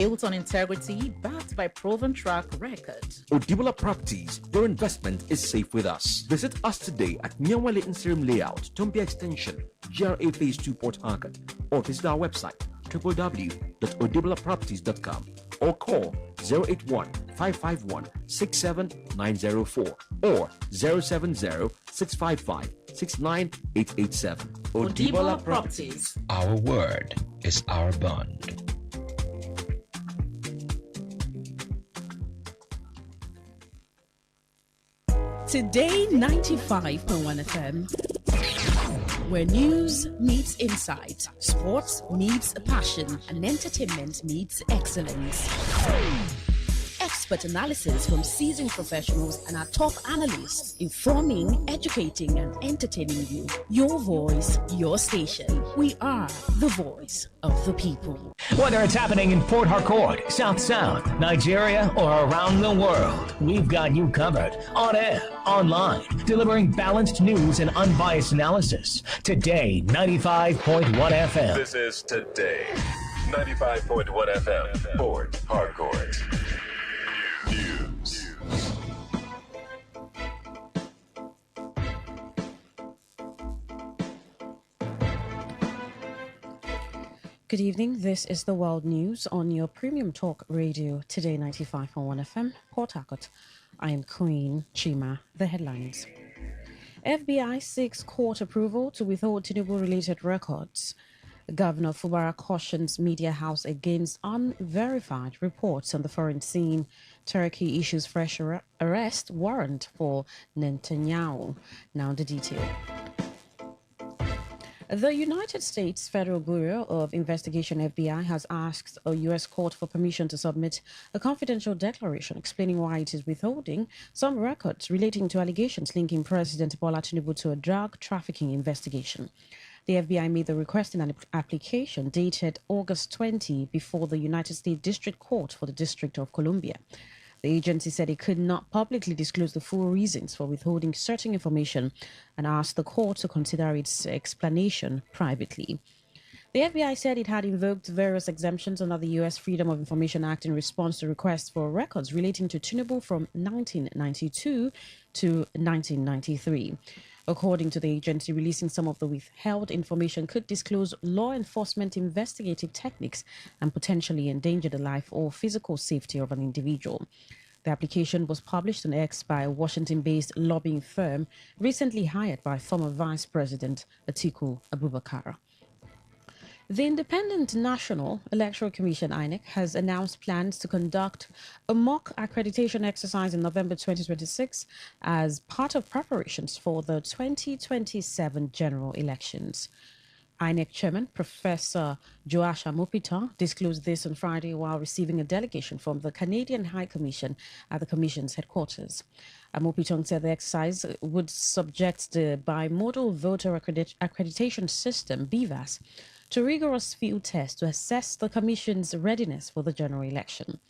Built on integrity, backed by proven track record. Odibola Properties, your investment is safe with us. Visit us today at Nyawale Inserim Layout, Tombia Extension, GRA Phase 2 Port Harcourt, or visit our website www.odibolaproperties.com or call 081-551-67904 or 070-655-69887. Odibola Properties. Our word is our bond. Today 95.1 FM, where news meets insight, sports meets passion, and entertainment meets excellence. Expert analysis from seasoned professionals and our top analysts, informing, educating, and entertaining you. Your voice, your station. We are the voice of the people. Whether it's happening in Port Harcourt, South, Nigeria, or around the world, we've got you covered. On air, online, delivering balanced news and unbiased analysis. Today, 95.1 FM. This is Today, 95.1 FM, Port Harcourt. News. Good evening. This is the World News on your premium talk radio, Today 95.1 FM, Port Harcourt. I am Queen Chima. The headlines. FBI seeks court approval to withhold Tinubu-related records. Governor Fubara cautions media house against unverified reports on the foreign scene. Turkey issues fresh arrest warrant for Netanyahu. Now the detail. The United States Federal Bureau of Investigation, FBI, has asked a U.S. court for permission to submit a confidential declaration explaining why it is withholding some records relating to allegations linking President Bola Tinubu to a drug trafficking investigation. The FBI made the request in an application dated August 20 before the United States District Court for the District of Columbia. The agency said it could not publicly disclose the full reasons for withholding certain information and asked the court to consider its explanation privately. The FBI said it had invoked various exemptions under the U.S. Freedom of Information Act in response to requests for records relating to Tinubu from 1992 to 1993. According to the agency, releasing some of the withheld information could disclose law enforcement investigative techniques and potentially endanger the life or physical safety of an individual. The application was published on X by a Washington-based lobbying firm recently hired by former Vice President Atiku Abubakar. The Independent National Electoral Commission, INEC, has announced plans to conduct a mock accreditation exercise in November 2026 as part of preparations for the 2027 general elections. INEC Chairman Professor Joash Amopita disclosed this on Friday while receiving a delegation from the Canadian High Commission at the Commission's headquarters. Amopita said the exercise would subject the Bimodal Voter Accreditation System, BVAS, to rigorous field tests to assess the Commission's readiness for the general election.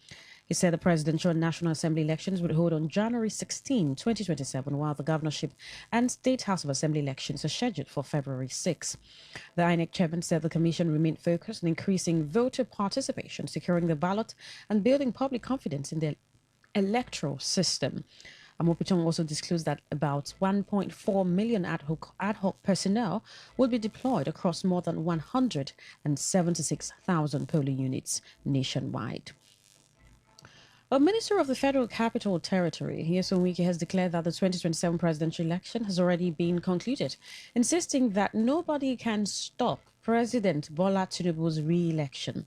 He said the presidential and National Assembly elections would hold on January 16, 2027, while the governorship and State House of Assembly elections are scheduled for February 6. The INEC chairman said the Commission remained focused on increasing voter participation, securing the ballot, and building public confidence in the electoral system. Amopitong also disclosed that about 1.4 million ad hoc personnel will be deployed across more than 176,000 polling units nationwide. A minister of the Federal Capital Territory, Nyesom Wike, has declared that the 2027 presidential election has already been concluded, insisting that nobody can stop President Bola Tinubu's re-election.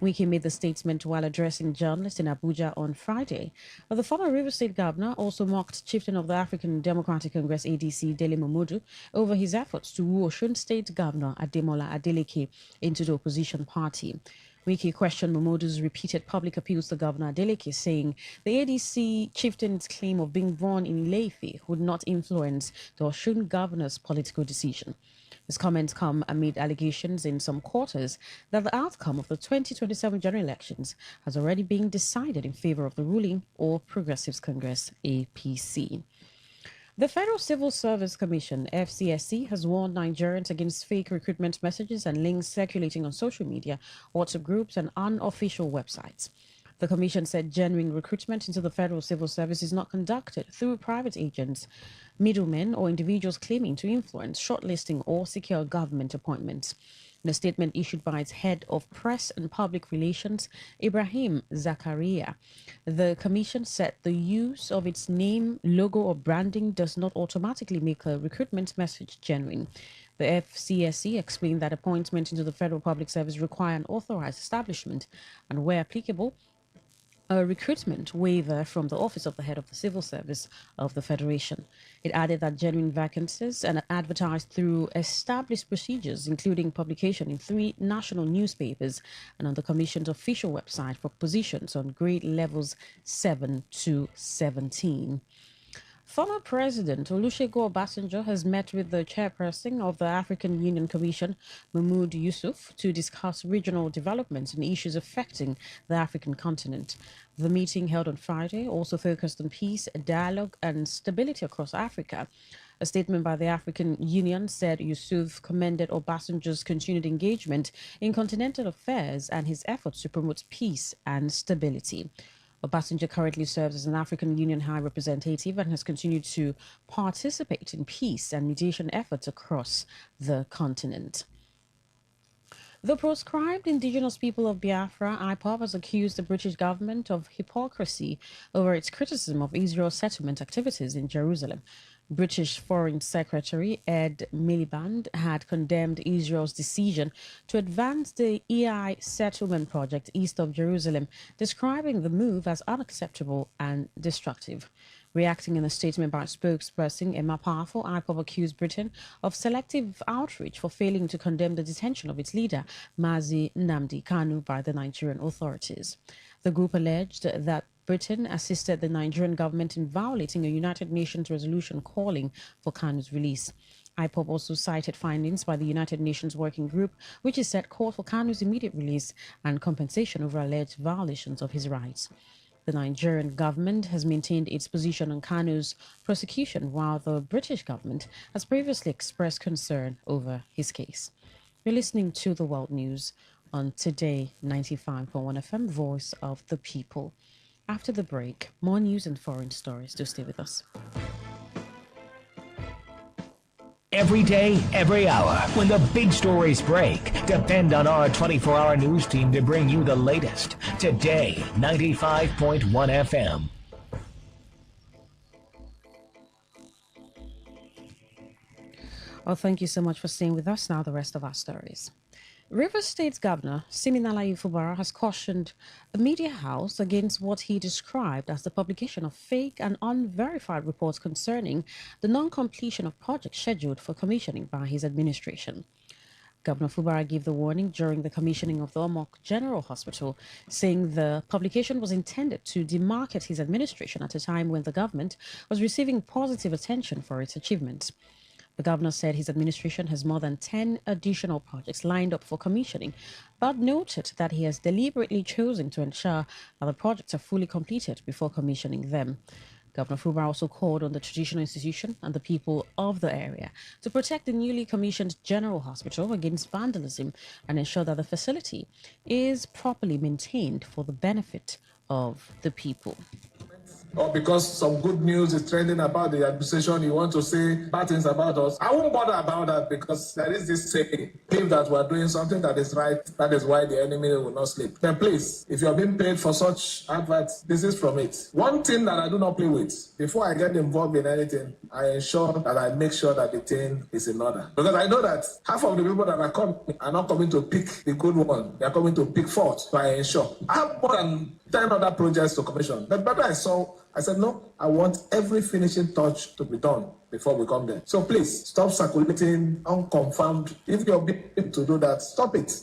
Wike made the statement while addressing journalists in Abuja on Friday. But the former Rivers State governor also mocked chieftain of the African Democratic Congress ADC, Dele Momodu, over his efforts to woo Osun State Governor Ademola Adeleke into the opposition party. Wike questioned Momodu's repeated public appeals to Governor Adeleke, saying the ADC chieftain's claim of being born in Ile-Ife would not influence the Osun governor's political decision. His comments come amid allegations in some quarters that the outcome of the 2027 general elections has already been decided in favor of the ruling All Progressives Congress, APC. The Federal Civil Service Commission, FCSC, has warned Nigerians against fake recruitment messages and links circulating on social media, WhatsApp groups, and unofficial websites. The Commission said genuine recruitment into the Federal Civil Service is not conducted through private agents, middlemen, or individuals claiming to influence, shortlisting, or secure government appointments. In a statement issued by its head of press and public relations, Ibrahim Zakaria, the Commission said the use of its name, logo, or branding does not automatically make a recruitment message genuine. The FCSC explained that appointment into the Federal Public Service require an authorized establishment and, where applicable, a recruitment waiver from the Office of the Head of the Civil Service of the Federation. It added that genuine vacancies are advertised through established procedures, including publication in 3 national newspapers and on the Commission's official website for positions on grade levels 7 to 17. Former President Olusegun Obasanjo has met with the chairperson of the African Union Commission, Mahmoud Yusuf, to discuss regional developments and issues affecting the African continent. The meeting, held on Friday, also focused on peace, dialogue, and stability across Africa. A statement by the African Union said Yusuf commended Obasanjo's continued engagement in continental affairs and his efforts to promote peace and stability. Obasanjo currently serves as an African Union High Representative and has continued to participate in peace and mediation efforts across the continent. The proscribed indigenous people of Biafra, IPOB, has accused the British government of hypocrisy over its criticism of Israel's settlement activities in Jerusalem. British Foreign Secretary Ed Miliband had condemned Israel's decision to advance the EI settlement project east of Jerusalem, describing the move as unacceptable and destructive. Reacting in a statement by spokesperson Emma Powerful, IPOB accused Britain of selective outreach for failing to condemn the detention of its leader, Mazi Nnamdi Kanu, by the Nigerian authorities. The group alleged that Britain assisted the Nigerian government in violating a United Nations resolution calling for Kanu's release. IPOB also cited findings by the United Nations Working Group, which is said called for Kanu's immediate release and compensation over alleged violations of his rights. The Nigerian government has maintained its position on Kanu's prosecution, while the British government has previously expressed concern over his case. You're listening to the World News on Today 95.1 FM, Voice of the People. After the break, more news and foreign stories. Do stay with us. Every day, every hour, when the big stories break, depend on our 24-hour news team to bring you the latest. Today, 95.1 FM. Well, thank you so much for staying with us. Now, the rest of our stories. Rivers State Governor Siminalayi Fubara has cautioned the media house against what he described as the publication of fake and unverified reports concerning the non-completion of projects scheduled for commissioning by his administration. Governor Fubara gave the warning during the commissioning of the Omok General Hospital, saying the publication was intended to demarket his administration at a time when the government was receiving positive attention for its achievements. The governor said his administration has more than 10 additional projects lined up for commissioning, but noted that he has deliberately chosen to ensure that the projects are fully completed before commissioning them. Governor Fubara also called on the traditional institution and the people of the area to protect the newly commissioned General Hospital against vandalism and ensure that the facility is properly maintained for the benefit of the people. Or because some good news is trending about the administration, you want to say bad things about us. I won't bother about that because there is this saying, believe that we are doing something that is right, that is why the enemy will not sleep. Then please, if you are being paid for such adverts, this is from it. One thing that I do not play with, before I get involved in anything, I ensure that I make sure that the thing is in order. Because I know that half of the people that are coming are not coming to pick the good one, they are coming to pick fault. So I ensure. I have more than 10 other projects to commission. The better I said, no, I want every finishing touch to be done before we come there. So please, stop circulating unconfirmed. If you're able to do that, stop it.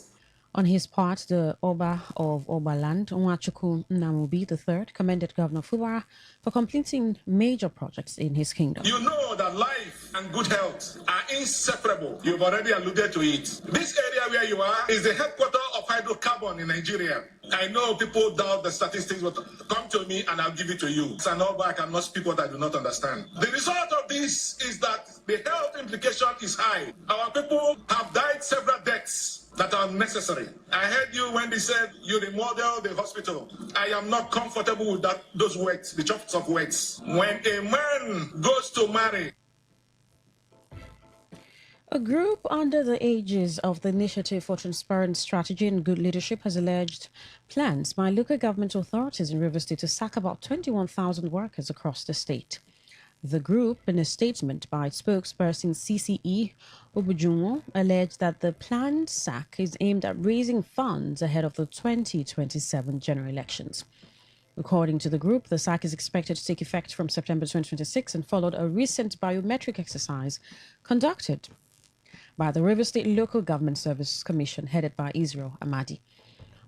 On his part, the Oba of Obaland, Nwachukwu Nnamubi III, commended Governor Fubara for completing major projects in his kingdom. You know that life and good health are inseparable. You've already alluded to it. This area where you are is the headquarters of hydrocarbon in Nigeria. I know people doubt the statistics, but come to me and I'll give it to you. It's an over, I cannot speak what I do not understand. The result of this is that the health implication is high. Our people have died several deaths that are necessary. I heard you when they said you remodel the hospital. I am not comfortable with those words, the choice of words. When a man goes to marry, a group under the aegis of the Initiative for Transparent Strategy and Good Leadership has alleged plans by local government authorities in Rivers State to sack about 21,000 workers across the state. The group, in a statement by spokesperson CCE Obujunwo, alleged that the planned sack is aimed at raising funds ahead of the 2027 general elections. According to the group, the sack is expected to take effect from September 2026 and followed a recent biometric exercise conducted by the River State Local Government Services Commission headed by Israel Amadi.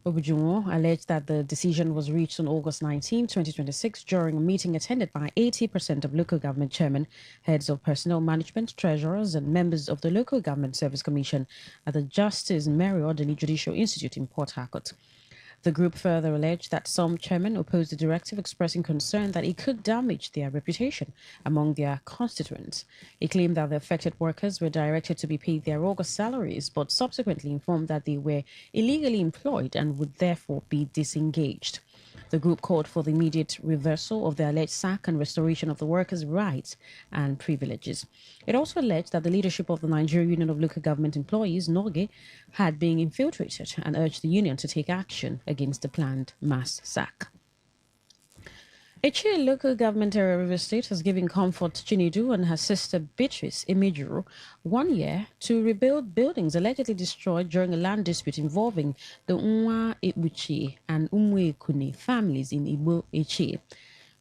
Obujunwo alleged that the decision was reached on August 19, 2026, during a meeting attended by 80% of local government chairmen, heads of personnel management, treasurers, and members of the Local Government Service Commission at the Justice Mary Odeni Judicial Institute in Port Harcourt. The group further alleged that some chairmen opposed the directive, expressing concern that it could damage their reputation among their constituents. It claimed that the affected workers were directed to be paid their August salaries, but subsequently informed that they were illegally employed and would therefore be disengaged. The group called for the immediate reversal of the alleged sack and restoration of the workers' rights and privileges. It also alleged that the leadership of the Nigerian Union of Local Government Employees, NOGE, had been infiltrated and urged the union to take action against the planned mass sack. Echie local government area River State has given Comfort Chinedu and her sister Beatrice Imejuru 1 year to rebuild buildings allegedly destroyed during a land dispute involving the Unwa Ibuchi and Umwe Kuni families in Igbo Echie.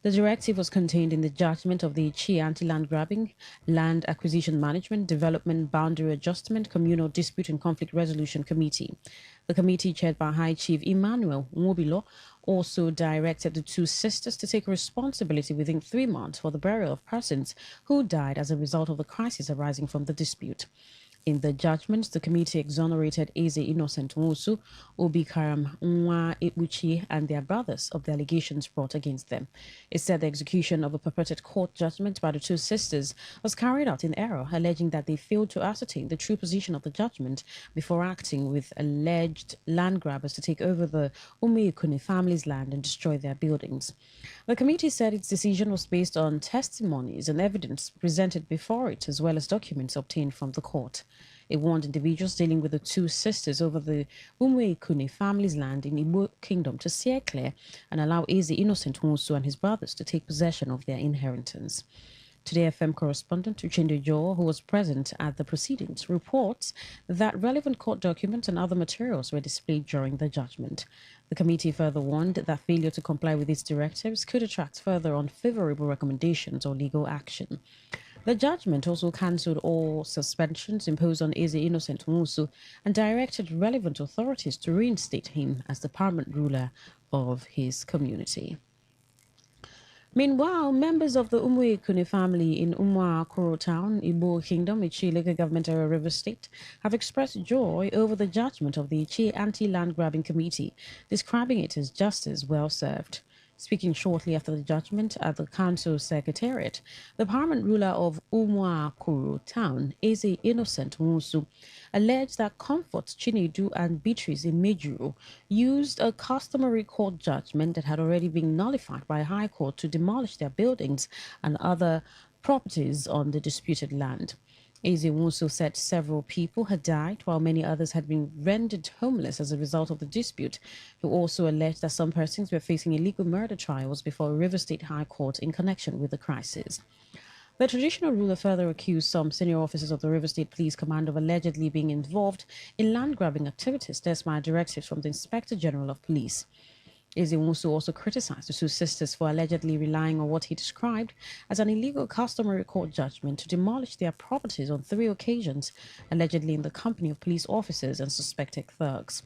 The directive was contained in the judgment of the Echie Anti-Land Grabbing, Land Acquisition Management, Development, Boundary Adjustment, Communal Dispute and Conflict Resolution Committee. The committee, chaired by High Chief Emmanuel Nwobilo, also directed the two sisters to take responsibility within 3 months for the burial of persons who died as a result of the crisis arising from the dispute. In the judgment, the committee exonerated Eze Innocent Nwosu, Obi Karam Nwa Ibuchi, and their brothers of the allegations brought against them. It said the execution of a purported court judgment by the two sisters was carried out in error, alleging that they failed to ascertain the true position of the judgment before acting with alleged land grabbers to take over the Umeyekune family's land and destroy their buildings. The committee said its decision was based on testimonies and evidence presented before it, as well as documents obtained from the court. It warned individuals dealing with the two sisters over the Umwe family's land in Igbo Kingdom to steer clear and allow Eze Innocent Nwosu and his brothers to take possession of their inheritance. Today FM correspondent Uchendu Joe, who was present at the proceedings, reports that relevant court documents and other materials were displayed during the judgment. The committee further warned that failure to comply with its directives could attract further unfavorable recommendations or legal action. The judgment also cancelled all suspensions imposed on Eze Innocent Nwosu and directed relevant authorities to reinstate him as the paramount ruler of his community. Meanwhile, members of the Umwe family in Umwa Koro Town, Igbo Kingdom, Ichi local government area River State, have expressed joy over the judgment of the Ichi Anti-Land Grabbing Committee, describing it as justice well served. Speaking shortly after the judgment at the council secretariat, the paramount ruler of Umwa Koro Town, Eze Innocent Nwosu, alleged that Comfort Chinedu and Beatrice Imejuru used a customary court judgment that had already been nullified by a high court to demolish their buildings and other properties on the disputed land. Eze Nwosu said several people had died, while many others had been rendered homeless as a result of the dispute. He also alleged that some persons were facing illegal murder trials before a River State High Court in connection with the crisis. The traditional ruler further accused some senior officers of the River State Police Command of allegedly being involved in land-grabbing activities despite directives from the Inspector General of Police. Eze Nwosu also criticized the two sisters for allegedly relying on what he described as an illegal customary court judgment to demolish their properties on 3 occasions, allegedly in the company of police officers and suspected thugs.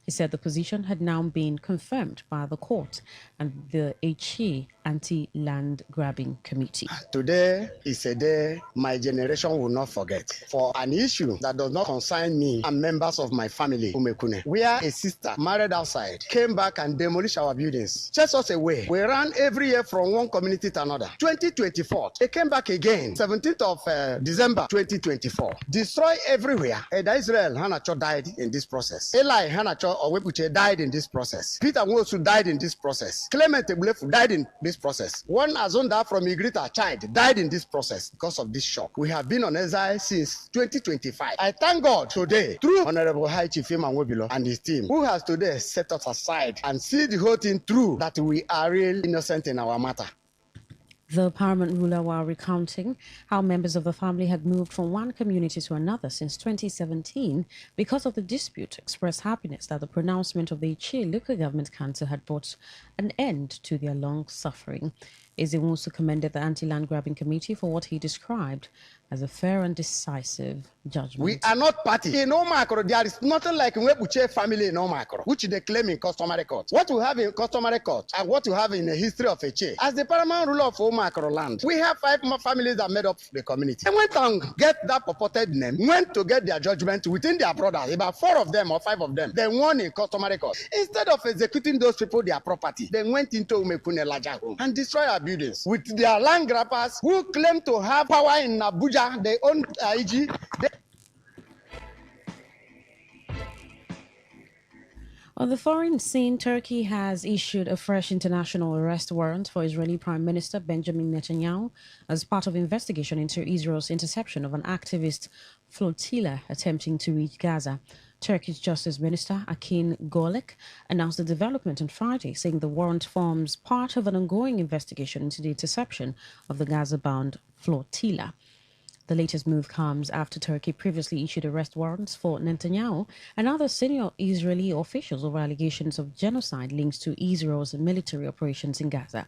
He said the position had now been confirmed by the court and the HE Anti-Land Grabbing Committee. Today is a day my generation will not forget. For an issue that does not concern me and members of my family, Umekune, where a sister married outside came back and demolished our buildings, chased us away. We ran every year from one community to another. 2024, they came back again, 17th of December 2024. Destroy everywhere. Eda Israel Hanacho died in this process. Eli Hanacho Owebuche died in this process. Peter Nwosu died in this process. Clement Ebulefu died in this process. One Azonda from Igrita child died in this process because of this shock. We have been on exile since 2025. I thank God today through Honorable High Chief Iman Wobilo and his team, who has today set us aside and see the whole thing through, that we are real innocent in our matter. The paramount ruler, while recounting how members of the family had moved from one community to another since 2017 because of the dispute, expressed happiness that the pronouncement of the Ichie Local Government Council had brought an end to their long suffering. Ezewonsu commended the Anti-Land Grabbing Committee for what he described as a fair and decisive judgment. We are not party. In Omakoro, there is nothing like Nwebuche family in Omakoro, which they claim in customary court. What we have in customary court and what we have in the history of Eche. As the paramount ruler of Omakoro land, we have 5 more families that made up the community. They went and get that purported name, went to get their judgment within their brothers, about 4 of them or 5 of them. They won in customary court. Instead of executing those people their property, they went into Umekune Laja home and destroyed our buildings with their land grabbers who claim to have power in Abuja. They own IG. On the foreign scene, Turkey has issued a fresh international arrest warrant for Israeli Prime Minister Benjamin Netanyahu as part of investigation into Israel's interception of an activist flotilla attempting to reach Gaza. Turkish Justice Minister Akin Golek announced the development on Friday, saying the warrant forms part of an ongoing investigation into the interception of the Gaza-bound flotilla. The latest move comes after Turkey previously issued arrest warrants for Netanyahu and other senior Israeli officials over allegations of genocide linked to Israel's military operations in Gaza.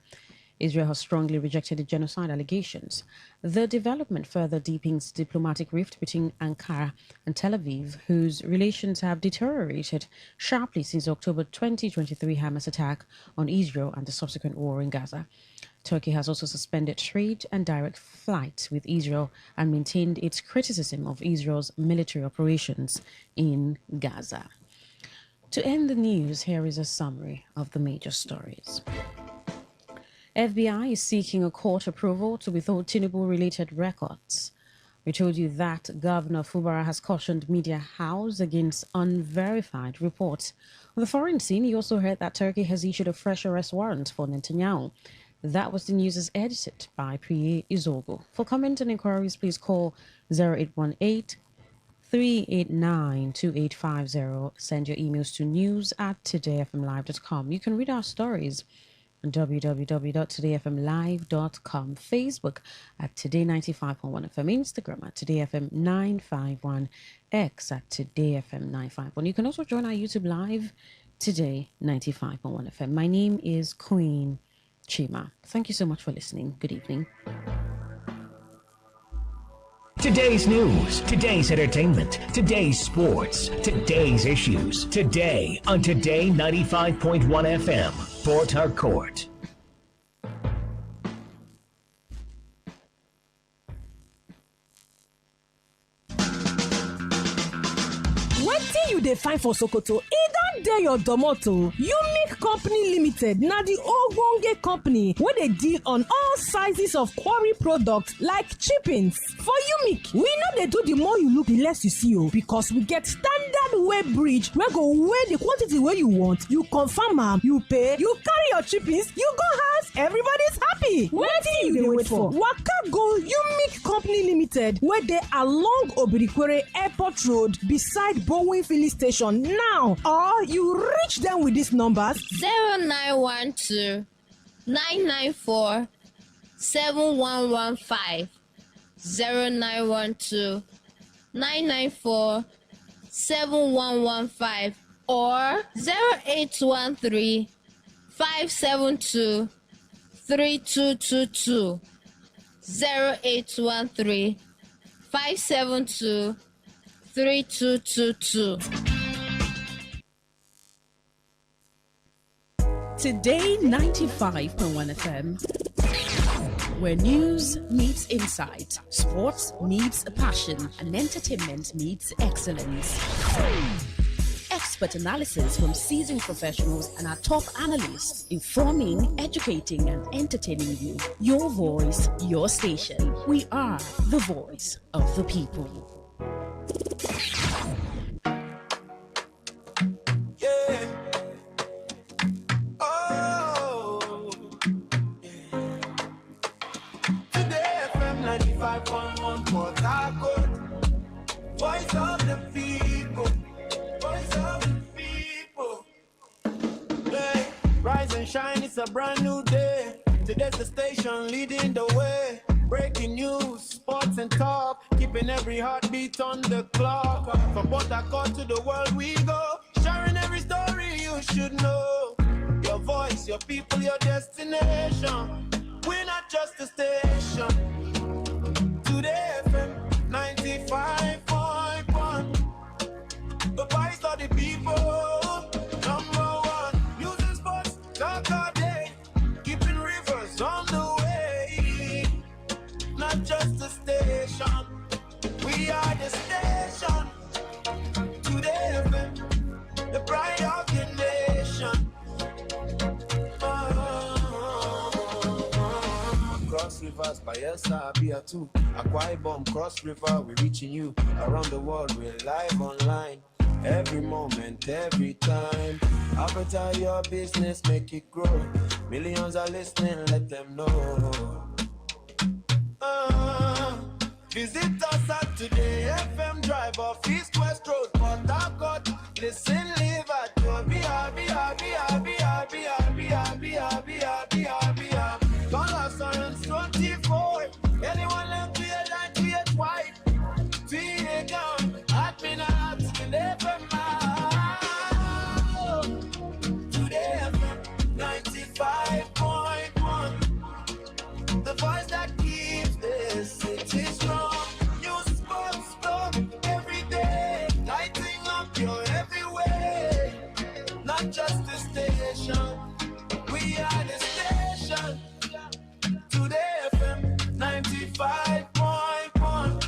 Israel has strongly rejected the genocide allegations. The development further deepens diplomatic rift between Ankara and Tel Aviv, whose relations have deteriorated sharply since the October 2023 Hamas attack on Israel and the subsequent war in Gaza. Turkey has also suspended trade and direct flights with Israel and maintained its criticism of Israel's military operations in Gaza. To end the news, here is a summary of the major stories. FBI is seeking a court approval to withhold Tinubu-related records. We told you that Governor Fubara has cautioned media house against unverified reports. On the foreign scene, you also heard that Turkey has issued a fresh arrest warrant for Netanyahu. That was the news as edited by Priye Izogo. For comments and inquiries, please call 0818-389-2850. Send your emails to news@todayfmlive.com. You can read our stories on www.todayfmlive.com, Facebook at Today95.1fm, Instagram at TodayFM951, X at TodayFM951. You can also join our YouTube live, Today95.1fm. My name is Queen Chima. Thank you so much for listening. Good evening. Today's news, today's entertainment, today's sports, today's issues. Today on Today 95.1 FM, Port Harcourt. Wetin you dey find for Sokoto? E don dey your domoto. Unique Company Limited na the ogbonge company wey dey deal on all sizes of quarry products like chippings. For Unique, we no dey do the more you look, the less you see o, because we get standard weigh bridge wey go weigh the quantity wey you want. You confirm am, you pay, you carry your chippings, you go house, everybody's happy. Wetin you dey wait for? Waka go Unique Company Limited wey dey along Obirikwere Airport Road beside Bowen Filling Station now, or you reach them with these numbers 0912 994 7115 0912 994 7115 or 0813 572 3222 0813 572 3222. Today 95.1 FM, where news meets insight, sports meets passion, and entertainment meets excellence. Expert analysis from seasoned professionals and our top analysts, informing, educating, and entertaining you. Your voice, your station. We are the voice of the people. Yeah. Oh. Today FM 95.1 Port Harcourt. Voice of the people. Voice of the people. Hey, rise and shine, it's a brand new day. Today's the station leading the way. Breaking news, sports and talk, keeping every heartbeat on the clock. From Port Harcourt to the world we go, sharing every story you should know. Your voice, your people, your destination. We're not just a station. Today FM 95.1. The voice of the people. Number one. News and sports, talk all day. Keeping rivers on the way. Not just a station. We are the station. Today FM, the pride of the nation. Cross rivers, Bayelsa, Abia too. Akwa Ibom, cross river, we're reaching you. Around the world, we're live online. Every moment, every time. Advertise your business, make it grow. Millions are listening, let them know. Visit us at Today FM Drive off East West Road, Port Harcourt. Listen, live at your Call us on 24. Anyone left to your line to your white. Tweet it down, admin at Today FM. Today FM 95.1. The voice that keeps this city strong. News, sports, talk every day. Lighting up your every way. Not just the station. We are the station. Today FM 95.1.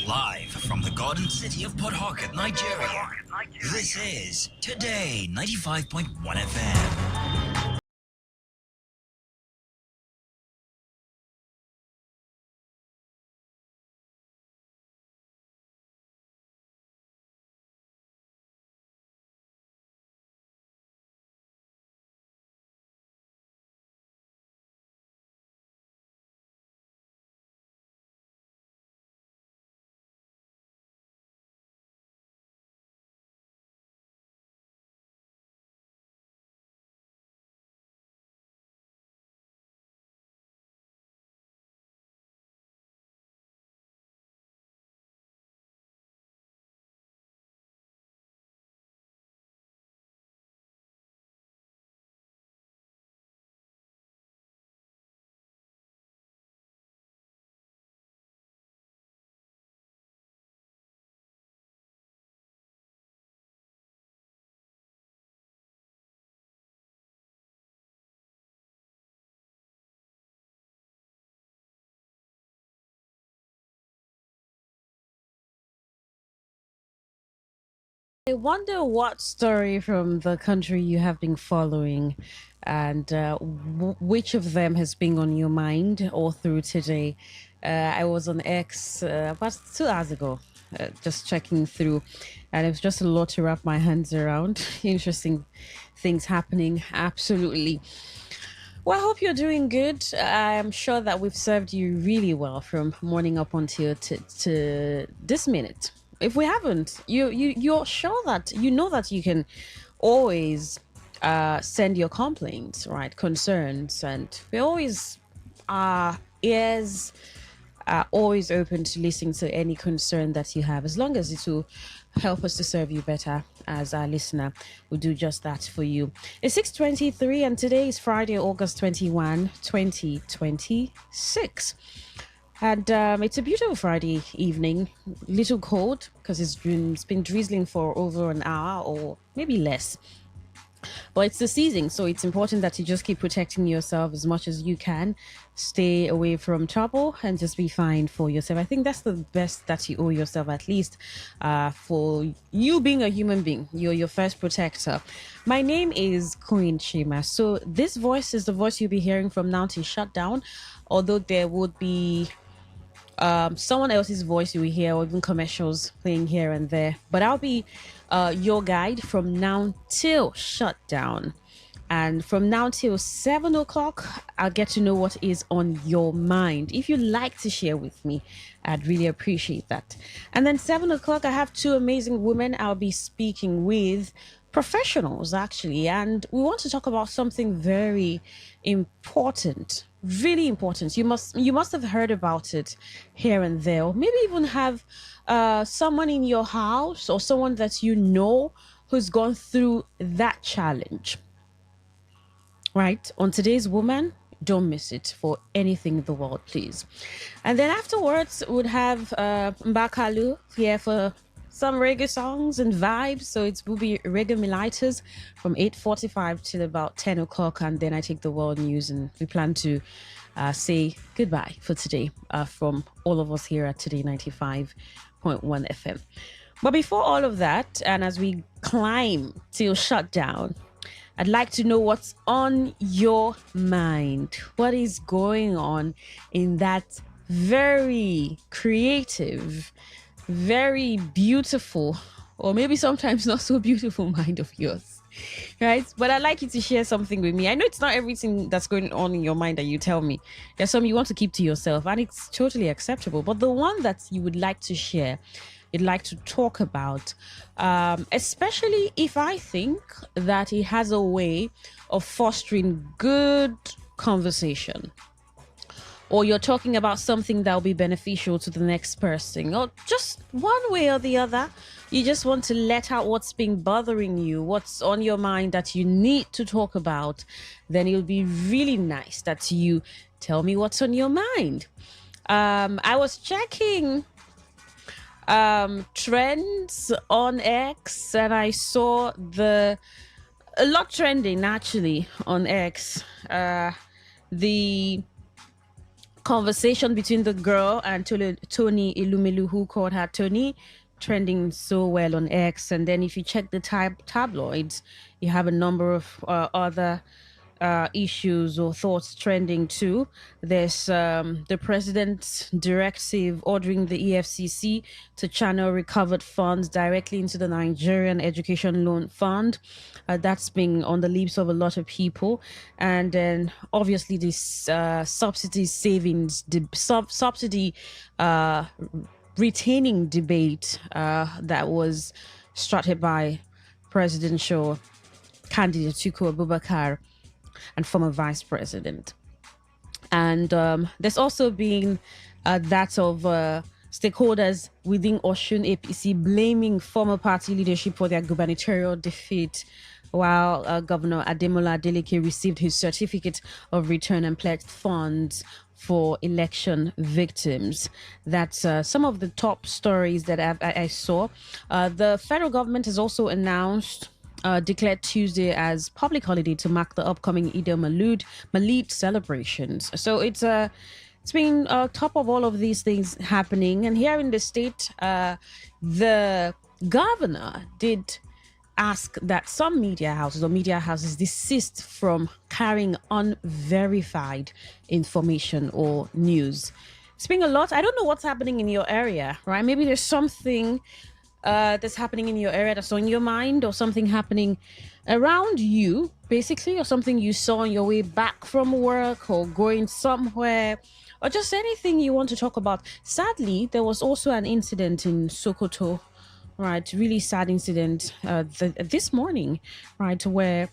Live from the Garden City of Port Harcourt, Nigeria. This is Today 95.1 FM. I wonder what story from the country you have been following and which of them has been on your mind all through today. I was on X about 2 hours ago, just checking through, and it was just a lot to wrap my hands around. Interesting things happening, absolutely. Well, I hope you're doing good. I'm sure that we've served you really well from morning up until to this minute. If we haven't, you're sure that you know that you can always send your complaints, right? Concerns, and we always ears are always open to listening to any concern that you have, as long as it will help us to serve you better as our listener. We'll do just that for you. It's 6:23 and today is Friday, August 21, 2026. And it's a beautiful Friday evening. Little cold because it's been drizzling for over an hour or maybe less. But it's the season, so it's important that you just keep protecting yourself as much as you can. Stay away from trouble and just be fine for yourself. I think that's the best that you owe yourself, at least for you being a human being. You're your first protector. My name is Queen Chima. So this voice is the voice you'll be hearing from now till shutdown, although there would be someone else's voice you will hear, or even commercials playing here and there. But I'll be your guide from now till shutdown. And from now till 7 o'clock, I'll get to know what is on your mind. If you'd like to share with me, I'd really appreciate that. And then 7 o'clock, I have two amazing women I'll be speaking with, professionals actually, and we want to talk about something very important, really important. You must have heard about it here and there, or maybe even have someone in your house or someone that you know who's gone through that challenge. Right, on today's Woman, don't miss it for anything in the world, please. And then afterwards, we'd have Mbakalu here for some reggae songs and vibes. So it will be Reggae Militas from 8:45 till about 10 o'clock. And then I take the world news, and we plan to say goodbye for today from all of us here at Today 95.1 FM. But before all of that, and as we climb till shutdown, I'd like to know what's on your mind. What is going on in that very creative, very beautiful, or maybe sometimes not so beautiful mind of yours, right? But I'd like you to share something with me. I know it's not everything that's going on in your mind that you tell me. There's some you want to keep to yourself, and it's totally acceptable. But the one that you would like to share, you'd like to talk about, especially if I think that it has a way of fostering good conversation, or you're talking about something that will be beneficial to the next person, or just one way or the other, you just want to let out what's been bothering you, what's on your mind that you need to talk about, then it'll be really nice that you tell me what's on your mind. I was checking trends on X, and I saw a lot trending actually on X. The conversation between the girl and Tony Ilumelu, who called her Tony, trending so well on X. And then if you check the tabloids, you have a number of other issues or thoughts trending too. There's the president's directive ordering the EFCC to channel recovered funds directly into the Nigerian Education Loan Fund. That's been on the lips of a lot of people. And then obviously this subsidy savings, subsidy retaining debate that was started by presidential candidate Atiku Abubakar and former vice president. And there's also been that of stakeholders within Osun APC blaming former party leadership for their gubernatorial defeat, while Governor Ademola Adeleke received his certificate of return and pledged funds for election victims. That's some of the top stories that I saw. The federal government has also announced declared Tuesday as public holiday to mark the upcoming Eid al-Maulid celebrations. So it's been top of all of these things happening. And here in the state, the governor did ask that some media houses desist from carrying unverified information or news. It's been a lot. I don't know what's happening in your area, right? Maybe there's something that's happening in your area that's on your mind, or something happening around you, basically, or something you saw on your way back from work or going somewhere, or just anything you want to talk about. Sadly, there was also an incident in Sokoto right? Really sad incident this morning, right, where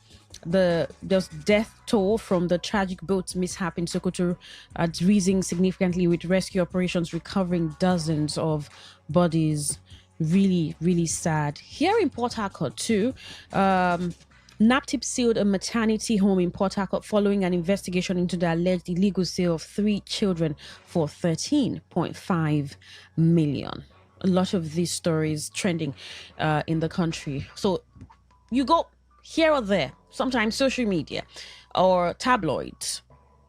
there's death toll from the tragic boat mishap in Sokoto, rising significantly with rescue operations recovering dozens of bodies. Really, really sad. Here in Port Harcourt too, NAPTIP sealed a maternity home in Port Harcourt following an investigation into the alleged illegal sale of 3 children for 13.5 million. A lot of these stories trending in the country. So you go here or there, sometimes social media or tabloids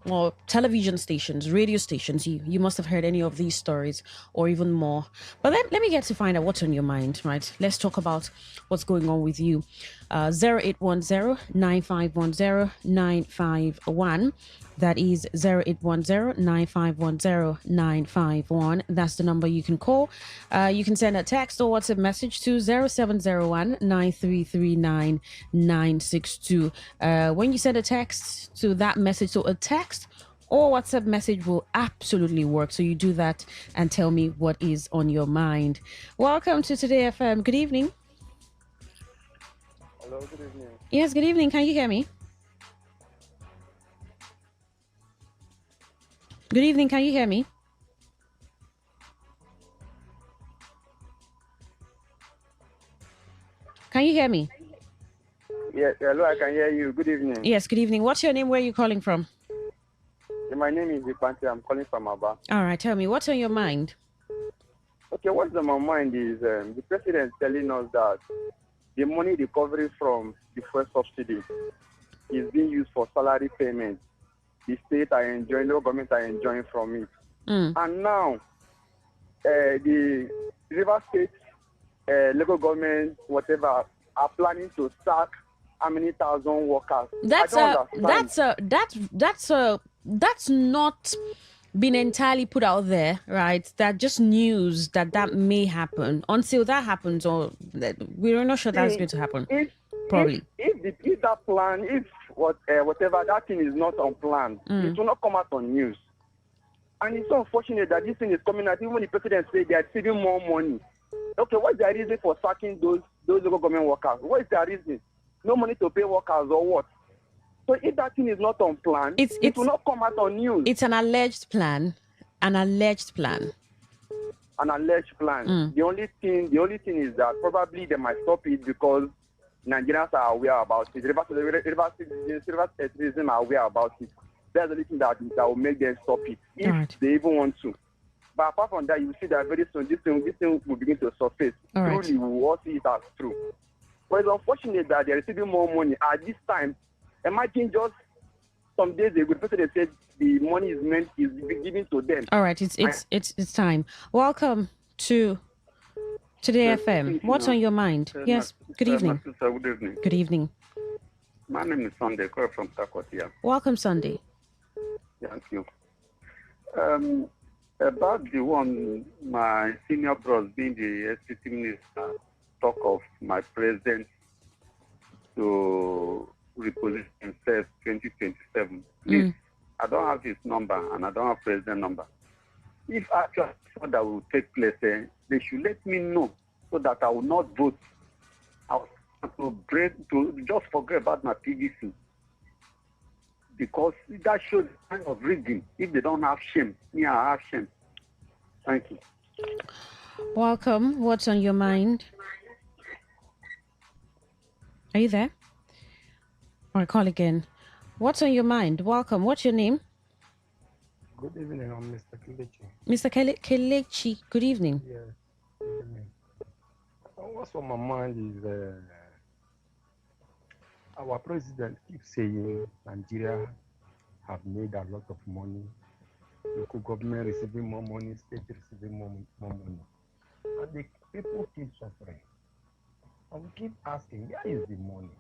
or television stations, radio stations, you must have heard any of these stories or even more. But let me get to find out what's on your mind, right? Let's talk about what's going on with you. 0810 9510 951. That is 0810 9510 951. That's the number you can call. You can send a text or WhatsApp message to 0701 9339 962. When you send a text to that message, so a text or WhatsApp message will absolutely work. So you do that and tell me what is on your mind. Welcome to Today FM. Good evening. Hello, good evening. Yes, good evening. Can you hear me? Good evening. Can you hear me? Can you hear me? Yes, hello, I can hear you. Good evening. Yes, good evening. What's your name? Where are you calling from? My name is Ipante. I'm calling from Aba. All right, tell me, what's on your mind? Okay, what's on my mind is the president telling us that the money recovery from the first subsidy is being used for salary payment. The state are enjoying, local government are enjoying from it. And now, the River State local government, whatever, are planning to sack how many thousand workers? That's not been entirely put out there, right? That just news that may happen. Until that happens, or we're not sure that's going to happen. Probably. If that plan, whatever that thing is not on plan, it will not come out on news. And it's so unfortunate that this thing is coming out. Even the president said they are saving more money. Okay, what's the reason for sacking those local government workers? What is the reason? No money to pay workers or what? So if that thing is not on plan, it will not come out on news. It's an alleged plan. An alleged plan. The only thing is that probably they might stop it because Nigerians are aware about it. River citizens are aware about it. That's the only thing that will make them stop it, if they even want to. But apart from that, you will see that very soon this thing will begin to surface. Truly, we will all see it as true. But it's unfortunate that they're receiving more money at this time. Imagine just some days ago, the president said the money is given to them. All right, it's time. Welcome to Today FM. What's on your mind? Yes. Good evening. Good evening. Good evening. My name is Sunday. Call from Takotia. Welcome, Sunday. Thank you. About the one, my senior bros being the SCT minister, talk of my president to reposition himself 2027. Please, I don't have his number and I don't have president number. If actually that will take place, they should let me know so that I will not vote. I will to just forget about my PVC. Because that shows kind of rigging. If they don't have shame, me, I have shame. Thank you. Welcome. What's on your mind? Are you there? Or call again. What's on your mind? Welcome. What's your name? Good evening, I'm Mr. Kelechi. Mr. Kelechi, good evening. Yes. Good evening. What's on my mind is our president keeps saying Nigeria have made a lot of money. Local government receiving more money, state receiving more money. And the people keep suffering. And we keep asking, where is the money?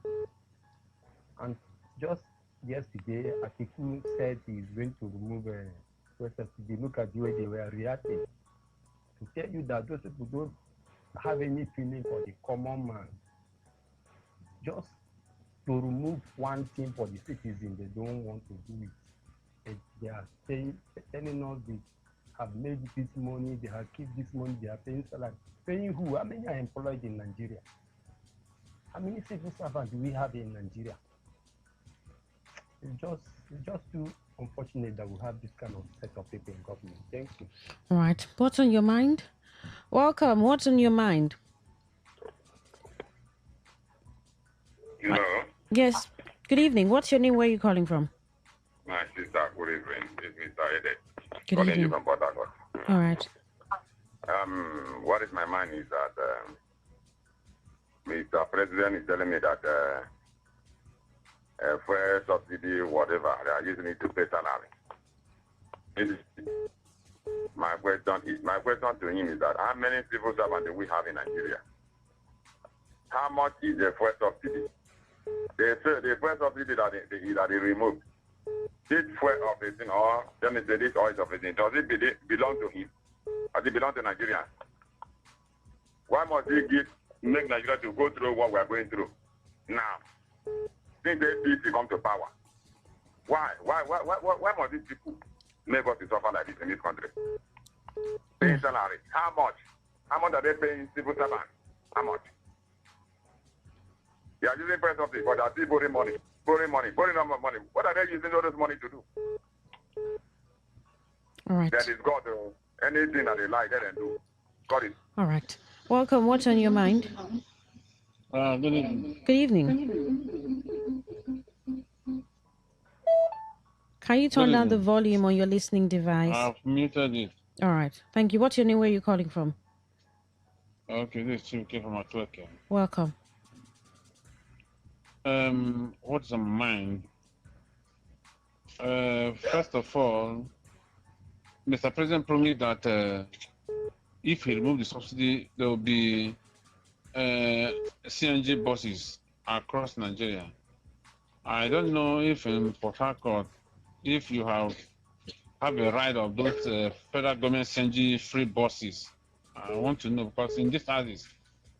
And just yesterday, Atiku said he's going to remove subsidy. Look at the way they were reacting. To tell you that those people don't have any feeling for the common man. Just to remove one thing for the citizen, they don't want to do it. They are telling us the have made this money, they have kept this money, they are paying salary. Paying who? How many are employed in Nigeria? How many civil servants do we have in Nigeria? It's just too unfortunate that we have this kind of set of people in government. Thank you. All right. What's on your mind? Welcome. What's on your mind? Hello. Yes. Good evening. What's your name? Where are you calling from? My sister, good evening. It's Mr. Ede. Good Calling evening. you from Port Harcourt. All right. What is my mind is that Mr. President is telling me that fuel subsidy, whatever, they are using it to pay salary. My question to him is that how many civil servants do we have in Nigeria? How much is the fuel subsidy? They say the fuel subsidy that they removed. This fuel of the thing, or let me say this oil of the thing, does it belong to him? Does it belong to Nigeria? Why must he make Nigeria to go through what we are going through now? Since the APC come to power, why must these people make us to suffer like this in this country? Paying salary, how much? How much are they paying civil servants? How much? They are using press office, but they are still borrowing money. Borrowing money. What are they using all this money to do? All right. That is God. Anything that they like, they can do. Got it. All right. Welcome. What's on your mind? Good evening. Good evening. Can you turn down the volume on your listening device? I've muted it. All right. Thank you. What's your name? Where are you calling from? Okay, this is Chimke from Atweke. Welcome. What's on my mind? First of all, Mr. President promised that if he removes the subsidy, there will be CNG buses across Nigeria. I don't know if in Port Harcourt, if you have a ride of those federal government CNG free buses. I want to know because in this houses,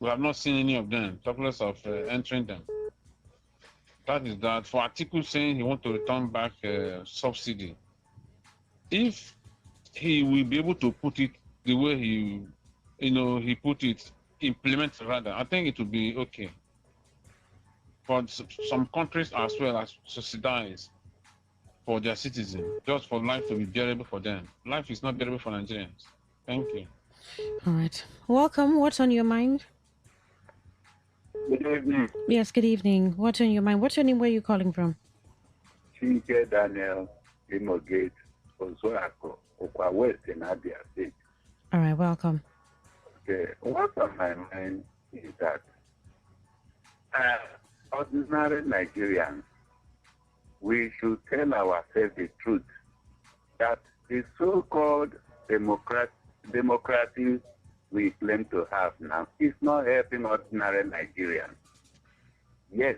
we have not seen any of them, talk less of entering them. That is that. For article saying he wants to return back subsidy, if he will be able to put it the way he put it, implement rather, I think it will be okay. But some countries as well as subsidize for their citizens, just for life to be bearable for them. Life is not bearable for Nigerians. Thank you. All right. Welcome. What's on your mind? Good evening. Yes, good evening. What's on your mind? What's your name? Where are you calling from? Chinke Daniel Imogate, Ozoako, Okwa West in Abia State. All right, welcome. Okay, what's on my mind is that ordinary Nigerians, we should tell ourselves the truth that the so-called democracy we claim to have now is not helping ordinary Nigerians. Yes.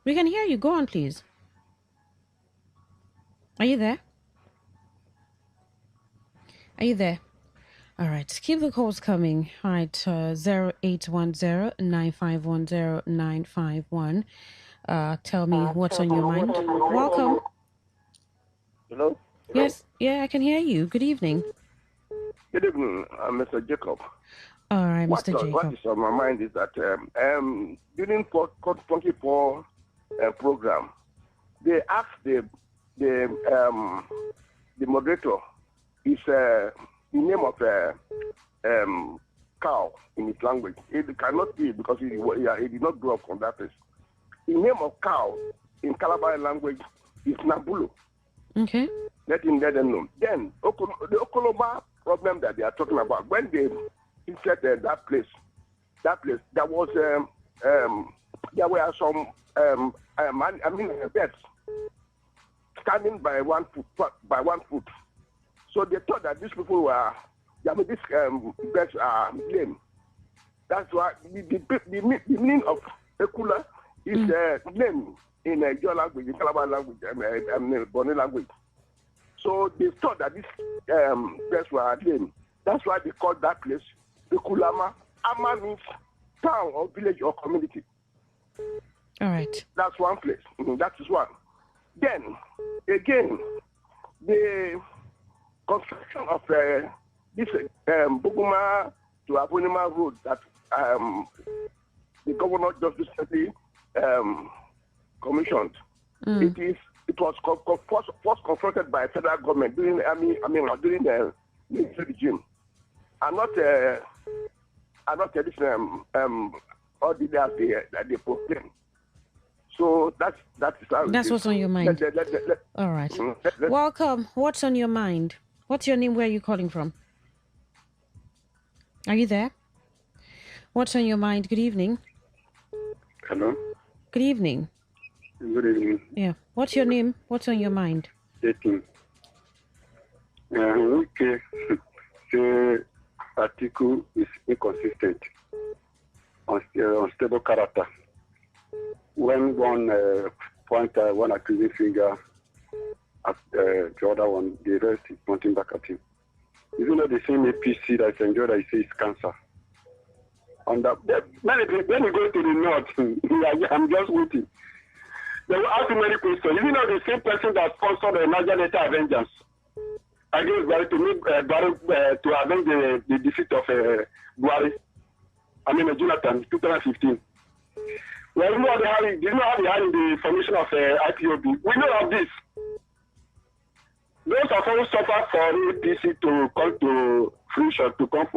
We can hear you. Go on, please. Are you there? Are you there? All right. Keep the calls coming. All right. 0810-9510-951. Tell me what's on your mind. Welcome. Hello? Yes. Yeah, I can hear you. Good evening. Good evening, Mr. Jacob. All right, Mr. Jacob. What is on my mind is that during Code 24 program, they asked the moderator is the name of a cow in his language. It cannot be because he did not grow up on that place. The name of cow in Calabar language is Nabulu. Okay. Let them know. Then the Okoloma problem that they are talking about, when they visited that place, there was there were some beds standing by one foot. So they thought that these people were, these beds are lame. That's why the meaning of Ekula is lame in your language, in Calabar language, Bonny language. So they thought that these beds were lame. That's why they called that place Ekulama. Ama means town or village or community. All right. That's one place. That is one. Then, again, the construction of this Buguma to Abunima road that the governor just recently commissioned. It was first confronted by federal government during during the military regime, and not this all the that they proclaim. So that's what's on your mind. All right. Welcome. What's on your mind? What's your name? Where are you calling from? Are you there? What's on your mind? Good evening. Hello. Good evening. Good evening. Yeah. What's your name? What's on your mind? Dating. Okay. The article is inconsistent, unstable character. When one point one accusing finger at the other one, the rest is pointing back at him. Isn't it the same APC that enjoyed that he says cancer? On that, when you go to the north, I'm just waiting. They will ask you many questions. Isn't it the same person that sponsored the Niger Delta Avengers against Buhari to make Buhari to avenge the defeat of Buhari? Jonathan, 2015. Well, you know how they had the formation of IPOB. We know of this. Those of us who suffer for APC to come to fruition, to come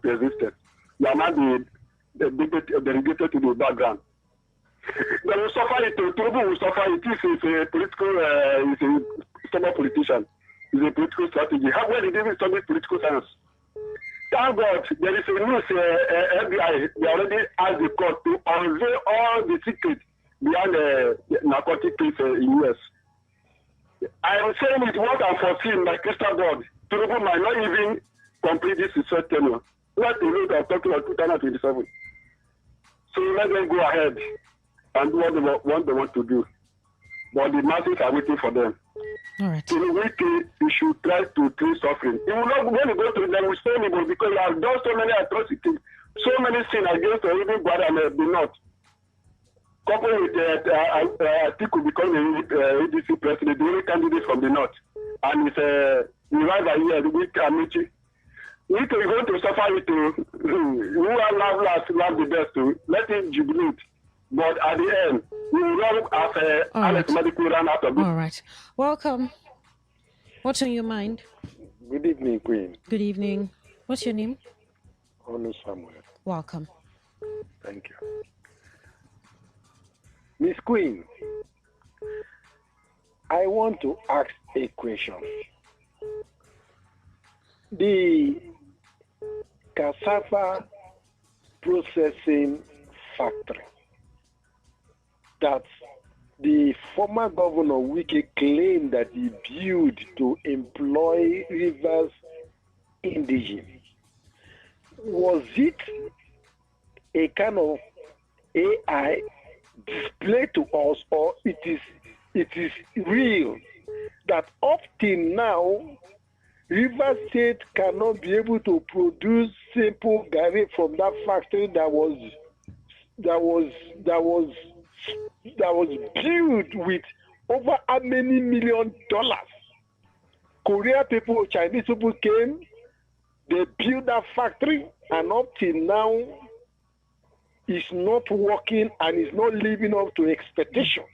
to existence, they are not delegated to the background. They will suffer it. Tobu will suffer it. This is a political, is a former politician. It's a political strategy. How well did they study political science? Thank God, there is a news FBI. They already asked the court to unveil all the secrets behind the narcotic case in the US. I am saying it what I'm foreseeing by crystal ball. Tobu might not even complete this research tenure. Let alone I'm talking about 2027. So let them go ahead and do what they want to do. But the masses are waiting for them. All right. So we should try to trace suffering. It will not when you go to them with stone people because you have done so many atrocities, so many sins against even God and the North. Coupled with Atiku becoming ADC president, the only candidate from the North. And it's a rival here, with Amici. We are going to suffer it too. Who are love the best too. Let it jubilate. But at the end, we will not have automatically run out of this. All right. Welcome. What's on your mind? Good evening, Queen. Good evening. What's your name? Onu Samuel. Welcome. Thank you. Miss Queen, I want to ask a question. The cassava processing factory that the former governor Wike claimed that he built to employ Rivers indigenes, was it a kind of AI displayed to us, or it is real that up till now Rivers State cannot be able to produce simple garri from that factory that was built with over how many $1 million? Korean people, Chinese people came, they built that factory, and up till now it's not working and it's not living up to expectations.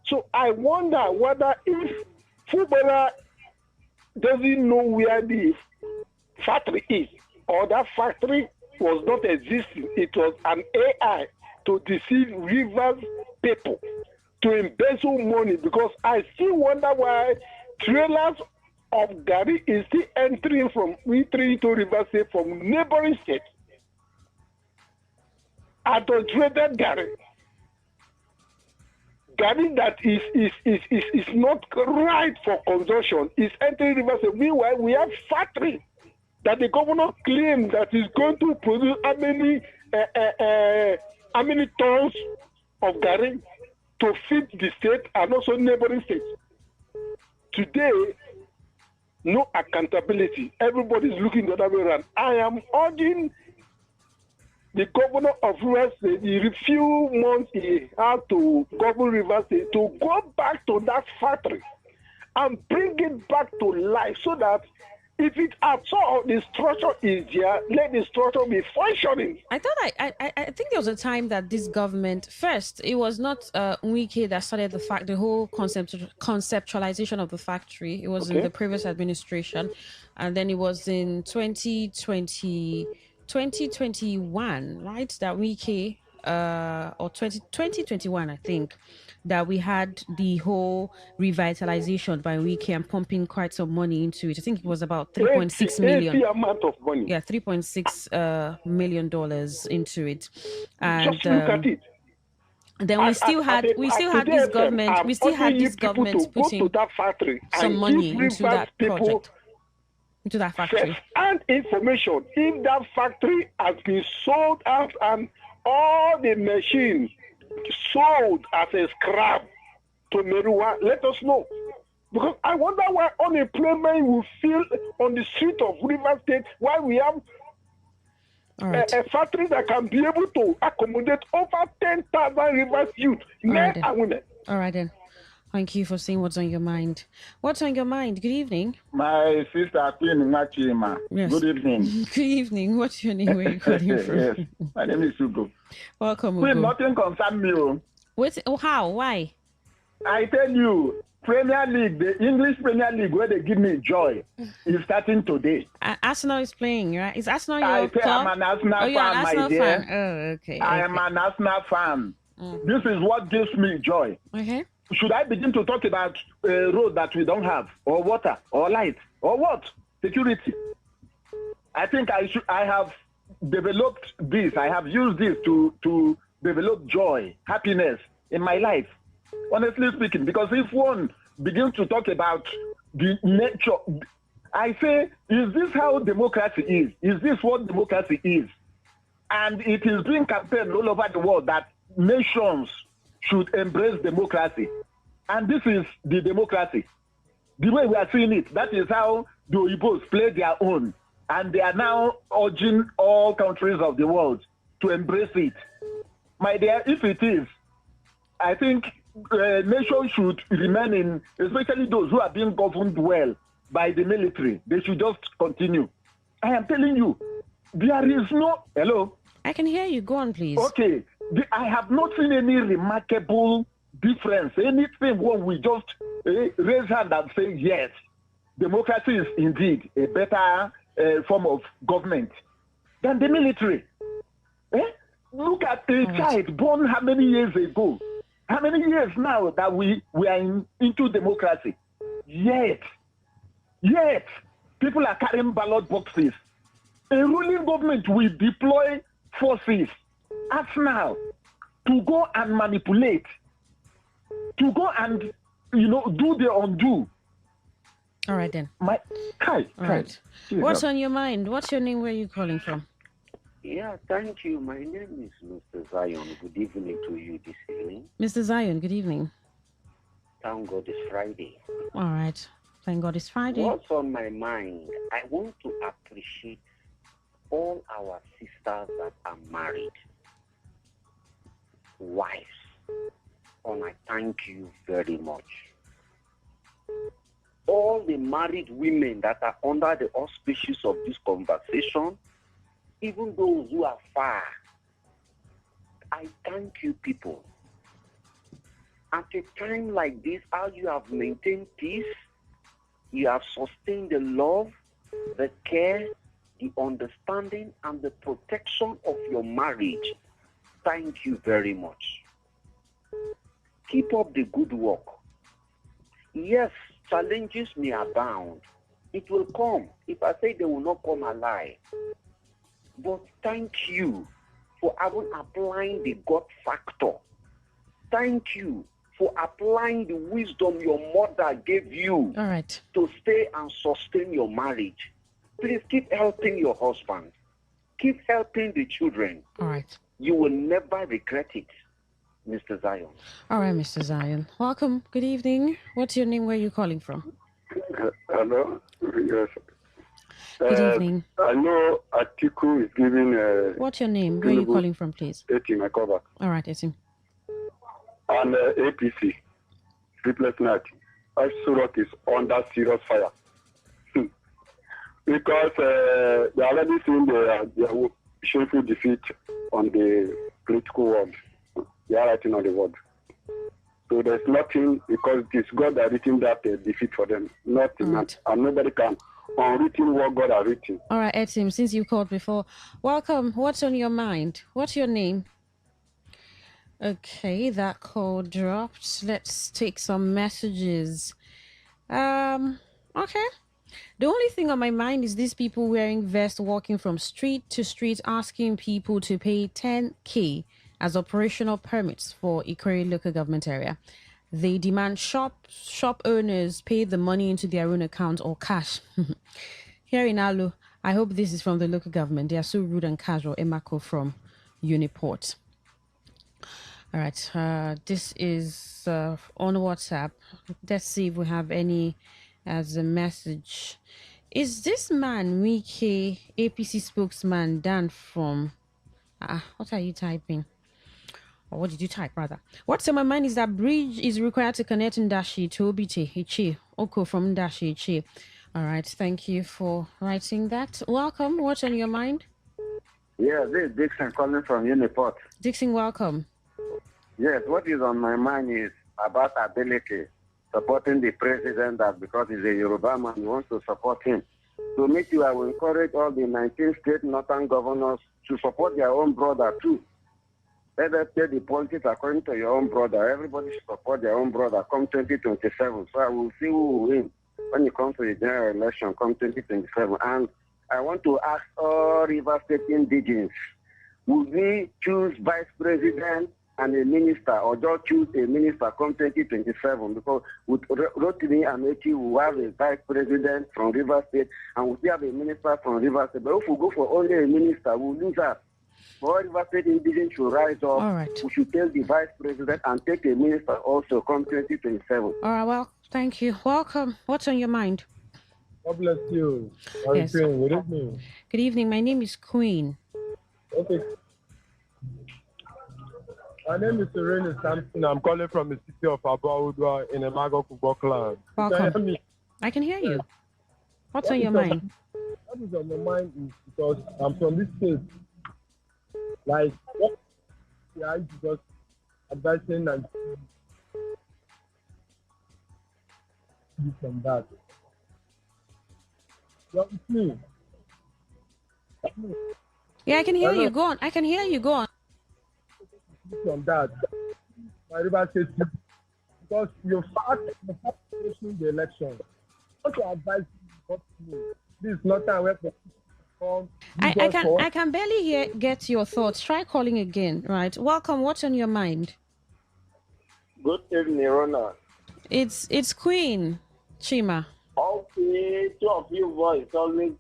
So I wonder whether if footballer doesn't know where the factory is, or that factory was not existing, it was an AI to deceive Rivers people, to embezzle money, because I still wonder why trailers of garri is still entering into Rivers State from neighboring states. Adulterated garri that is not right for consumption is entering Rivers State. Meanwhile, we have factory that the governor claimed that is going to produce how many tons of garri to feed the state and also neighboring states. Today, no accountability. Everybody is looking the other way around. I am urging the governor of Rivers State, the few months he had to govern Rivers State, to go back to that factory and bring it back to life so that if it at all the structure is there, let the structure be functioning. I thought I think there was a time that this government first, it was not Wike that started the whole conceptualization of the factory. It was in the previous administration, and then it was in 2021, right? That Wike or 2021, I think, that we had the whole revitalization by Wiki and pumping quite some money into it. I think it was about 3.6 million. Amount of money. Yeah, $3.6 million into it. And just look at it. Then we still had this government. We still had this government putting to that factory some money into that project, into that factory. And information if that factory has been sold out and all the machines sold as a scrap to Merua, let us know. Because I wonder why unemployment will feel on the street of River State, why we have a factory that can be able to accommodate over 10,000 Rivers youth, men and women. All right then. Thank you for saying what's on your mind. What's on your mind? Good evening. My sister Queen Machima. Yes. Good evening. Good evening. What's your name? Where are you calling from? Yes. My name is Hugo. Welcome, Queen, Hugo. nothing concerns me. How? Why? I tell you, Premier League, the English Premier League, where they give me joy, is starting today. Arsenal is playing, right? Is Arsenal your club? I'm an Arsenal you're fan, an Arsenal my dear. fan. Oh, okay. I am an Arsenal fan. This is what gives me joy. Okay. Should I begin to talk about a road that we don't have, or water, or light, or what? Security. I think I have developed this. I have used this to develop joy, happiness in my life. Honestly speaking, because if one begins to talk about the nature, I say, is this how democracy is? Is this what democracy is? And it is being campaigned all over the world that nations should embrace democracy. And this is the democracy. The way we are seeing it, that is how the Oibos play their own. And they are now urging all countries of the world to embrace it. My dear, if it is, I think nations should remain in, especially those who are being governed well by the military. They should just continue. I am telling you, there is no... Hello? I can hear you. Go on, please. Okay. I have not seen any remarkable difference. Anything where we just raise hand and say, yes, democracy is indeed a better form of government than the military. Look at a child born how many years ago? How many years now that we are into democracy? Yet, people are carrying ballot boxes. A ruling government will deploy forces, arsenal, to go and manipulate, to go and, do the undo. All right, then. All right. What's on your mind? What's your name? Where are you calling from? Yeah, thank you. My name is Mr. Zion. Good evening to you this evening. Mr. Zion, good evening. Thank God it's Friday. All right. Thank God it's Friday. What's on my mind? I want to appreciate all our sisters that are married, wives, and I thank you very much. All the married women that are under the auspices of this conversation, even those who are far, I thank you people. At a time like this, how you have maintained peace, you have sustained the love, the care, the understanding, and the protection of your marriage. Thank you very much. Keep up the good work. Yes, challenges may abound. It will come. If I say they will not come, I lie. But thank you for applying the God factor. Thank you for applying the wisdom your mother gave you to stay and sustain your marriage. Please keep helping your husband. Keep helping the children. All right. You will never regret it, Mr. Zion. All right, Mr. Zion. Welcome. Good evening. What's your name? Where are you calling from? Hello? Yes. Good evening. I know Atiku is giving. What's your name? Where are you calling from, please? Etim, I call back. All right, Etim. And APC, Sleepless Night. Surot is under serious fire. Because they are already seen their shameful defeat on the political world. They are writing on the word. So there's nothing, because it is God that written that defeat for them. Nothing. Right. And nobody can unwritten what God has written. All right, Etim, since you called before, welcome. What's on your mind? What's your name? Okay, that call dropped. Let's take some messages. Okay. The only thing on my mind is these people wearing vests walking from street to street asking people to pay 10K as operational permits for Ikore local government area. They demand shop owners pay the money into their own account or cash. Here in Alu, I hope this is from the local government. They are so rude and casual. Emako from Uniport. All right, this is on WhatsApp. Let's see if we have any as a message. Is this man Wike, APC spokesman, Dan from... what are you typing? Or what did you type, rather? What's on my mind is that bridge is required to connect Ndashi to Obite, Ichi. Oko from Ndashi, Ichi. All right, thank you for writing that. Welcome. What's on your mind? Yeah, this is Dixon calling from Uniport. Dixon, welcome. Yes, what is on my mind is about ability, supporting the president, that because he's a Yoruba man, he wants to support him. To meet you, I will encourage all the 19 state northern governors to support their own brother too. Let us play the politics according to your own brother. Everybody should support their own brother come 2027. So I will see who will win when it comes to the general election come 2027. And I want to ask all River State indigents, would we choose vice president and a minister, or just choose a minister come 2027? Because with Rotimi and Eki, we have a vice president from River State, and we have a minister from River State. But if we go for only a minister, we'll lose that. For River State indigents should rise up. All right. We should tell the vice president and take a minister also come 2027. All right, well, thank you. Welcome. What's on your mind? God bless you. Yes. Good evening. Good evening. My name is Queen. Okay. My name is Serena Sampson. I'm calling from the city of Abaudwa in the Mago Football Club. Welcome. I can hear you. What's on your mind? What is on my mind is because I'm from this state. Like, what I just advising and from that. It's me. Yeah, I can hear you. Go on. I can hear you. Go on. From that, my River State, because you fast facing the election. What to advise you? This is not time where I can barely get your thoughts. Try calling again. Right. Welcome. What's on your mind? Good evening, Rona. It's Queen Chima. Okay, two of you boys always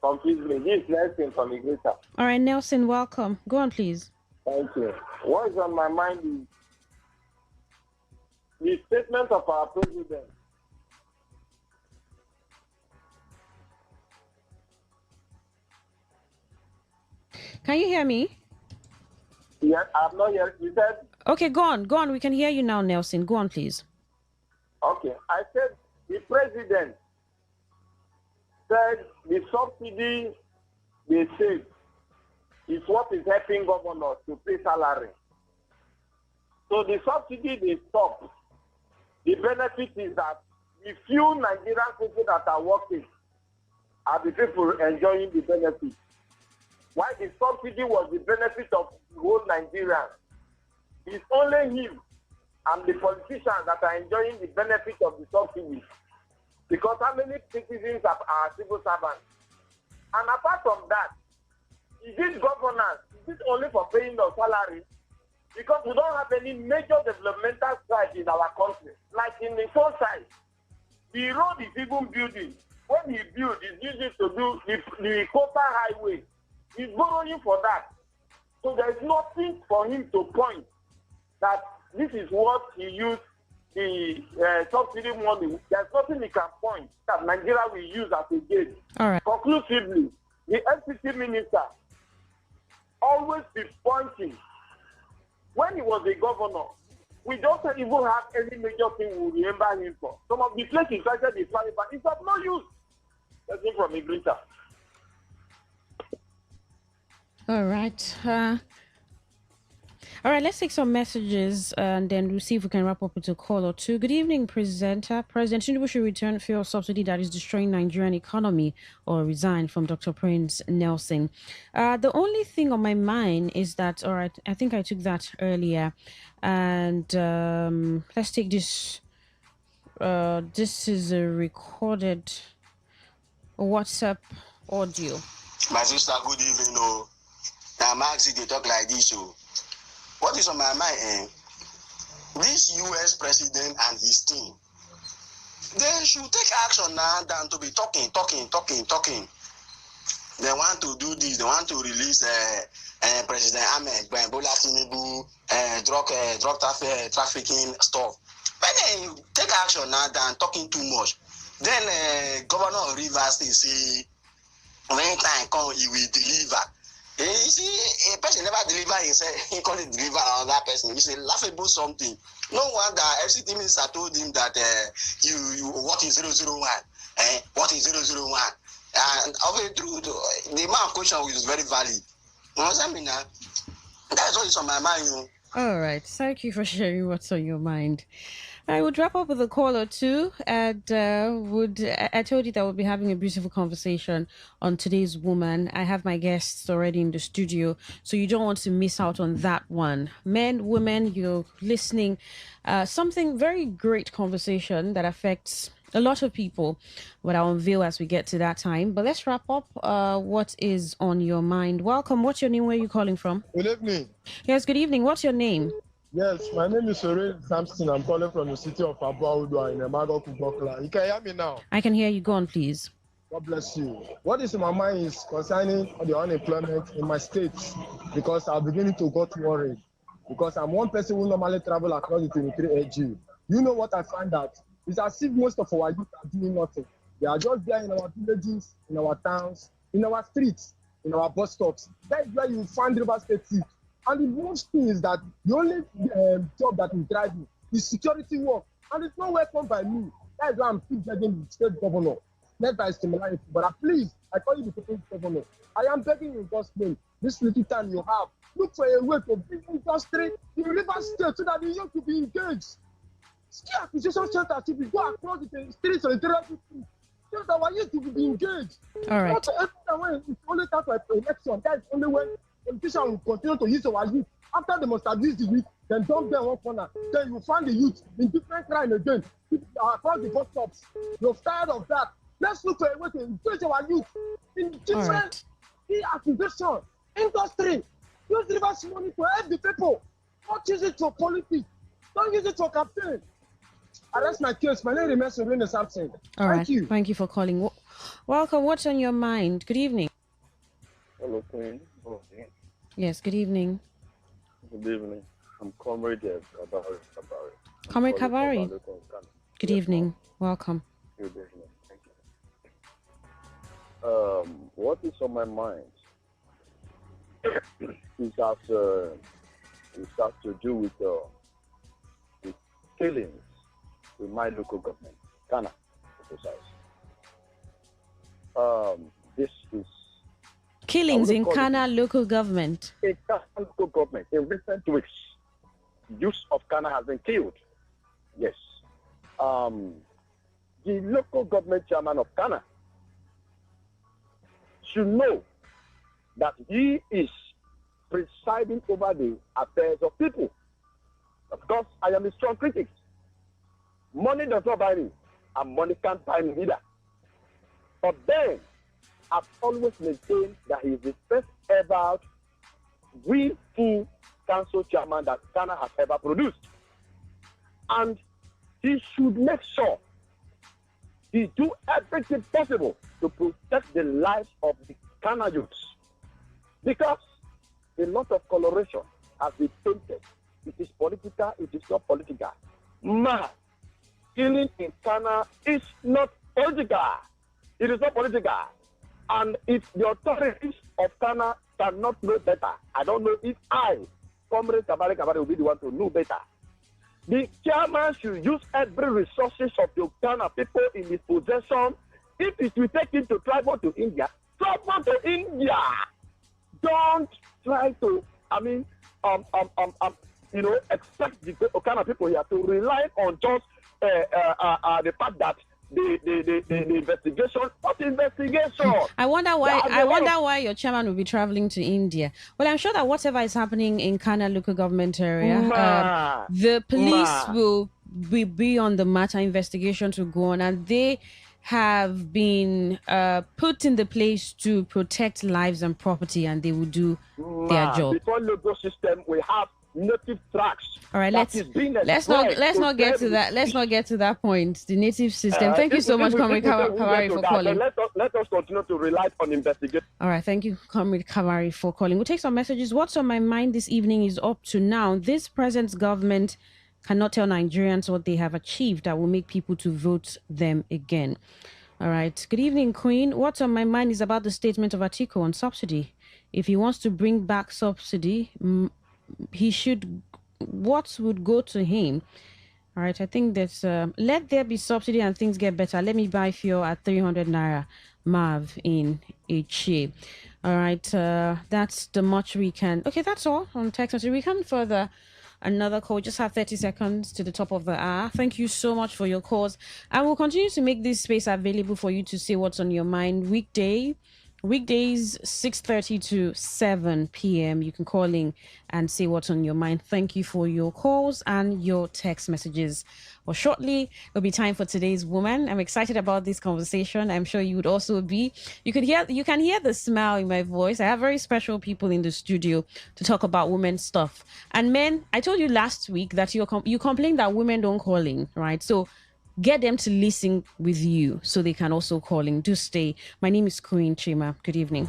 confuse me. This is Nelson from Iglesias. All right, Nelson. Welcome. Go on, please. Thank you. What is on my mind is the statement of our president. Can you hear me? Yes, I'm not here. You said? Okay, go on. Go on. We can hear you now, Nelson. Go on, please. Okay. I said the president said the subsidy they saved is what is helping governors to pay salary. So the subsidy they stopped, the benefit is that the few Nigerian people that are working are the people enjoying the benefit. While the subsidy was the benefit of the whole Nigeria, it's only him and the politicians that are enjoying the benefit of the subsidy. Because how many citizens are civil servants? And apart from that, is it governance? Is it only for paying the salary? Because we don't have any major developmental site in our country. Like in the south side, the road is even building. When he builds, he's using to do the coastal highway. He's borrowing for that. So there's nothing for him to point that this is what he used the subsidy money, there's nothing he can point that Nigeria will use as a gauge. All right. Conclusively, the FCC minister always be pointing. When he was a governor, we don't even have any major thing we remember him for. Some of the places he cited the flying, but it's of no use. That's it from Ibrita. All right. All right, let's take some messages and then we'll see if we can wrap up with a call or two. Good evening, presenter. President Tinubu should return fuel subsidy that is destroying Nigerian economy or resign, from Dr. Prince Nelson. The only thing on my mind is that, all right, I think I took that earlier. And let's take this. This is a recorded WhatsApp audio. My sister, good evening. Oh, now Maxi, they talk like this. Oh, what is on my mind? This U.S. president and his team, they should take action now than to be talking. They want to do this. They want to release President Ahmed Bola Tinubu drug trafficking stuff. But then take action now than talking too much. Then Governor of Rivers State say when time come he will deliver. You see, a person never deliver himself, he can't deliver another person. It's a laughable something. No wonder FCT minister told him that you what is 001? What is 001? And of the truth, the amount of question is very valid. You know what I mean? That's what is on my mind. You know? All right. Thank you for sharing what's on your mind. I would wrap up with a call or two, and I told you that we'll be having a beautiful conversation on today's woman. I have my guests already in the studio, so you don't want to miss out on that one. Men, women, you're listening. Something very great conversation that affects a lot of people, but I'll unveil as we get to that time. But let's wrap up. What is on your mind? Welcome. What's your name? Where are you calling from? Good evening. Yes, good evening. What's your name? Yes, my name is Soren Sampson. I'm calling from the city of Abuaudua in Emago Kubokla. You can hear me now? I can hear you. Go on, please. God bless you. What is in my mind is concerning the unemployment in my state, because I'm beginning to get worried. Because I'm one person who normally travel across the 23 AG. You know what I find out? It's as if most of our youth are doing nothing. They are just there in our villages, in our towns, in our streets, in our bus stops. That is where you find River State youth. And the most thing is that the only job that is driving is security work. And it's not welcome by me. That is why I'm still begging the state governor, not by similarity. But please, I call you the people's governor. I am begging you in God's name, this little time you have, look for a way to build industry in River State so that the youth will be engaged. Skill acquisition center should be go across the streets of the territory so that our youth will be engaged. All right. Not every time it's only time for election. That is only when politicians will continue to use our youth. After they must have used the youth, then dump them one corner. Then you find the youth in different crime again. Across the bus stops. You're tired of that. Let's look for a way to engage our youth in different acquisition, industry. Use reverse money to help the people. Don't use it for politics. Don't use it for campaign. Arrest my case. My name remains Serena Sampson. All right. Thank you for calling. Welcome. What's on your mind? Good evening. Hello, Queen. Yes, good evening. Good evening. I'm Comrade Kabari. Comrade Kabari. Good evening. Welcome. Good evening. Thank you. What is on my mind is that it has to do with killings with my local government, Ghana, to be precise. This is killings in Ghana local government. In Ghana local government, in recent weeks, youth of Ghana has been killed. Yes. The local government chairman of Ghana should know that he is presiding over the affairs of people. Of course, I am a strong critic. Money does not buy me, and money can't buy me either. But then, I've always maintained that he is the first ever full council chairman that Ghana has ever produced. And he should make sure he do everything possible to protect the lives of the Ghana youths. Because a lot of coloration has been painted. It is political, it is not political. killing in Ghana is not political. It is not political. And if the authorities of Ghana cannot know better, I don't know if I, Comrade Kabari, will be the one to know better. The chairman should use every resources of the Ghana people in his possession. If it will take him to travel to India, travel to India. Don't try to, expect the Ghana people here to rely on just the fact that the investigation. What investigation? I wonder why your chairman will be traveling to India. Well, I'm sure that whatever is happening in Kana local government area, the police will be on the matter, investigation to go on, and they have been put in the place to protect lives and property, and they will do their job. Before legal system, we have native tracks. All right, let's not get to that. Let's not get to that point. The native system. Thank you so much, Comrade Kawari, for calling. Let us continue to rely on investigation. All right, thank you, Comrade Kawari, for calling. We'll take some messages. What's on my mind this evening is up to now. This present government cannot tell Nigerians what they have achieved that will make people to vote them again. All right. Good evening, Queen. What's on my mind is about the statement of Atiku on subsidy. If he wants to bring back subsidy, he should. What would go to him? All right. I think that's let there be subsidy and things get better. Let me buy fuel at 300 naira. Marv in H. All right. That's the much we can. Okay, that's all on text message. We can further. Another call. Just have 30 seconds to the top of the hour. Thank you so much for your calls. I will continue to make this space available for you to say what's on your mind. Weekdays 6:30 to 7 p.m. You can call in and say what's on your mind. Thank you for your calls and your text messages. Well, shortly it'll be time for today's woman. I'm excited about this conversation. I'm sure you would also be. You can hear the smile in my voice. I have very special people in the studio to talk about women stuff. And men, I told you last week that you complain that women don't call in, right? So get them to listen with you so they can also call in. Do stay. My name is Queen Chima. Good evening.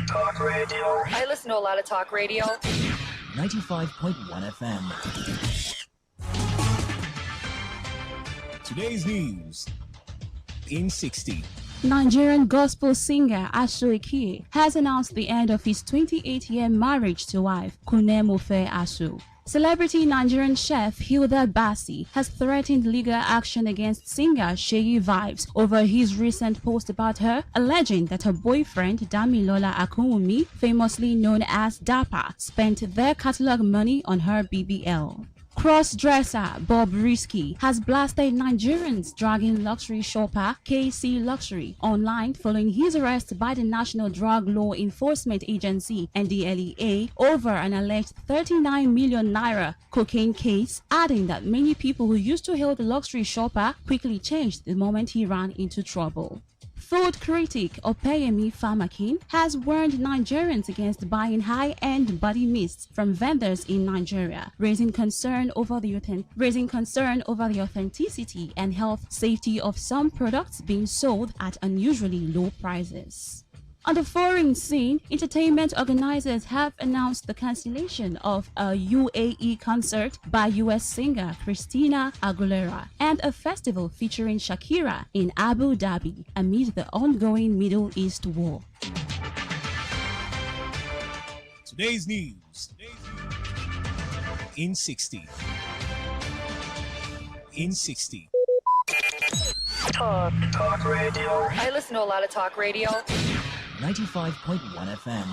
Talk radio. I listen to a lot of talk radio. 95.1 FM. Today's news in 60. Nigerian gospel singer Asu Ikie has announced the end of his 28-year marriage to wife Kunemofe Asu. Celebrity Nigerian chef Hilda Bassi has threatened legal action against singer Sheyi Vibes over his recent post about her, alleging that her boyfriend Damilola Akunwumi, famously known as Dapper, spent their catalog money on her BBL. Cross-dresser Bob Risky has blasted Nigerians dragging luxury shopper KC Luxury online following his arrest by the National Drug Law Enforcement Agency NDLEA over an alleged 39 million naira cocaine case, adding that many people who used to hail the luxury shopper quickly changed the moment he ran into trouble. Food critic Opeyemi Famakin has warned Nigerians against buying high-end body mists from vendors in Nigeria, raising concern over the authenticity and health safety of some products being sold at unusually low prices. On the foreign scene, entertainment organizers have announced the cancellation of a UAE concert by US singer Christina Aguilera and a festival featuring Shakira in Abu Dhabi amid the ongoing Middle East war. Today's news in 60. In 60. Talk radio. I listen to a lot of talk radio. 95.1 FM.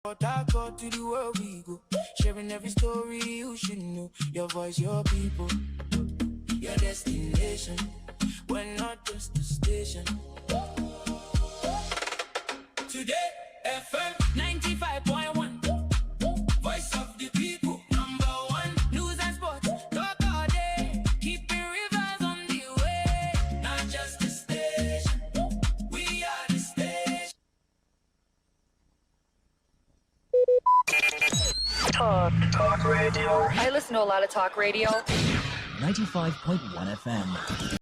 To the world we go, sharing every story you should know. Your voice, your people, your destination. We're not just a station. Today, FM 95.1, voice of the people, number one. News and sports, talk all day, keeping rivers on the way. Not just a station, we are the station. Talk radio. I listen to a lot of talk radio. 95.1 FM.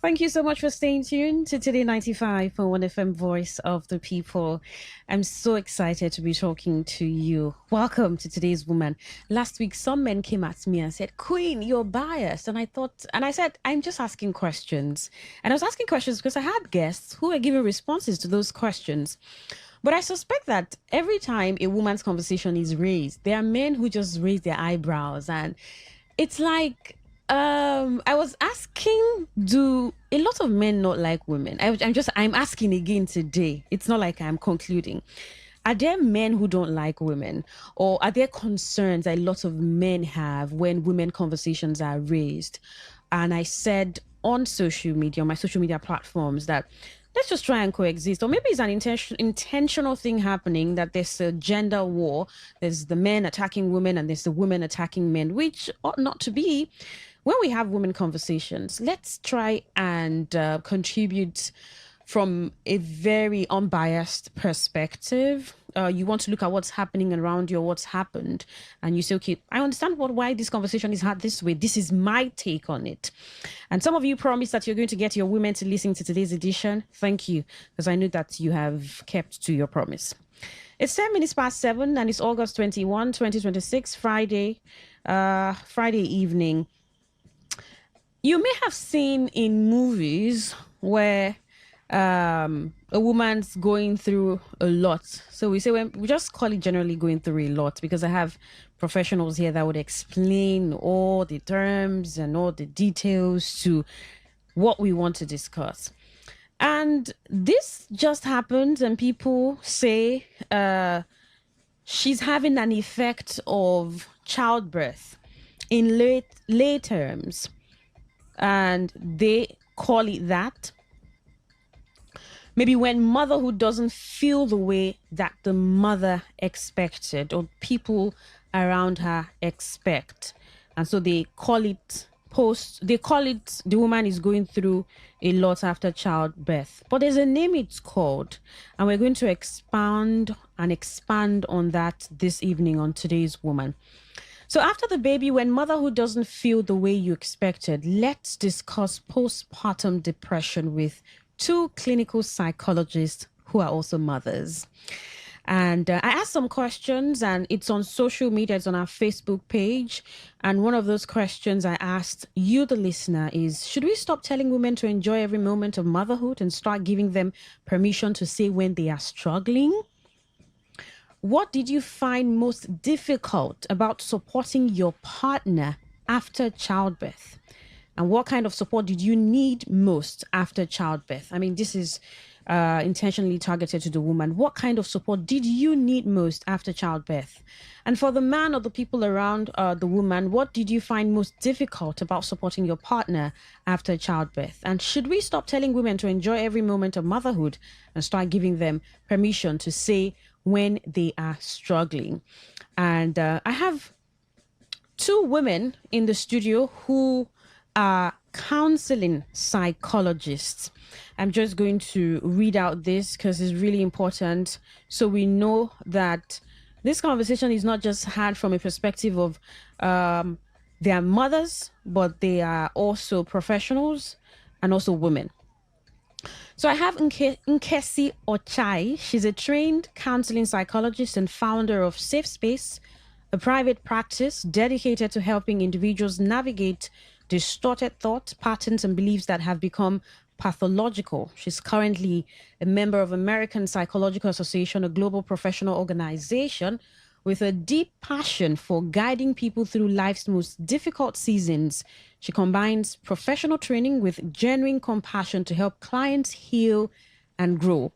Thank you so much for staying tuned to Today 95.1 FM, Voice of the People. I'm so excited to be talking to you. Welcome to Today's Woman. Last week, some men came at me and said, Queen, you're biased. And I said, I'm just asking questions. And I was asking questions because I had guests who were giving responses to those questions. But I suspect that every time a woman's conversation is raised, there are men who just raise their eyebrows. And it's like, I was asking, do a lot of men not like women? I'm asking again today. It's not like I'm concluding. Are there men who don't like women? Or are there concerns that a lot of men have when women conversations are raised? And I said on social media, on my social media platforms, that let's just try and coexist. Or maybe it's an intentional thing happening, that there's a gender war. There's the men attacking women and there's the women attacking men, which ought not to be. When we have women conversations, let's try and contribute from a very unbiased perspective. You want to look at what's happening around you or what's happened, and you say, okay, I understand why this conversation is had this way. This is my take on it. And some of you promised that you're going to get your women to listen to today's edition. Thank you, because I know that you have kept to your promise. It's 10 minutes past 7, and it's August 21, 2026, Friday evening. You may have seen in movies where a woman's going through a lot. So we just call it generally going through a lot, because I have professionals here that would explain all the terms and all the details to what we want to discuss. And this just happens, and people say she's having an effect of childbirth in late terms. And they call it that. Maybe when motherhood doesn't feel the way that the mother expected or people around her expect. And so they call it the woman is going through a lot after childbirth. But there's a name it's called. And we're going to expand on that this evening on Today's Woman. So after the baby, when motherhood doesn't feel the way you expected, let's discuss postpartum depression with two clinical psychologists who are also mothers. And I asked some questions, and it's on social media, it's on our Facebook page. And one of those questions I asked you, the listener, is should we stop telling women to enjoy every moment of motherhood and start giving them permission to say when they are struggling? What did you find most difficult about supporting your partner after childbirth? And what kind of support did you need most after childbirth? I mean, this is intentionally targeted to the woman. What kind of support did you need most after childbirth? And for the man or the people around the woman, what did you find most difficult about supporting your partner after childbirth? And should we stop telling women to enjoy every moment of motherhood and start giving them permission to say when they are struggling? And I have two women in the studio who are counseling psychologists. I'm just going to read out this because it's really important so we know that this conversation is not just had from a perspective of their mothers, but they are also professionals and also women. So I have Nkesi Ochai. She's a trained counseling psychologist and founder of Safe Space, a private practice dedicated to helping individuals navigate distorted thoughts, patterns, and beliefs that have become pathological. She's currently a member of American Psychological Association, a global professional organization with a deep passion for guiding people through life's most difficult seasons. She combines professional training with genuine compassion to help clients heal and grow.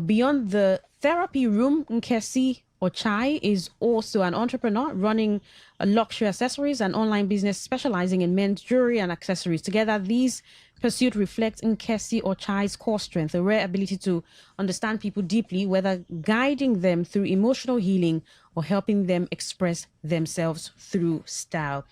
Beyond the therapy room, Nkesi Ochai is also an entrepreneur running a luxury accessories and online business specializing in men's jewelry and accessories. Together, these pursuits reflect Nkesi Ochai's core strength, a rare ability to understand people deeply, whether guiding them through emotional healing or helping them express themselves through style.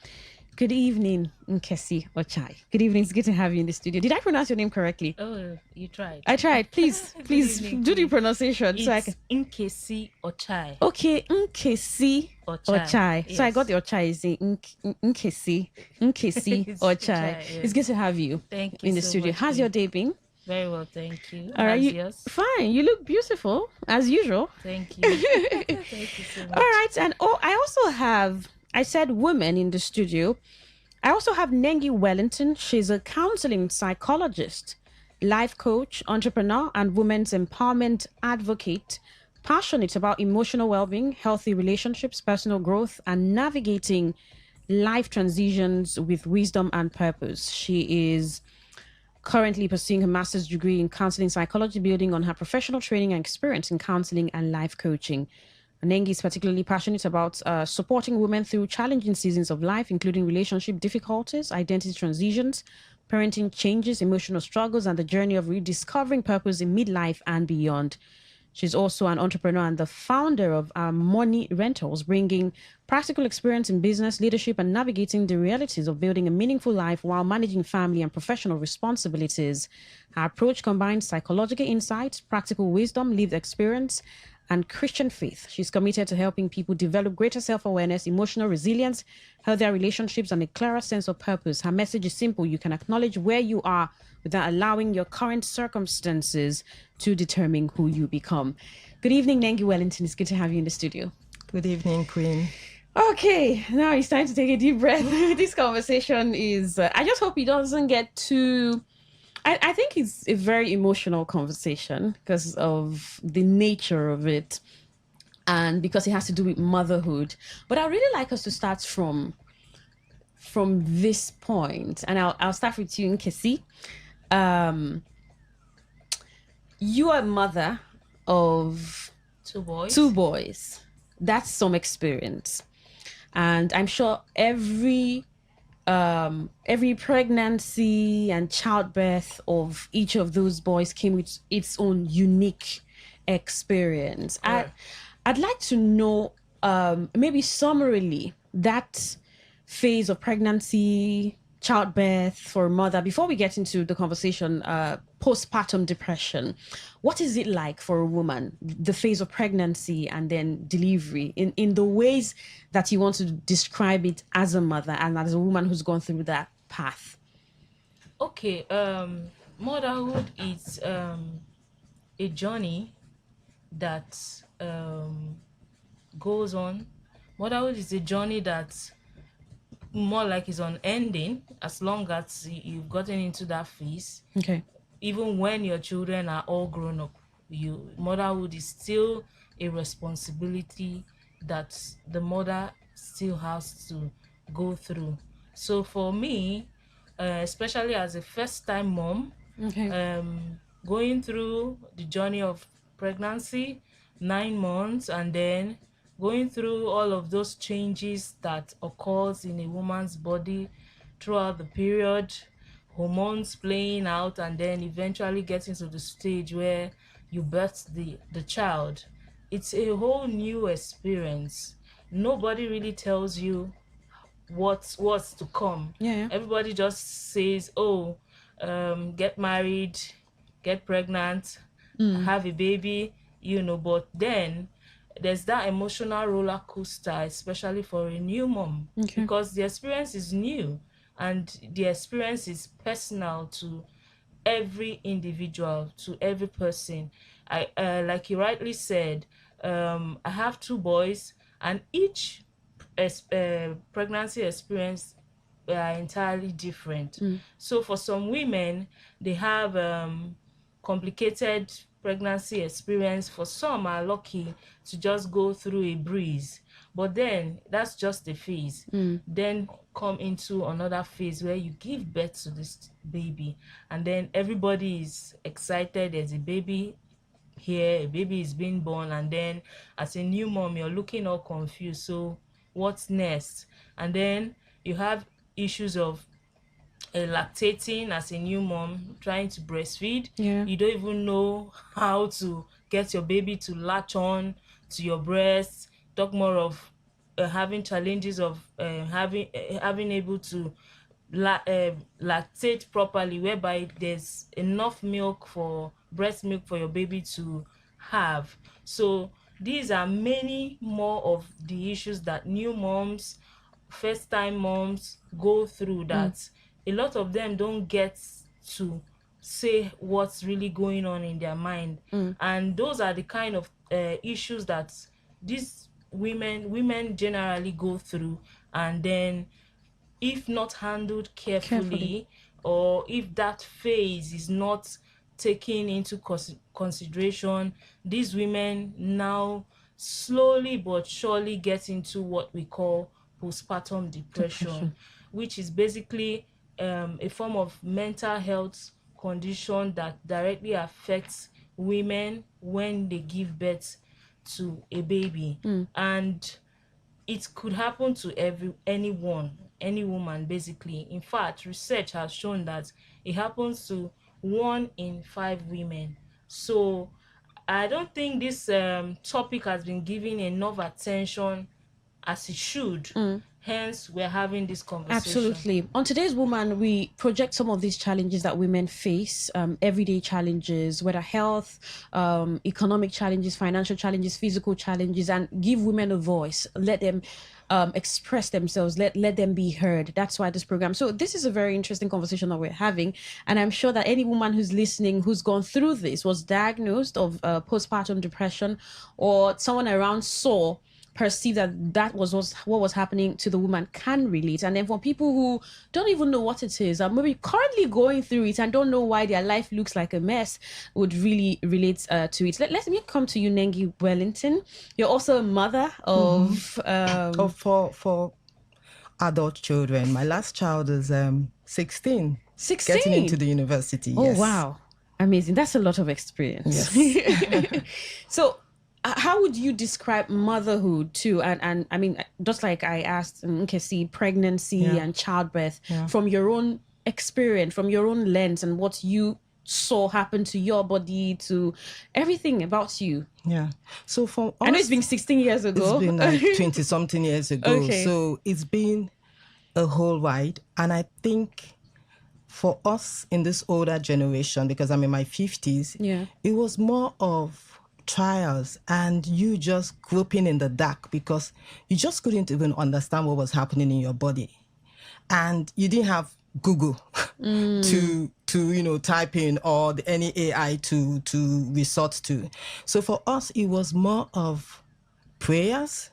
Good evening, Nkesi Ochai. Good evening. It's good to have you in the studio. Did I pronounce your name correctly? Oh, you tried. I tried. Please evening, do the pronunciation. It's so I can... Nkesi Ochai. Okay, Nkesi Ochai. Yes. So I got the Ochai is Nkesi It's Ochai. Ochai, yes. It's good to have you. Thank you in the so studio. much, How's Queen. your day been? Very well, thank you. All right, How's yours? Fine. You look beautiful as usual. Thank you. Thank you so much. All right, and I also have, I said women in the studio. I also have Nengi Wellington. She's a counseling psychologist, life coach, entrepreneur, and women's empowerment advocate, passionate about emotional well-being, healthy relationships, personal growth, and navigating life transitions with wisdom and purpose. She is currently pursuing her master's degree in counseling psychology, building on her professional training and experience in counseling and life coaching. Nengi is particularly passionate about supporting women through challenging seasons of life, including relationship difficulties, identity transitions, parenting changes, emotional struggles, and the journey of rediscovering purpose in midlife and beyond. She's also an entrepreneur and the founder of Money Rentals, bringing practical experience in business, leadership, and navigating the realities of building a meaningful life while managing family and professional responsibilities. Her approach combines psychological insights, practical wisdom, lived experience, and Christian faith. She's committed to helping people develop greater self-awareness, emotional resilience, healthier relationships, and a clearer sense of purpose. Her message is simple. You can acknowledge where you are without allowing your current circumstances to determine who you become. Good evening, Nengi Wellington. It's good to have you in the studio. Good evening, Queen. Okay, now it's time to take a deep breath. This conversation is, I just hope it doesn't get too... I think it's a very emotional conversation because of the nature of it and because it has to do with motherhood. But I'd really like us to start from this point. And I'll start with you, Nkesi. You are a mother of Two boys. Two boys. That's some experience. And I'm sure every pregnancy and childbirth of each of those boys came with its own unique experience. Right. I'd like to know, maybe summarily, that phase of pregnancy, childbirth for a mother, before we get into the conversation, postpartum depression. What is it like for a woman, the phase of pregnancy and then delivery, in the ways that you want to describe it as a mother and as a woman who's gone through that path? Okay, motherhood is a journey that goes on. Motherhood is a journey that more like is unending as long as you've gotten into that phase. Okay. Even when your children are all grown up, motherhood is still a responsibility that the mother still has to go through. So for me, especially as a first-time mom, Okay. going through the journey of pregnancy, 9 months, and then going through all of those changes that occurs in a woman's body throughout the period, hormones playing out, and then eventually getting to the stage where you birth the child. It's a whole new experience. Nobody really tells you what's to come. Yeah. Everybody just says, oh, get married, get pregnant, have a baby, but then there's that emotional roller coaster, especially for a new mom, Okay. because the experience is new and the experience is personal to every individual, to every person. I like you rightly said, I have 2 boys, and each pregnancy experience are entirely different. So for some women, they have complicated pregnancy experience. For some are lucky to just go through a breeze, but then that's just a phase. Then come into another phase where you give birth to this baby, and then everybody is excited. There's a baby here, a baby is being born, and then as a new mom, you're looking all confused. So what's next? And then you have issues of lactating as a new mom, trying to breastfeed. Yeah. You don't even know how to get your baby to latch on to your breast. Talk more of having challenges of having able to lactate properly, whereby there's enough milk for breast milk for your baby to have. So these are many more of the issues that new moms, first time moms go through, that a lot of them don't get to say what's really going on in their mind. And those are the kind of issues that these women generally go through. And then if not handled carefully, or if that phase is not taken into consideration, these women now slowly but surely get into what we call postpartum depression, which is basically a form of mental health condition that directly affects women when they give birth to a baby. And it could happen to anyone, any woman, basically. In fact, research has shown that it happens to 1 in 5 women. So I don't think this topic has been given enough attention as it should. Hence, we're having this conversation. Absolutely. On today's Woman, we project some of these challenges that women face, everyday challenges, whether health, economic challenges, financial challenges, physical challenges, and give women a voice. Let them express themselves. Let them be heard. That's why this program. So this is a very interesting conversation that we're having, and I'm sure that any woman who's listening, who's gone through this, was diagnosed of postpartum depression, or someone around saw, perceive that was what was happening to the woman, can relate. And then for people who don't even know what it is, maybe currently going through it and don't know why their life looks like a mess, would really relate to it. Let me come to you, Nengi Wellington. You're also a mother of for adult children. My last child is 16. 16, getting into the university. Oh, yes. wow, amazing. That's a lot of experience. Yes. So how would you describe motherhood too? And I mean, just like I asked Nkesi, pregnancy and childbirth, from your own experience, from your own lens, and what you saw happen to your body, to everything about you. Yeah. So for us, I know it's been 16 years ago. It's been like 20 something years ago. Okay. So it's been a whole ride. And I think for us in this older generation, because I'm in my 50s, it was more of trials and you just groping in the dark, because you just couldn't even understand what was happening in your body. And you didn't have Google to to type in, or any AI to resort to. So for us, it was more of prayers,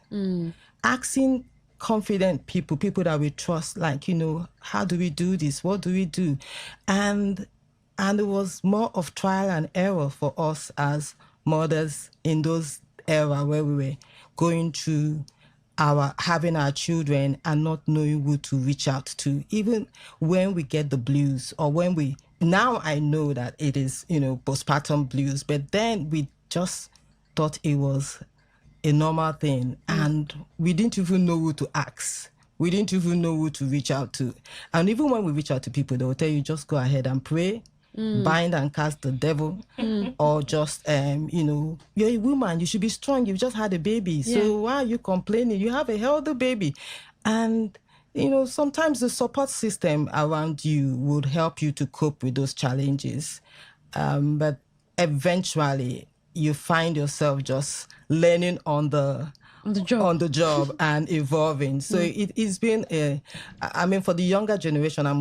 asking confident people that we trust, like, how do we do this? What do we do? And it was more of trial and error for us as mothers in those era where we were going through having our children and not knowing who to reach out to, even when we get the blues, or now I know that it is, postpartum blues, but then we just thought it was a normal thing, and we didn't even know who to ask. We didn't even know who to reach out to. And even when we reach out to people, they will tell you, just go ahead and pray, bind and cast the devil, or just, you're a woman, you should be strong, you've just had a baby. So why are you complaining? You have a healthy baby. And, sometimes the support system around you would help you to cope with those challenges. But eventually, you find yourself just learning on the job and evolving. So it's been for the younger generation, I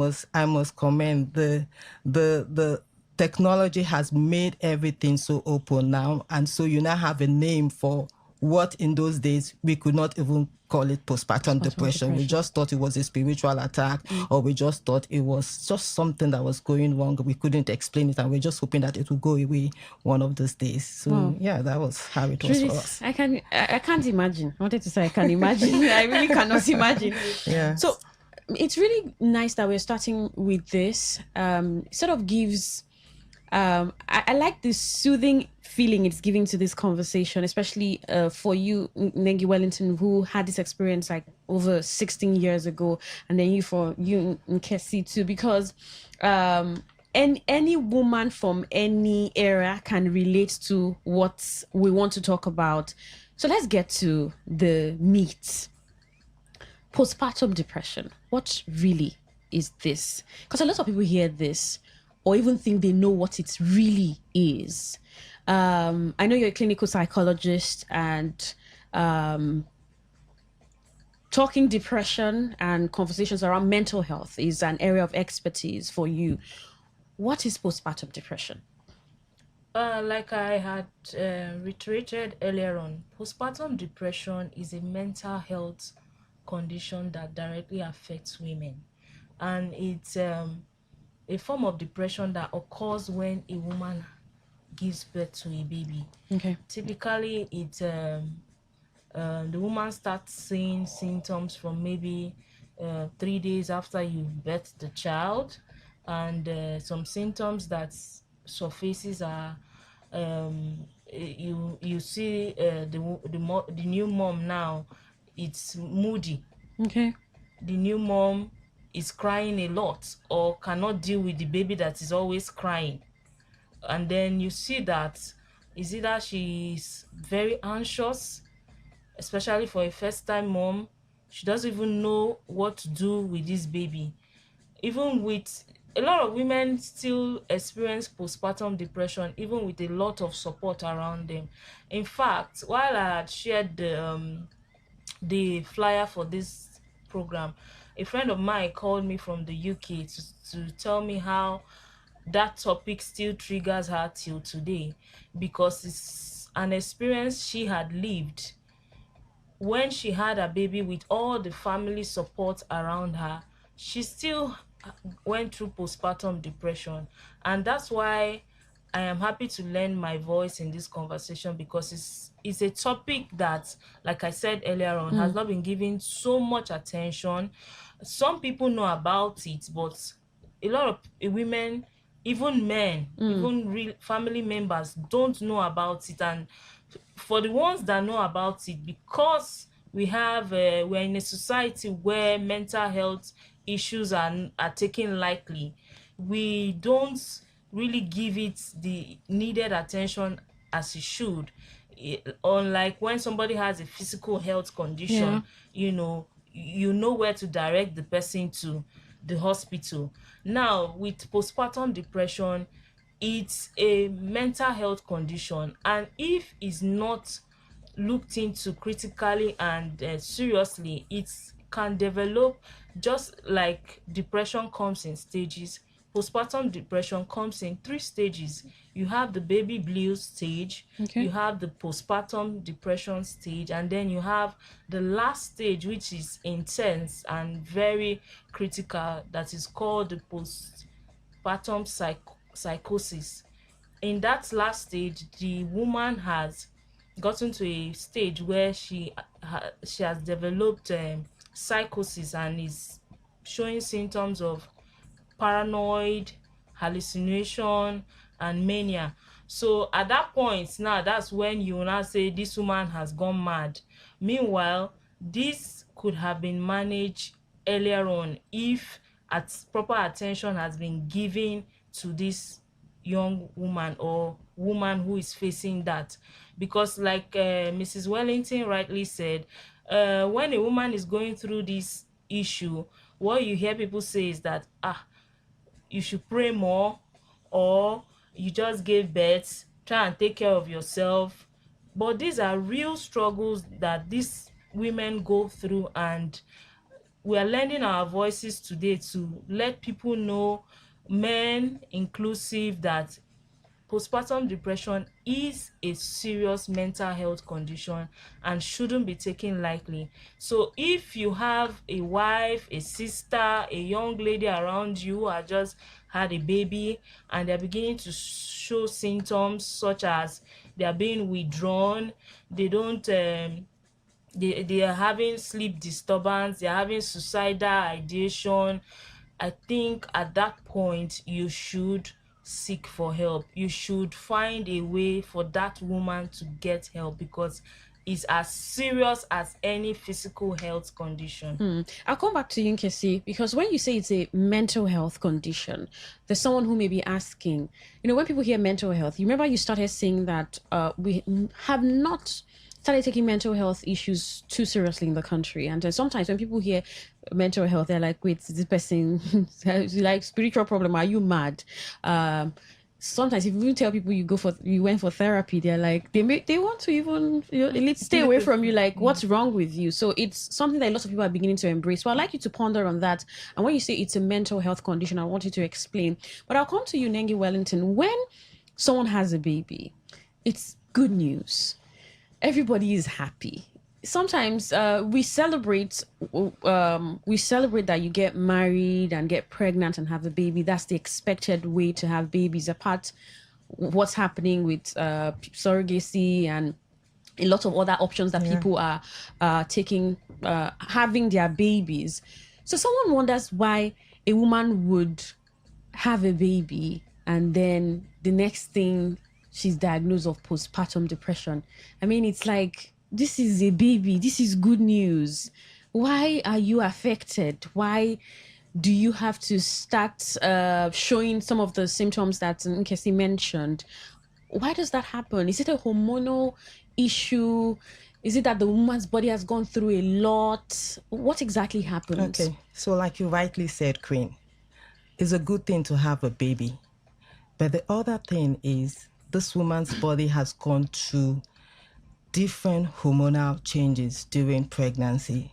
must commend the technology has made everything so open now, and so you now have a name for what in those days we could not even call it postpartum depression. We just thought it was a spiritual attack, or we just thought it was just something that was going wrong. We couldn't explain it, and we're just hoping that it will go away one of those days. So that was how it was for us. I can't imagine. I wanted to say I can imagine. I really cannot imagine. Yeah. So it's really nice that we're starting with this. Sort of gives I like this soothing feeling it's giving to this conversation, especially for you, Nengi Wellington, who had this experience like over 16 years ago, and then you Nkesi too, because any woman from any era can relate to what we want to talk about. So let's get to the meat. Postpartum depression. What really is this? Because a lot of people hear this or even think they know what it really is. I know you're a clinical psychologist, and talking depression and conversations around mental health is an area of expertise for you. What is postpartum depression? Like I had reiterated earlier on, postpartum depression is a mental health condition that directly affects women. And it's a form of depression that occurs when a woman gives birth to a baby. Okay. Typically, the woman starts seeing symptoms from maybe 3 days after you've birthed the child, and some symptoms that surfaces are you see the new mom now, it's moody. Okay. The new mom is crying a lot or cannot deal with the baby that is always crying. And then you see that is either she's very anxious, especially for a first-time mom. She doesn't even know what to do with this baby. Even with a lot of women still experience postpartum depression, even with a lot of support around them. In fact, while I had shared the flyer for this program, a friend of mine called me from the UK to tell me how that topic still triggers her till today, because it's an experience she had lived when she had a baby with all the family support around her. She still went through postpartum depression, and that's why I am happy to lend my voice in this conversation, because it's a topic that, like I said earlier on, has not been given so much attention. Some people know about it, but a lot of women, even men, even real family members don't know about it. And for the ones that know about it, because we're in a society where mental health issues are taken lightly, we don't really give it the needed attention as it should. Unlike when somebody has a physical health condition, you know where to direct the person to the hospital. Now with postpartum depression, it's a mental health condition, and if it's not looked into critically and seriously, it can develop just like depression comes in stages. postpartum depression comes in 3 stages. You have the baby blues stage, you have the postpartum depression stage, and then you have the last stage, which is intense and very critical, that is called the postpartum psychosis. In that last stage, the woman has gotten to a stage where she has developed psychosis and is showing symptoms of paranoid, hallucination, and mania. So at that point now, that's when you now say this woman has gone mad. Meanwhile, this could have been managed earlier on if proper attention has been given to this young woman or woman who is facing that. Because like Mrs. Wellington rightly said, when a woman is going through this issue, what you hear people say is that you should pray more, or you just gave birth, try and take care of yourself. But these are real struggles that these women go through, and we are lending our voices today to let people know, men inclusive, that postpartum depression is a serious mental health condition and shouldn't be taken lightly. So if you have a wife, a sister, a young lady around you who has just had a baby and they're beginning to show symptoms such as they are being withdrawn, they don't they are having sleep disturbance, they are having suicidal ideation, I think at that point you should seek for help. You should find a way for that woman to get help, because it's as serious as any physical health condition. I'll come back to you, Nkesi, because when you say it's a mental health condition, there's someone who may be asking, when people hear mental health, you remember you started saying that we have not started taking mental health issues too seriously in the country. And sometimes when people hear mental health, they're like, wait, this person like spiritual problem, are you mad? Sometimes if you tell people you went for therapy, they're like, they want to even let's stay away from you, like, what's wrong with you? So it's something that lots of people are beginning to embrace. So I'd like you to ponder on that. And when you say it's a mental health condition, I want you to explain. But I'll come to you, Nengi Wellington. When someone has a baby, it's good news. Everybody is happy. Sometimes we celebrate that you get married and get pregnant and have a baby. That's the expected way to have babies, apart what's happening with surrogacy and a lot of other options that people are taking, having their babies. So someone wonders why a woman would have a baby and then the next thing she's diagnosed of postpartum depression. I mean, it's like, this is a baby. This is good news. Why are you affected? Why do you have to start showing some of the symptoms that Nkesi mentioned? Why does that happen? Is it a hormonal issue? Is it that the woman's body has gone through a lot? What exactly happens? Okay, so like you rightly said, Queen, it's a good thing to have a baby. But the other thing is, this woman's body has gone through different hormonal changes during pregnancy.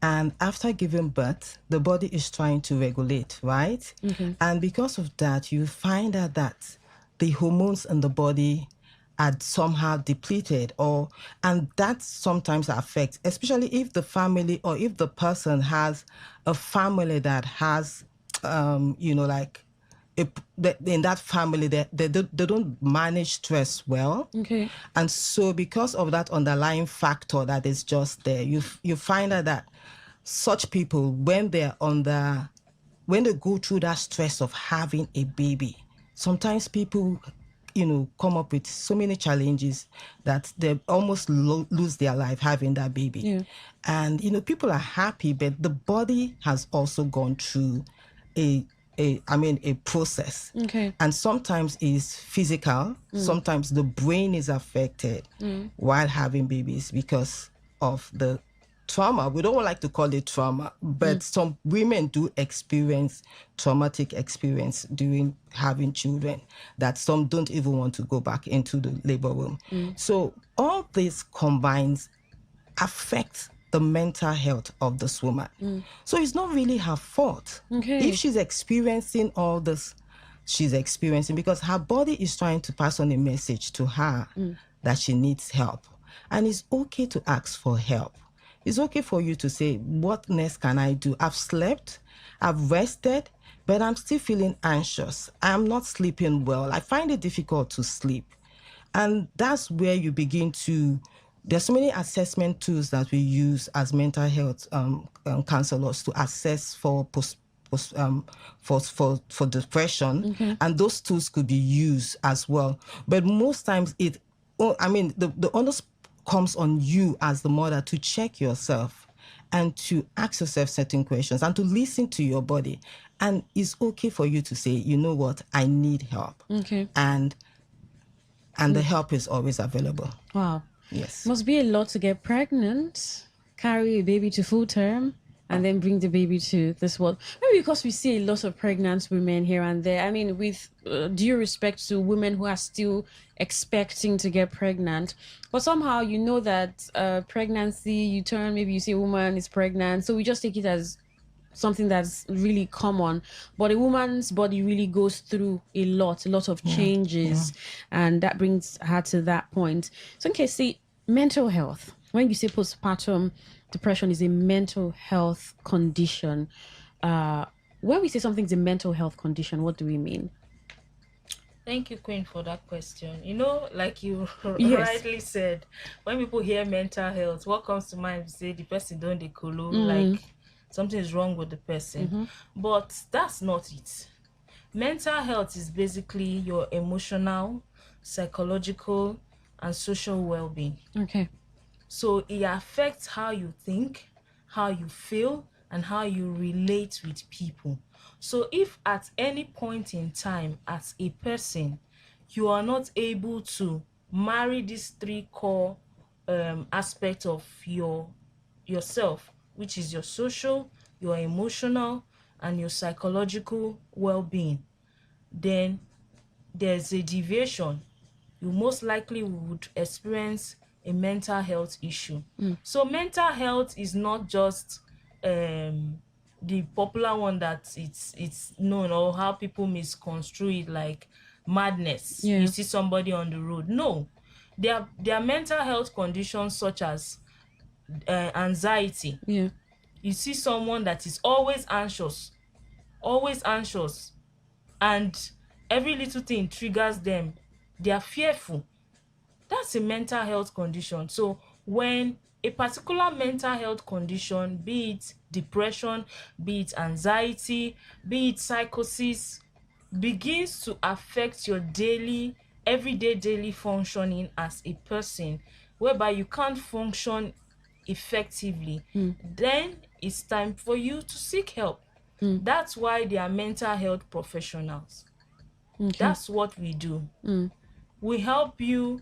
And after giving birth, the body is trying to regulate, right? Okay. And because of that, you find out that the hormones in the body are somehow depleted, and that sometimes affects, especially if the family or if the person has a family that has, in that family, they don't manage stress well. Okay. And so because of that underlying factor that is just there, you find out that such people, when they go through that stress of having a baby, sometimes people, come up with so many challenges that they almost lose their life having that baby. Yeah. And, people are happy, but the body has also gone through a process. Okay. And sometimes it's physical, sometimes the brain is affected while having babies because of the trauma. We don't like to call it trauma, but some women do experience traumatic experience during having children, that some don't even want to go back into the labor room. So all this combines affect the mental health of this woman. So it's not really her fault. Okay. If she's experiencing all this, she's experiencing because her body is trying to pass on a message to her that she needs help. And it's okay to ask for help. It's okay for you to say, what next can I do? I've slept, I've rested, but I'm still feeling anxious. I'm not sleeping well. I find it difficult to sleep. And that's where you begin to, there's so many assessment tools that we use as mental health counselors to assess for for depression, and those tools could be used as well. But most times the onus comes on you as the mother to check yourself and to ask yourself certain questions and to listen to your body. And it's okay for you to say, you know what, I need help. Okay. And the help is always available. Wow. Yes. Must be a lot to get pregnant, carry a baby to full term, and then bring the baby to this world. Maybe because we see a lot of pregnant women here and there. I mean, with due respect to women who are still expecting to get pregnant, but somehow you know that pregnancy, maybe you see a woman is pregnant, so we just take it as something that's really common, but a woman's body really goes through a lot of changes, and that brings her to that point. So in case, see, mental health, when you say postpartum depression is a mental health condition, when we say something's a mental health condition, what do we mean? Thank you, Queen, for that question. You know, like you Yes. rightly said, when people hear mental health, what comes to mind is say the person don't decolo, like something is wrong with the person. But that's not it. Mental health is basically your emotional, psychological, and social well-being. Okay. So it affects how you think, how you feel, and how you relate with people. So if at any point in time as a person, you are not able to marry these three core aspects of yourself, which is your social, your emotional, and your psychological well-being, then there's a deviation. You most likely would experience a mental health issue. So mental health is not just the popular one that it's known, or how people misconstrue it, like madness. Yeah. You see somebody on the road. No, there are mental health conditions such as anxiety. Yeah. You see someone that is always anxious, and every little thing triggers them. They are fearful. That's a mental health condition. So when a particular mental health condition, be it depression, be it anxiety, be it psychosis, begins to affect your everyday daily functioning as a person, whereby you can't function effectively, then it's time for you to seek help. That's why they are mental health professionals. Okay. That's what we do. We help you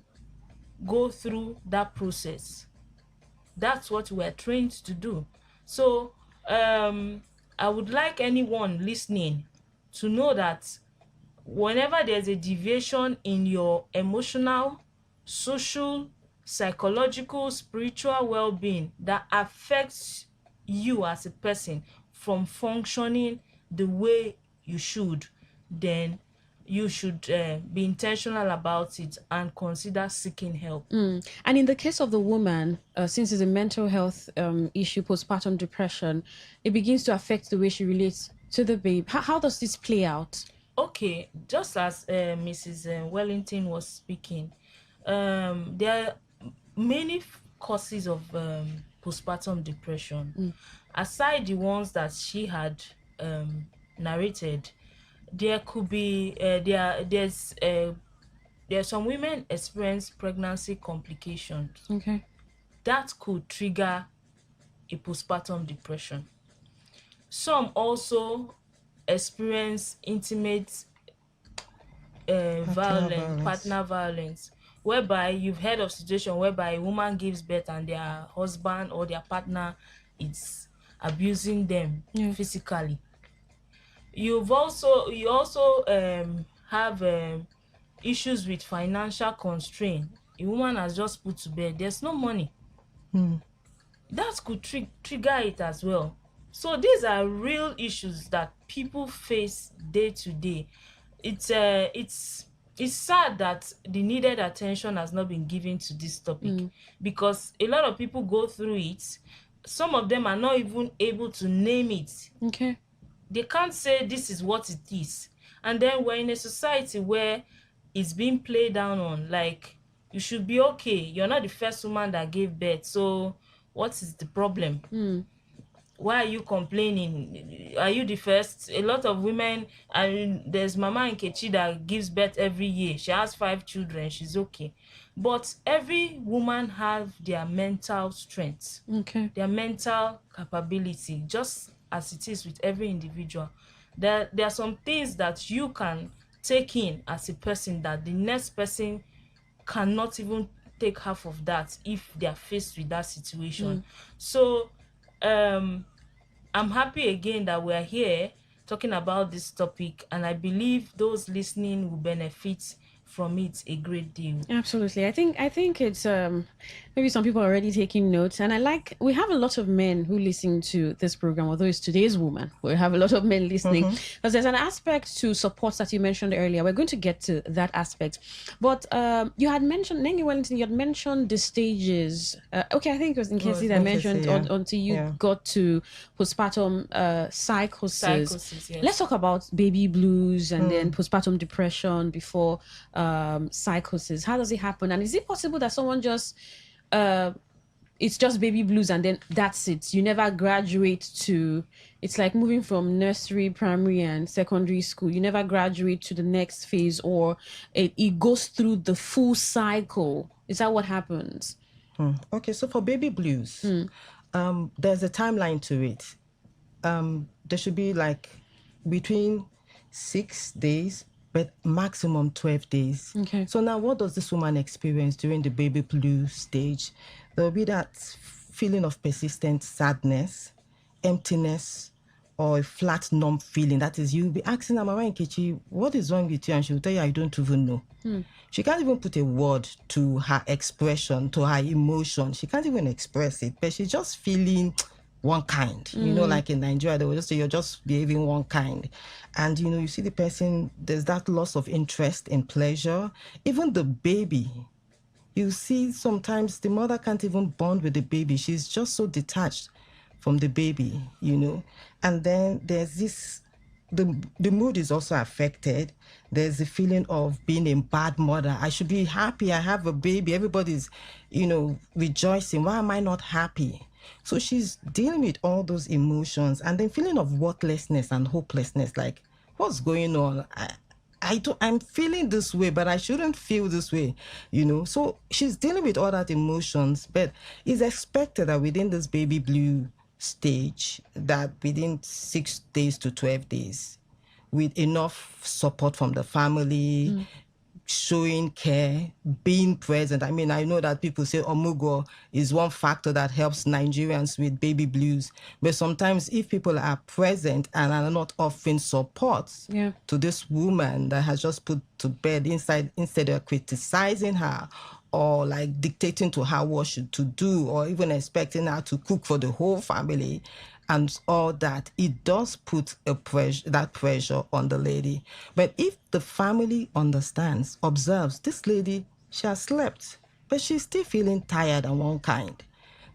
go through that process. That's what we're trained to do. So I would like anyone listening to know that whenever there's a deviation in your emotional, social, psychological, spiritual well-being that affects you as a person from functioning the way you should, then you should be intentional about it and consider seeking help. And in the case of the woman, since it's a mental health issue, postpartum depression, it begins to affect the way she relates to the babe. How does this play out? Okay, just as Mrs. Wellington was speaking, there are many causes of postpartum depression. Aside the ones that she had narrated, there could be there's some women experience pregnancy complications. Okay. That could trigger a postpartum depression. Some also experience intimate partner violence, whereby you've heard of situation whereby a woman gives birth and their husband or their partner is abusing them physically. You also have issues with financial constraint. A woman has just put to bed, there's no money. that could trigger it as well. So these are real issues that people face day to day. It's sad that the needed attention has not been given to this topic, because a lot of people go through it. Some of them are not even able to name it. Okay. They can't say this is what it is. And then we're in a society where it's being played down on, like, you should be okay. You're not the first woman that gave birth, so what is the problem? Why are you complaining? Are you the first? A lot of women, I mean, there's Mama Nkechi that gives birth every year. She has 5 children. She's okay. But every woman have their mental strength, their mental capability, just as it is with every individual. There are some things that you can take in as a person that the next person cannot even take half of that if they are faced with that situation. So I'm happy again that we're here talking about this topic, and I believe those listening will benefit from it a great deal. Absolutely. I think it's maybe some people are already taking notes, and we have a lot of men who listen to this program, although it's today's woman. We have a lot of men listening because there's an aspect to support that you mentioned earlier. We're going to get to that aspect, but you had mentioned, Nengi Wellington, you had mentioned the stages. Okay, I think it was Nkesi that mentioned until you got to postpartum psychosis. Yes. Let's talk about baby blues and then postpartum depression before psychosis. How does it happen? And is it possible that someone just it's just baby blues and then that's it? You never graduate to, it's like moving from nursery, primary and secondary school. You never graduate to the next phase, or it goes through the full cycle. Is that what happens? Okay, so for baby blues, there's a timeline to it. There should be like between 6 days, but maximum 12 days. Okay. So now what does this woman experience during the baby blues stage? There will be that feeling of persistent sadness, emptiness, or a flat, numb feeling. That is, you'll be asking Mama Nkechi, what is wrong with you? And she'll tell you, I don't even know. She can't even put a word to her expression, to her emotion. She can't even express it, but she's just feeling one kind. You know, like in Nigeria, they will just say you're just behaving one kind. And, you know, you see the person, there's that loss of interest in pleasure. Even the baby, you see sometimes the mother can't even bond with the baby. She's just so detached from the baby, you know. And then there's this, the mood is also affected. There's the feeling of being a bad mother. I should be happy. I have a baby. Everybody's, you know, rejoicing. Why am I not happy? So she's dealing with all those emotions, and then feeling of worthlessness and hopelessness. Like, what's going on? I'm feeling this way, but I shouldn't feel this way, you know. So she's dealing with all that emotions, but it's expected that within this baby blue stage, that within 6 days to 12 days, with enough support from the family, showing care, being present. I mean, I know that people say Omugo is one factor that helps Nigerians with baby blues. But sometimes if people are present and are not offering support to this woman that has just put to bed instead of criticizing her or like dictating to her what she to do, or even expecting her to cook for the whole family, and all that, it does put that pressure on the lady. But if the family understands, observes, this lady, she has slept, but she's still feeling tired and one kind.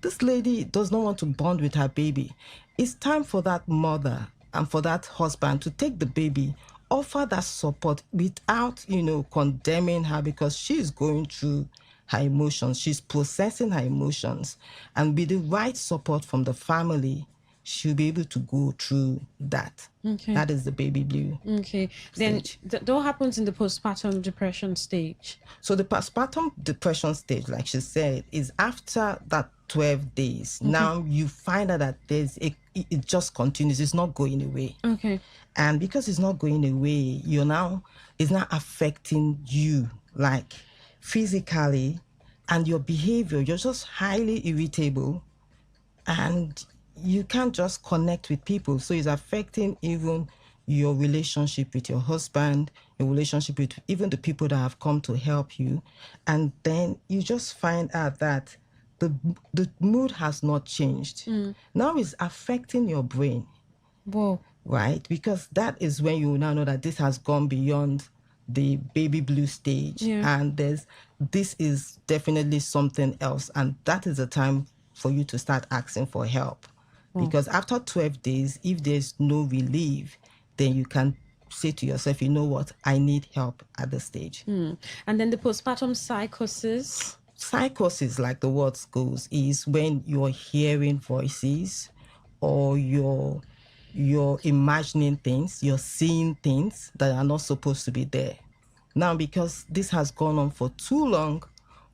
This lady does not want to bond with her baby. It's time for that mother and for that husband to take the baby, offer that support without, you know, condemning her, because she's going through her emotions. She's processing her emotions. And with the right support from the family, she'll be able to go through that. Okay. That is the baby blue. Okay. Then what happens in the postpartum depression stage? So the postpartum depression stage, like she said, is after that 12 days. Okay. Now you find out that it just continues. It's not going away. Okay. And because it's not going away, it's not affecting you, like physically, and your behavior. You're just highly irritable, and you can't just connect with people. So it's affecting even your relationship with your husband, your relationship with even the people that have come to help you. And then you just find out that the mood has not changed. Now it's affecting your brain. Whoa. Right? Because that is when you now know that this has gone beyond the baby blue stage, and this is definitely something else, and that is the time for you to start asking for help. Because after 12 days, if there's no relief, then you can say to yourself, you know what, I need help at this stage. And then the postpartum psychosis. Psychosis, like the word goes, is when you're hearing voices or you're imagining things, you're seeing things that are not supposed to be there. Now, because this has gone on for too long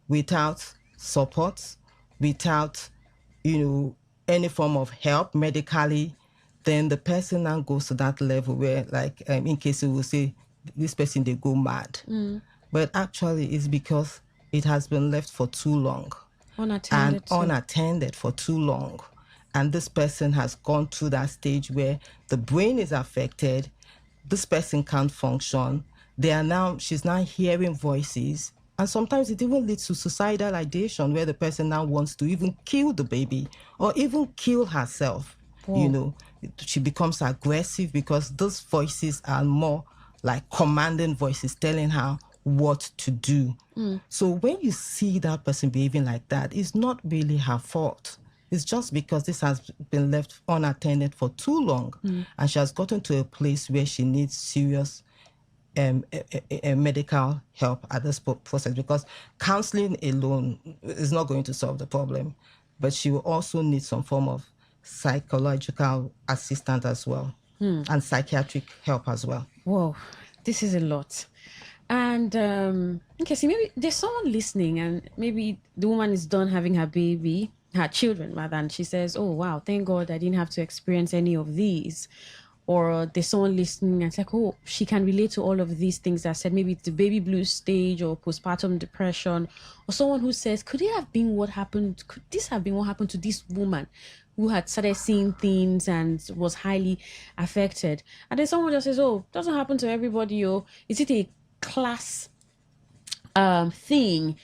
without support, without, any form of help medically, then the person now goes to that level where, like, in case we will say, this person, they go mad. But actually, it's because it has been left for too long. Unattended for too long. And this person has gone through that stage where the brain is affected, this person can't function. She's now hearing voices. And sometimes it even leads to suicidal ideation, where the person now wants to even kill the baby or even kill herself. She becomes aggressive because those voices are more like commanding voices telling her what to do. So when you see that person behaving like that, it's not really her fault. It's just because this has been left unattended for too long, and she has gotten to a place where she needs serious medical help at this process, because counseling alone is not going to solve the problem, but she will also need some form of psychological assistance as well, and psychiatric help as well. Whoa, this is a lot. And okay, so maybe there's someone listening, and maybe the woman is done having her children rather, and she says, oh wow, thank God I didn't have to experience any of these. Or there's someone listening and it's like, oh, she can relate to all of these things that I said. Maybe it's the baby blues stage or postpartum depression. Or someone who says, could this have been what happened to this woman who had started seeing things and was highly affected? And then someone just says, oh, it doesn't happen to everybody. Oh, is it a class thing?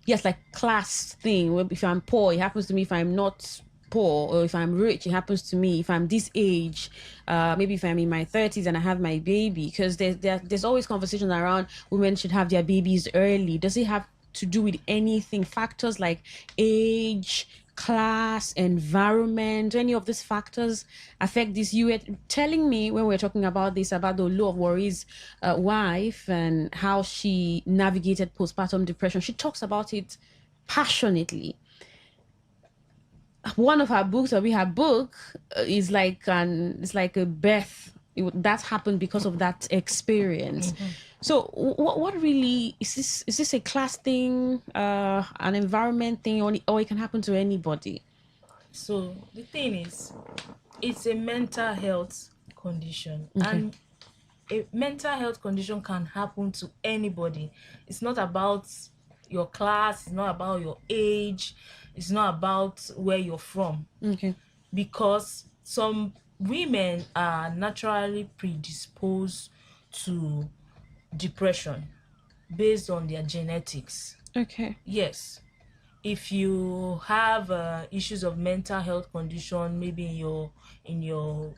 Yes, like class thing. If I'm poor, it happens to me. If I'm not poor, or if I'm rich, it happens to me. If I'm this age, maybe if I'm in my 30s and I have my baby, because there's always conversation around women should have their babies early. Does it have to do with anything? Factors like age, class, environment, any of these factors affect this? You were telling me when we were talking about this, about the Law of Worry's wife and how she navigated postpartum depression. She talks about it passionately. One of her books, her book, is like a birth. That happened because of that experience. So what really is this? Is this a class thing, an environment thing, or it can happen to anybody? So the thing is, it's a mental health condition. And a mental health condition can happen to anybody. It's not about your class, it's not about your age, it's not about where you're from. Because some women are naturally predisposed to depression based on their genetics. Yes. If you have issues of mental health condition, maybe in your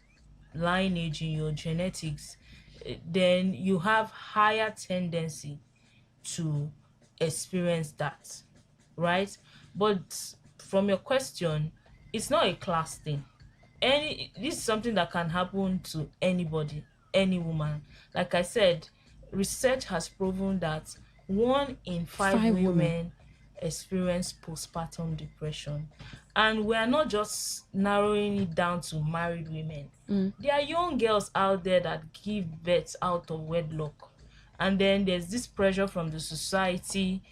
lineage, in your genetics, then you have higher tendency to experience that, right? But from your question, it's not a class thing. This is something that can happen to anybody, any woman. Like I said, research has proven that 1 in 5 women experience postpartum depression. And we are not just narrowing it down to married women. There are young girls out there that give birth out of wedlock. And then there's this pressure from the society,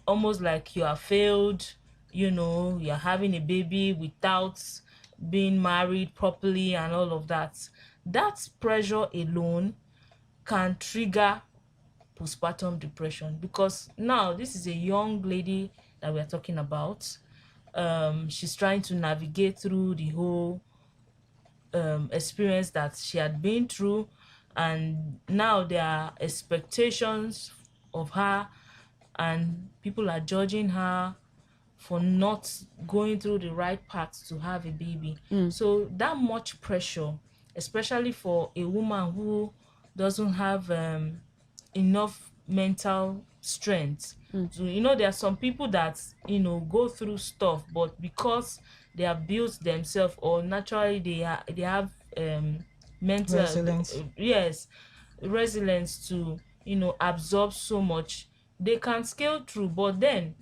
almost like you are failed, you're having a baby without being married properly and all of that. That pressure alone can trigger postpartum depression, because now this is a young lady that we're talking about. She's trying to navigate through the whole experience that she had been through, and now there are expectations of her and people are judging her for not going through the right path to have a baby. So that much pressure, especially for a woman who doesn't have enough mental strength. So, there are some people that go through stuff, but because they have built themselves, or naturally they have mental Resilience. yes, resilience to absorb so much, they can scale through. But then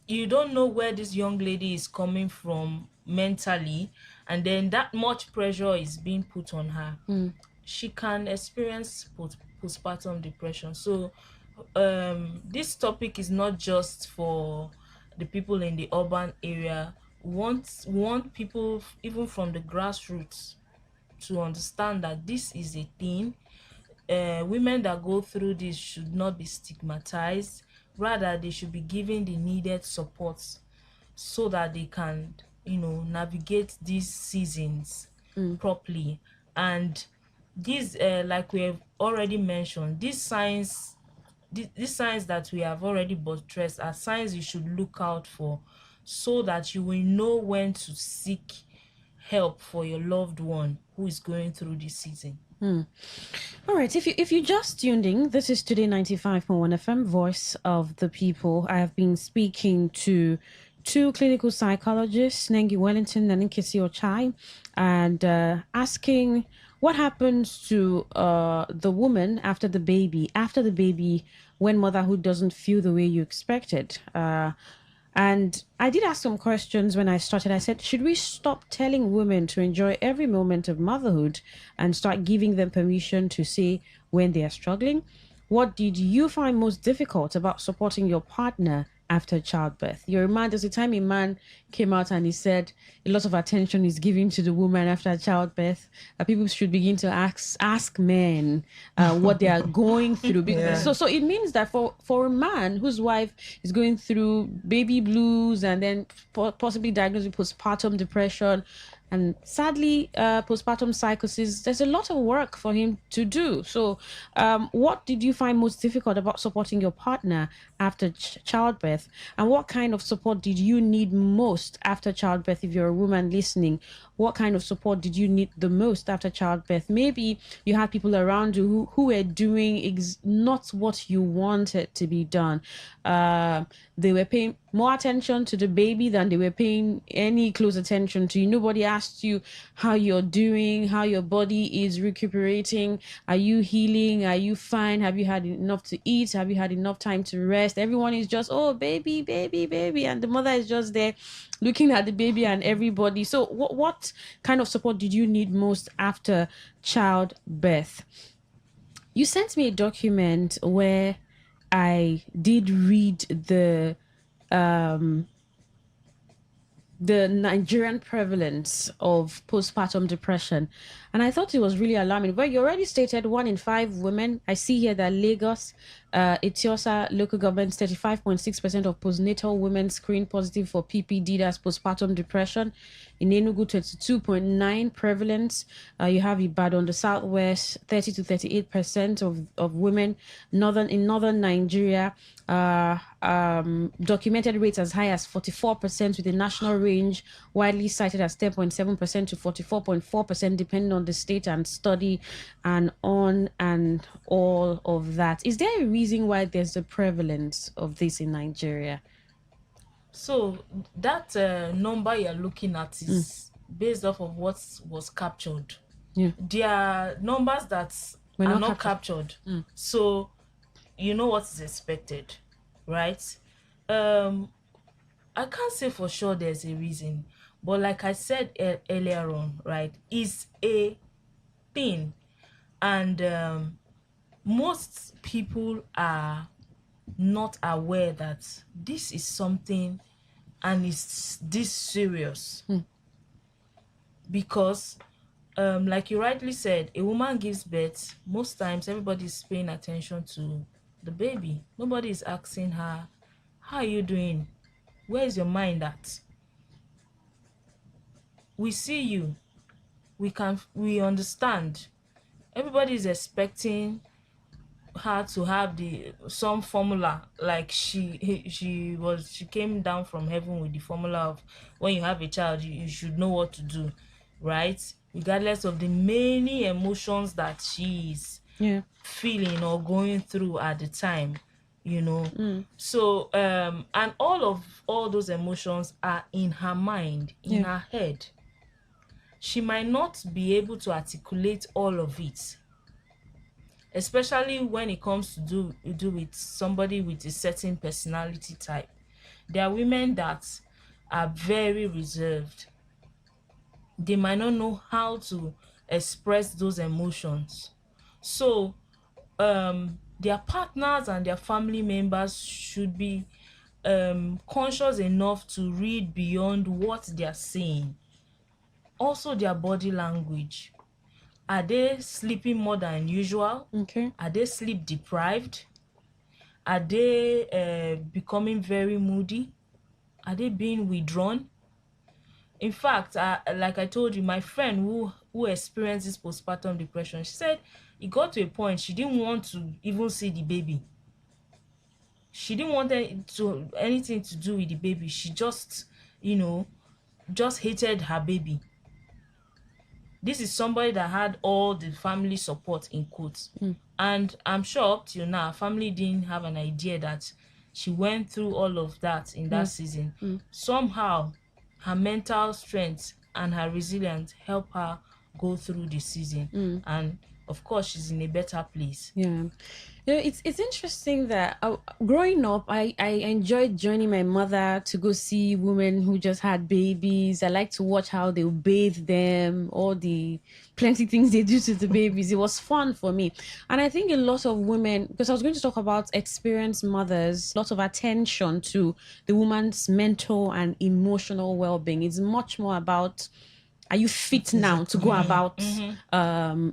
you don't know where this young lady is coming from mentally, and then that much pressure is being put on her. She can experience postpartum depression. So this topic is not just for the people in the urban area. We want people even from the grassroots to understand that this is a thing. Women that go through this should not be stigmatized. Rather, they should be given the needed support so that they can, navigate these seasons properly. And these, like we have already mentioned, these signs that we have already buttressed are signs you should look out for, so that you will know when to seek help for your loved one who is going through this season. All right. If you just tuned in, this is Today 95.1 FM, Voice of the People. I have been speaking to two clinical psychologists, Nengi Wellington and Nkisi Ochai, and asking what happens to the woman after the baby, when motherhood doesn't feel the way you expected. And I did ask some questions when I started. I said, should we stop telling women to enjoy every moment of motherhood and start giving them permission to say when they are struggling? What did you find most difficult about supporting your partner after childbirth? You remind us the time a man came out and he said a lot of attention is given to the woman after childbirth. People should begin to ask men what they are going through. Yeah. So it means that for a man whose wife is going through baby blues and then possibly diagnosed with postpartum depression, and sadly postpartum psychosis, there's a lot of work for him to do. So what did you find most difficult about supporting your partner after childbirth, and what kind of support did you need most after childbirth? If you're a woman listening, what kind of support did you need the most after childbirth? Maybe you had people around you who were doing not what you wanted to be done. They were paying more attention to the baby than they were paying any close attention to you. Nobody asked you how you're doing, how your body is recuperating. Are you healing? Are you fine? Have you had enough to eat? Have you had enough time to rest? Everyone is just, oh, baby, baby, baby. And the mother is just there looking at the baby and everybody. So what kind of support did you need most after childbirth? You sent me a document where I did read the Nigerian prevalence of postpartum depression, and I thought it was really alarming. But you already stated 1 in 5 women. I see here that Lagos, Etiosa local government, 35.6% of postnatal women screen positive for PPD, that's postpartum depression. In Enugu, 22.9 prevalence. You have Ibadan, the southwest, 30 to 38% of women. In northern Nigeria, documented rates as high as 44%, with the national range widely cited as 10.7% to 44.4%, depending on the state and study, and on and all of that. Is there a reason why there's a prevalence of this in Nigeria? So that number you're looking at is based off of what was captured. Yeah. There are numbers that are not captured. So you know what is expected, right? I can't say for sure there's a reason, but like I said earlier on, right, is a thing, and most people are not aware that this is something and it's this serious. Because like you rightly said, a woman gives birth, most times everybody's paying attention to the baby. Nobody is asking her, how are you doing? Where is your mind at? We see you, we understand. Everybody is expecting her to have some formula, like she came down from heaven with the formula of when you have a child you should know what to do, right? Regardless of the many emotions that she is feeling or going through at the time, so and all those emotions are in her mind, in her head. She might not be able to articulate all of it, especially when it comes to do with somebody with a certain personality type. There are women that are very reserved. They might not know how to express those emotions. So their partners and their family members should be conscious enough to read beyond what they are saying. Also, their body language. Are they sleeping more than usual? Are they sleep deprived? Are they becoming very moody? Are they being withdrawn? In fact, like I told you, my friend who experienced this postpartum depression, she said it got to a point she didn't want to even see the baby. She didn't want anything to do with the baby. She just hated her baby. This is somebody that had all the family support in quotes. And I'm sure up till now, family didn't have an idea that she went through all of that in that season. Somehow, her mental strength and her resilience help her go through the season. And of course, she's in a better place. Yeah. It's interesting that growing up, I enjoyed joining my mother to go see women who just had babies. I like to watch how they bathe them, all the plenty things they do to the babies. It was fun for me. And I think a lot of women, because I was going to talk about experienced mothers, lots of attention to the woman's mental and emotional well-being. It's much more about, are you fit now to go about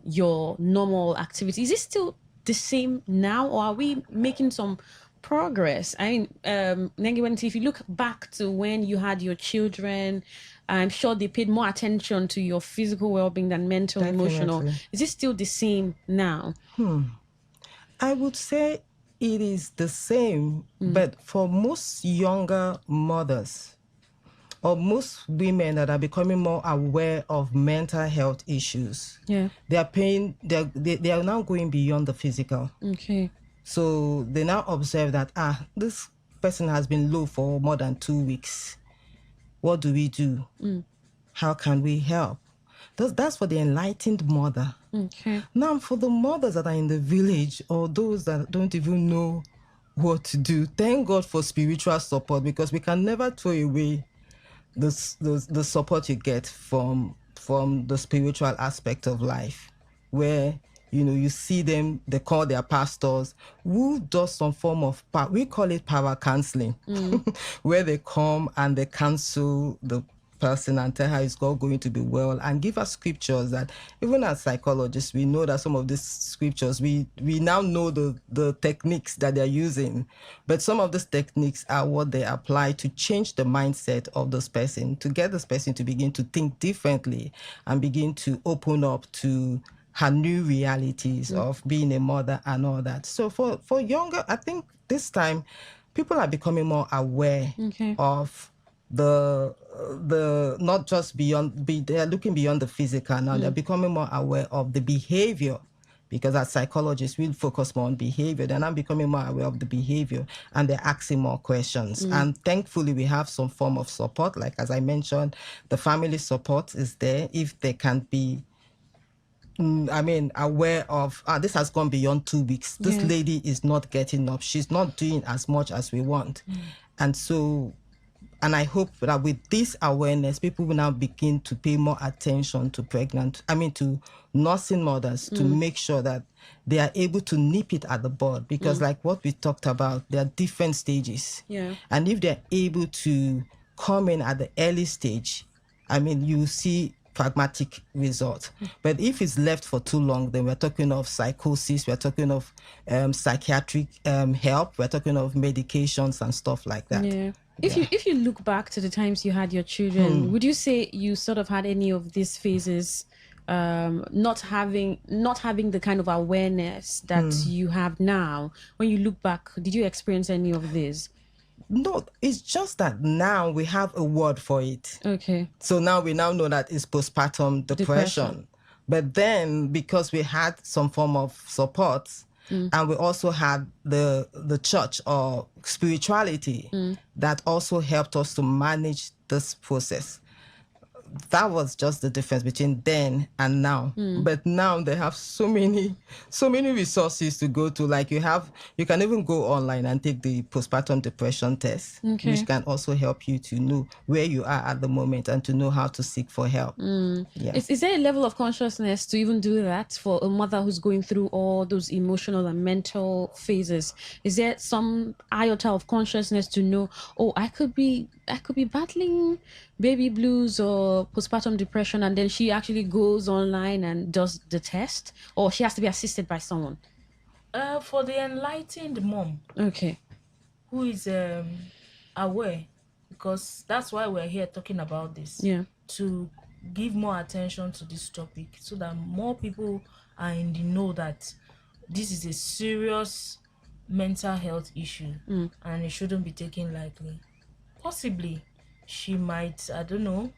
your normal activities? Is it still the same now, or are we making some progress? I mean, Nengi, if you look back to when you had your children, I'm sure they paid more attention to your physical well-being than mental, emotional. Is it still the same now? I would say it is the same, but for most younger mothers, or most women that are becoming more aware of mental health issues, they are now going beyond the physical. Okay. So they now observe that, this person has been low for more than 2 weeks. What do we do? How can we help? That's for the enlightened mother. Okay. Now, for the mothers that are in the village or those that don't even know what to do, thank God for spiritual support, because we can never throw away the support you get from the spiritual aspect of life, where you see them, they call their pastors, who does some form of we call it power counseling, where they come and they counsel the person and tell her it's all going to be well, and give us scriptures that even as psychologists we know that some of these scriptures we now know the techniques that they're using, but some of these techniques are what they apply to change the mindset of this person, to get this person to begin to think differently and begin to open up to her new realities of being a mother and all that. So for younger, I think this time people are becoming more aware of the not just they're looking beyond the physical now. They're becoming more aware of the behavior, because as psychologists we focus more on behavior. They're now becoming more aware of the behavior, and they're asking more questions. And thankfully we have some form of support, like as I mentioned, the family support is there. If they can be aware of, this has gone beyond 2 weeks. This lady is not getting up. She's not doing as much as we want. And I hope that with this awareness, people will now begin to pay more attention to to nursing mothers, to make sure that they are able to nip it at the bud. Because like what we talked about, there are different stages. And if they're able to come in at the early stage, you see pragmatic result. But if it's left for too long, then we're talking of psychosis, we're talking of psychiatric help, we're talking of medications and stuff like that. If you look back to the times you had your children, would you say you sort of had any of these phases not having the kind of awareness that you have now. When you look back, did you experience any of this? No, it's just that now we have a word for it. Okay. So now we know that it's postpartum depression. But then because we had some form of support and we also had the church or spirituality that also helped us to manage this process. That was just the difference between then and now. But now they have so many resources to go to. Like you can even go online and take the postpartum depression test, which can also help you to know where you are at the moment and to know how to seek for help. Yeah. Is there a level of consciousness to even do that for a mother who's going through all those emotional and mental phases? Is there some iota of consciousness to know, oh, I could be battling baby blues or postpartum depression, and then she actually goes online and does the test, or she has to be assisted by someone? For the enlightened mom, who is aware, because that's why we're here talking about this, to give more attention to this topic so that more people are in the know that this is a serious mental health issue and it shouldn't be taken lightly. Possibly she might, I don't know,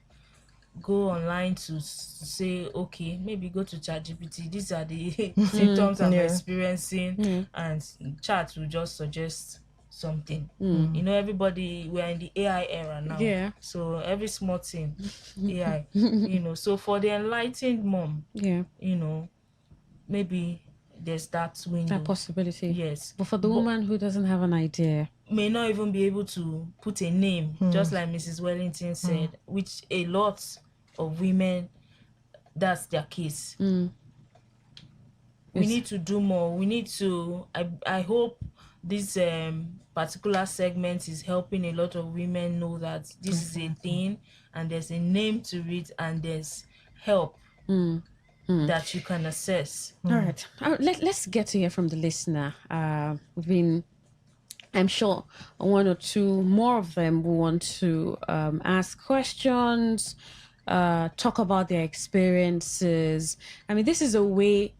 go online to say, okay, maybe go to ChatGPT, these are the symptoms I'm experiencing, and chat will just suggest something. You know, everybody, we're in the AI era now, so every small thing AI, you know. So for the enlightened mom, you know, maybe there's that window, that possibility. Yes, but for the woman who doesn't have an idea, may not even be able to put a name, just like Mrs. Wellington said, which a lot of women, that's their case. We need to do more. We need to, I hope this particular segment is helping a lot of women know that this is a thing and there's a name to it and there's help that you can access. All right. Let's get to hear from the listener. We've been, I'm sure one or two more of them will want to ask questions, talk about their experiences. I mean, this is a way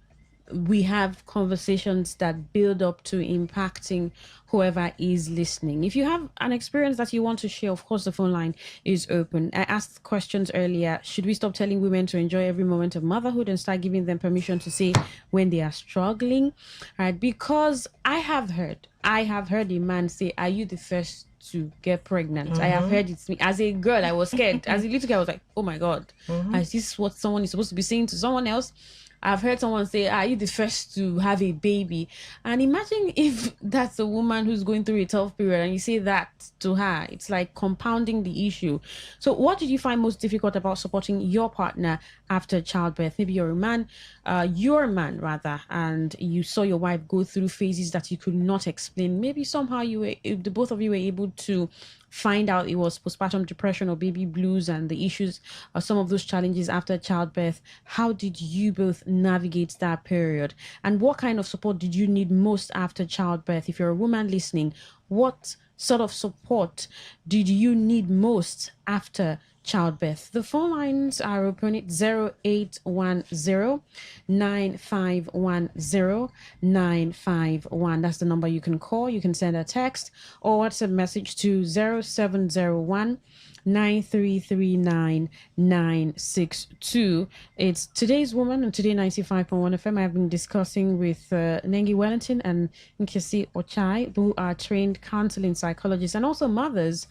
we have conversations that build up to impacting whoever is listening. If you have an experience that you want to share, of course, the phone line is open. I asked questions earlier. Should we stop telling women to enjoy every moment of motherhood and start giving them permission to say when they are struggling? Right? Because I have heard a man say, are you the first to get pregnant? I have heard it. As a girl, I was scared. As a little girl, I was like, oh my God, is this what someone is supposed to be saying to someone else? I've heard someone say, are you the first to have a baby? And imagine if that's a woman who's going through a tough period and you say that to her. It's like compounding the issue. So what did you find most difficult about supporting your partner after childbirth? Maybe you're a man, and you saw your wife go through phases that you could not explain. Maybe somehow the both of you were able to find out it was postpartum depression or baby blues and the issues of some of those challenges after childbirth. How did you both navigate that period? And what kind of support did you need most after childbirth? If you're a woman listening, what sort of support did you need most after childbirth? The phone lines are open at 0810-9510-951. That's the number you can call. You can send a text or WhatsApp message to 0701-9339-962. It's Today's Woman on Today 95.1 FM. I've been discussing with Nengi Wellington and Nkesi Ochai, who are trained counseling psychologists and also mothers,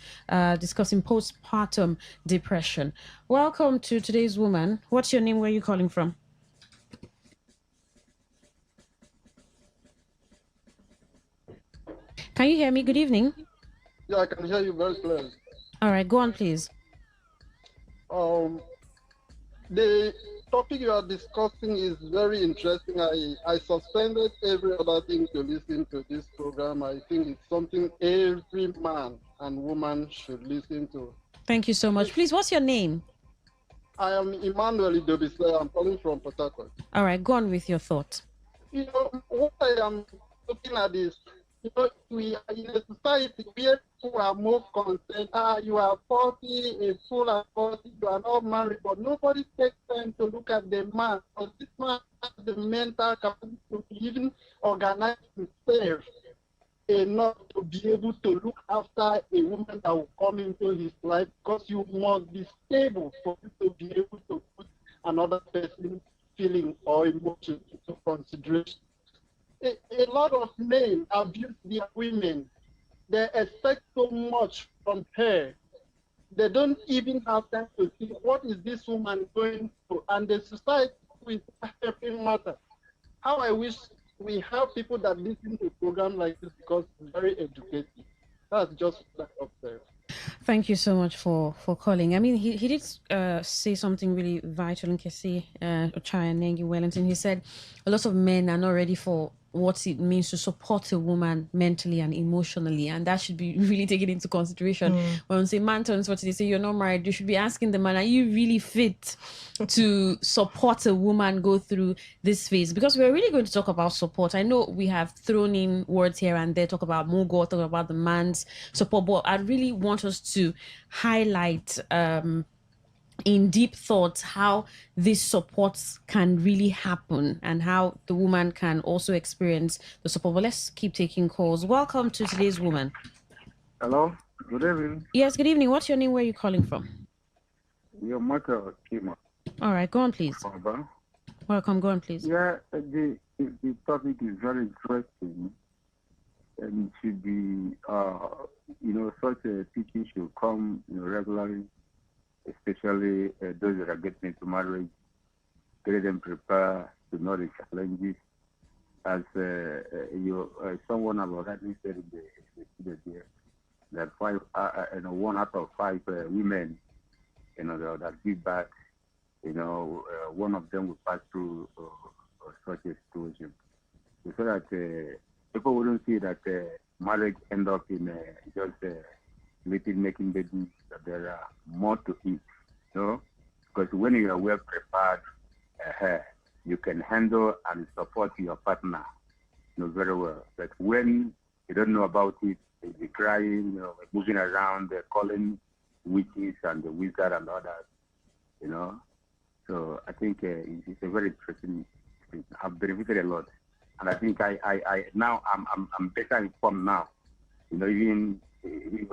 discussing postpartum depression. Welcome to Today's Woman. What's your name? Where are you calling from? Can you hear me? Good evening. Yeah, I can hear you very clearly. All right, go on, please. The topic you are discussing is very interesting. I suspended every other thing to listen to this program. I think it's something every man and woman should listen to. Thank you so much. Please, what's your name? I am Emmanuel Idobisle. I'm calling from Port Harcourt. All right, go on with your thought. You know, what I am looking at is, you know, we are in a society where people are more concerned. You are 40, a full at 40, you are not married, but nobody takes time to look at the man, because this man has the mental capacity to even organize himself enough to be able to look after a woman that will come into his life, because you must be stable for you to be able to put another person's feeling or emotion into consideration. A lot of men abuse their women. They expect so much from her. They don't even have time to see what is this woman going through, and the society is helping matter. How I wish we have people that listen to a program like this, because it's very educative. That's just what I observe. Thank you so much for calling. I mean, he did say something really vital in Kesi Ochai and Nengi Wellington. He said a lot of men are not ready for what it means to support a woman mentally and emotionally, and that should be really taken into consideration. When say man turns 40, they say you're not married, you should be asking the man, are you really fit to support a woman go through this phase? Because we're really going to talk about support. I know we have thrown in words here and there, talk about Mugo, talk about the man's support, but I really want us to highlight in deep thought how this support can really happen and how the woman can also experience the support. But let's keep taking calls. Welcome to today's woman. Hello, good evening. Yes, good evening. What's your name? Where are you calling from? You're Michael Kima. All right, go on, please. Welcome, go on, please. Yeah, the topic is very interesting, and it should be, such a teaching should come regularly, especially those that are getting into marriage, get them prepared to know the challenges. As someone have already said in the here, that 1 out of 5 women, that give back, one of them will pass through such a situation. So that people wouldn't see that marriage end up in just making babies. That there are more to it, because when you are well prepared, you can handle and support your partner, very well. But when you don't know about it, you'll be crying, moving around, calling witches and the wizard and others, So I think it's a very interesting thing. I've benefited a lot, and I think I now I'm better informed now. Even if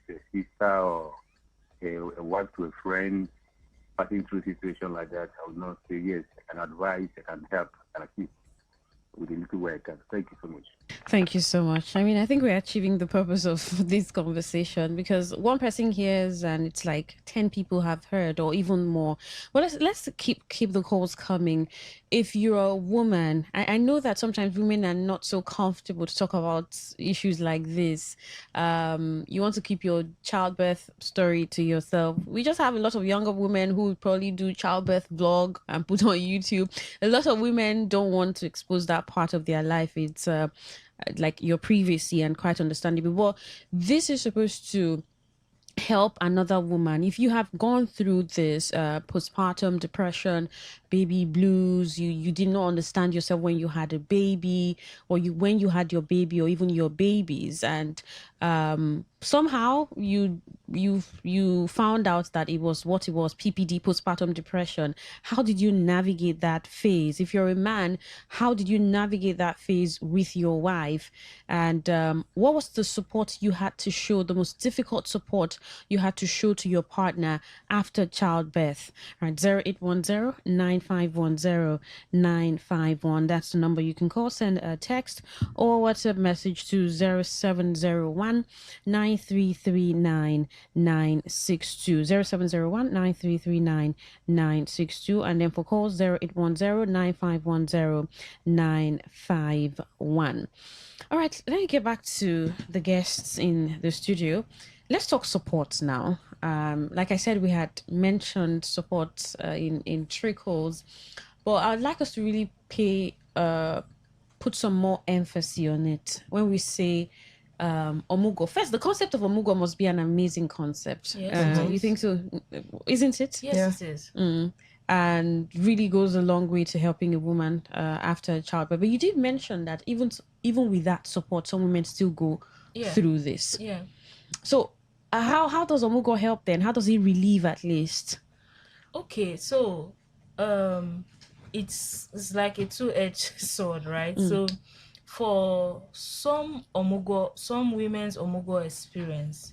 it's a sister or a wife to a friend passing through a situation like that, I will not say yes. I can advise, I can help, and assist with the little way I can. Thank you so much. Thank you so much. I mean, I think we're achieving the purpose of this conversation, because one person hears and it's like 10 people have heard or even more. Well, let's keep the calls coming. If you're a woman, I know that sometimes women are not so comfortable to talk about issues like this. You want to keep your childbirth story to yourself. We just have a lot of younger women who probably do childbirth blog and put on YouTube. A lot of women don't want to expose that part of their life. It's like your privacy, and quite understandable. But this is supposed to help another woman. If you have gone through this postpartum depression, baby blues, you did not understand yourself when you had a baby, or when you had your baby, or even your babies, and somehow you found out that it was what it was, PPD, postpartum depression. How did you navigate that phase? If you're a man, how did you navigate that phase with your wife? And what was the support you had to show, the most difficult support you had to show to your partner after childbirth? Right, 0810-9510-951. That's the number you can call, send a text or WhatsApp message to 0701 9339 962, 0701 9339 962, and then for calls 0810-9510-951. All right, let me get back to the guests in the studio. Let's talk support now. Like I said, we had mentioned support in trickles, but I would like us to really put some more emphasis on it when we say Omugo. First, the concept of Omugo must be an amazing concept. Yes, you think so? Isn't it? Yes, it is. And really goes a long way to helping a woman after childbirth. But you did mention that even with that support, some women still go through this. Yeah. So how does Omugo help then? How does he relieve at least? Okay, so it's like a two-edged sword, right? So for some women's Omugo experience,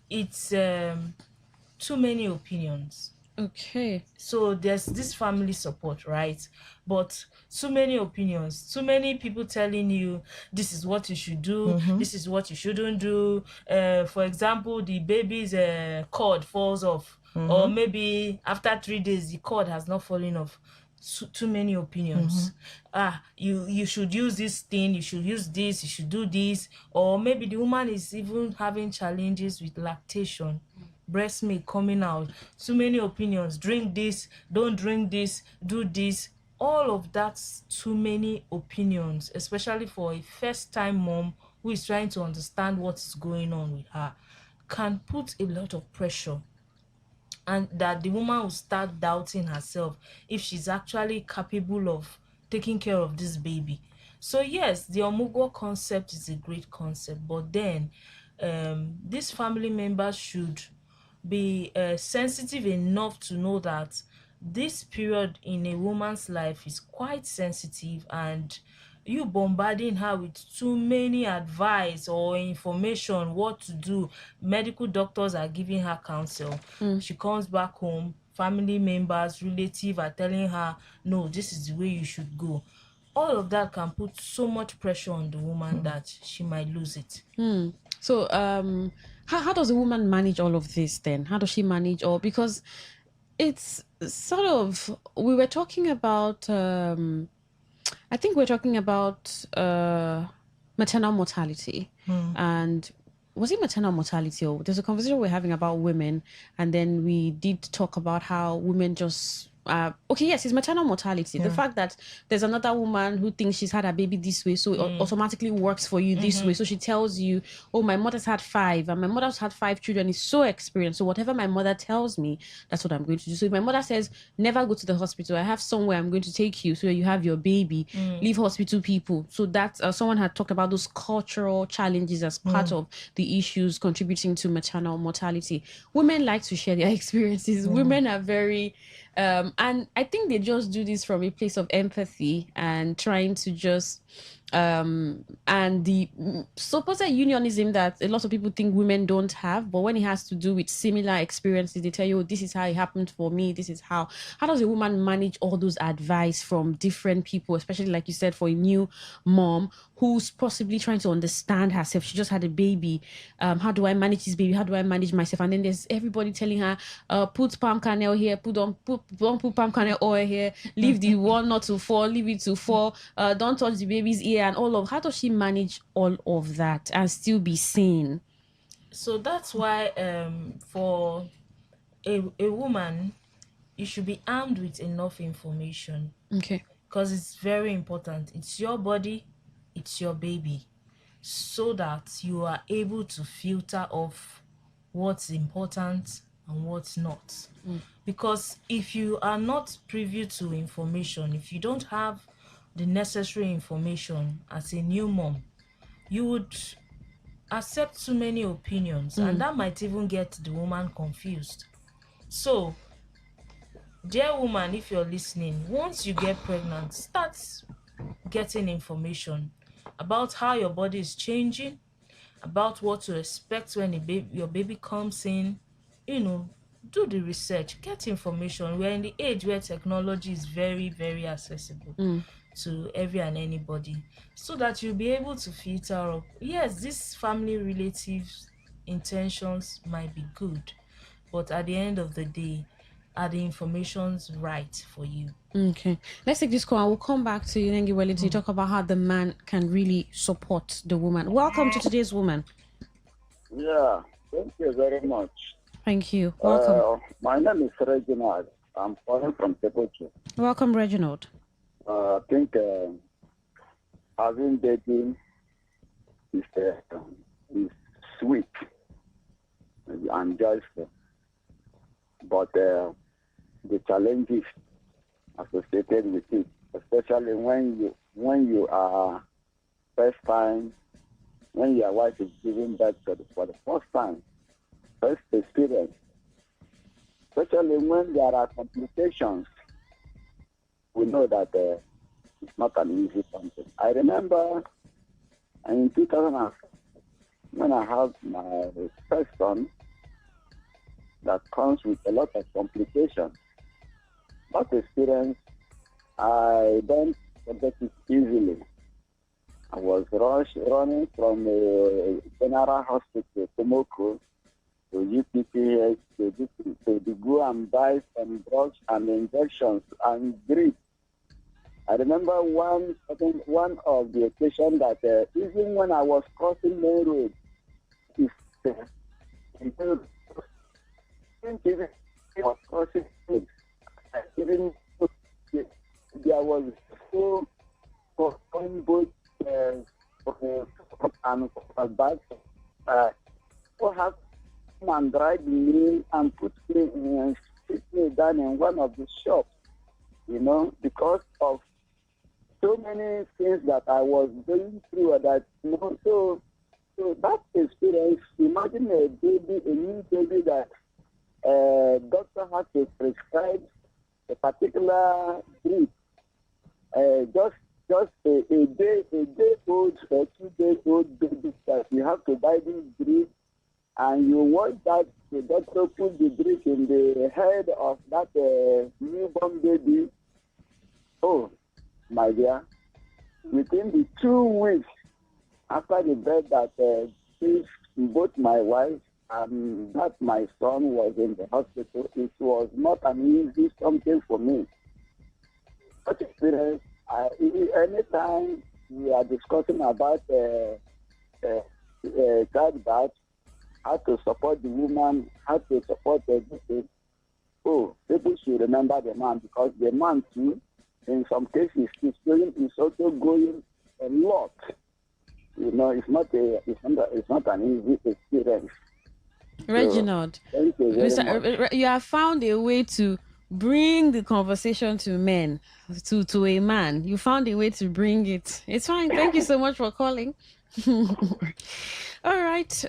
it's too many opinions. Okay. So there's this family support, right? But too many opinions, too many people telling you this is what you should do, this is what you shouldn't do. For example, the baby's cord falls off, or maybe after 3 days the cord has not fallen off. Too many opinions. You should use this thing, you should use this, you should do this. Or maybe the woman is even having challenges with lactation, breast milk coming out. Too many opinions. Drink this, don't drink this, do this. All of that's too many opinions, especially for a first-time mom who is trying to understand what is going on with her, can put a lot of pressure, and that the woman will start doubting herself if she's actually capable of taking care of this baby. So yes, the Omugo concept is a great concept, but then these family members should be sensitive enough to know that this period in a woman's life is quite sensitive, and you bombarding her with too many advice or information what to do. Medical doctors are giving her counsel. She comes back home, family members, relatives are telling her, no, this is the way you should go. All of that can put so much pressure on the woman that she might lose it. So how does a woman manage all of this then? How does she manage all? Because it's sort of, we were talking about I think we're talking about maternal mortality. And was it maternal mortality, or there's a conversation we're having about women, and then we did talk about how women just okay, yes, it's maternal mortality. The fact that there's another woman who thinks she's had a baby this way, so it automatically works for you this way. So she tells you, oh, my mother's had 5, and my mother's had 5 children, is so experienced. So whatever my mother tells me, that's what I'm going to do. So if my mother says, never go to the hospital, I have somewhere I'm going to take you so you have your baby, leave hospital people. So that someone had talked about those cultural challenges as part of the issues contributing to maternal mortality. Women like to share their experiences. Women are very and I think they just do this from a place of empathy and trying to just and the supposed unionism that a lot of people think women don't have, but when it has to do with similar experiences, they tell you, oh, this is how it happened for me, this is how does a woman manage all those advice from different people, especially like you said, for a new mom who's possibly trying to understand herself? She just had a baby. How do I manage this baby? How do I manage myself? And then there's everybody telling her, put palm kernel here, don't put palm kernel oil here, leave the walnut to fall, leave it to fall, don't touch the baby's ear, and all of. How does she manage all of that and still be sane? So that's why for a woman, you should be armed with enough information. Okay. Because it's very important. It's your body, it's your baby, so that you are able to filter off what's important and what's not. Because if you are not privy to information, if you don't have the necessary information as a new mom, you would accept too many opinions, and that might even get the woman confused. So, dear woman, if you're listening, once you get pregnant, start getting information about how your body is changing, about what to expect when your baby comes in. Do the research, get information. We're in the age where technology is very, very accessible to every and anybody, so that you'll be able to filter up. Yes, these family relatives' intentions might be good, but at the end of the day, are the informations right for you? Okay, let's take this call. I will come back to you, Nengi Wellington, to talk about how the man can really support the woman. Welcome to today's woman. Yeah, thank you very much. Thank you. Welcome. My name is Reginald. I'm calling from Tekoche. Welcome, Reginald. I think having baby is sweet and joyful, but the challenges associated with it, especially when you are first time when your wife is giving birth for the first time, first experience, especially when there are complications, we know that it's not an easy something. I remember in 2000, when I had my first son, that comes with a lot of complications. That experience, I don't forget it easily. I was running from the General Hospital, Tomoko, to UPPH, to go and buy some drugs and injections and drip. I remember one of the occasions that even when I was crossing main road, was crossing road, there was so on both and back. So have come and drive me and put me down in one of the shops, because of so many things that I was going through that, so that experience, imagine a new baby that doctor had to prescribe a particular drip, just a day old or 2 days old baby that you have to buy this drip, and you watch that the doctor put the drip in the head of that newborn baby. Oh, my dear, within the 2 weeks after the birth that both my wife and that my son was in the hospital, it was not an easy something for me. Such experience, anytime we are discussing about childbirth, how to support the woman, how to support everything, people should remember the man, because the man too, in some cases, is also going a lot. It's not an easy experience. Reginald, so, thank you very much. You have found a way to bring the conversation to men, to a man. You found a way to bring it. It's fine. Thank you so much for calling. All right.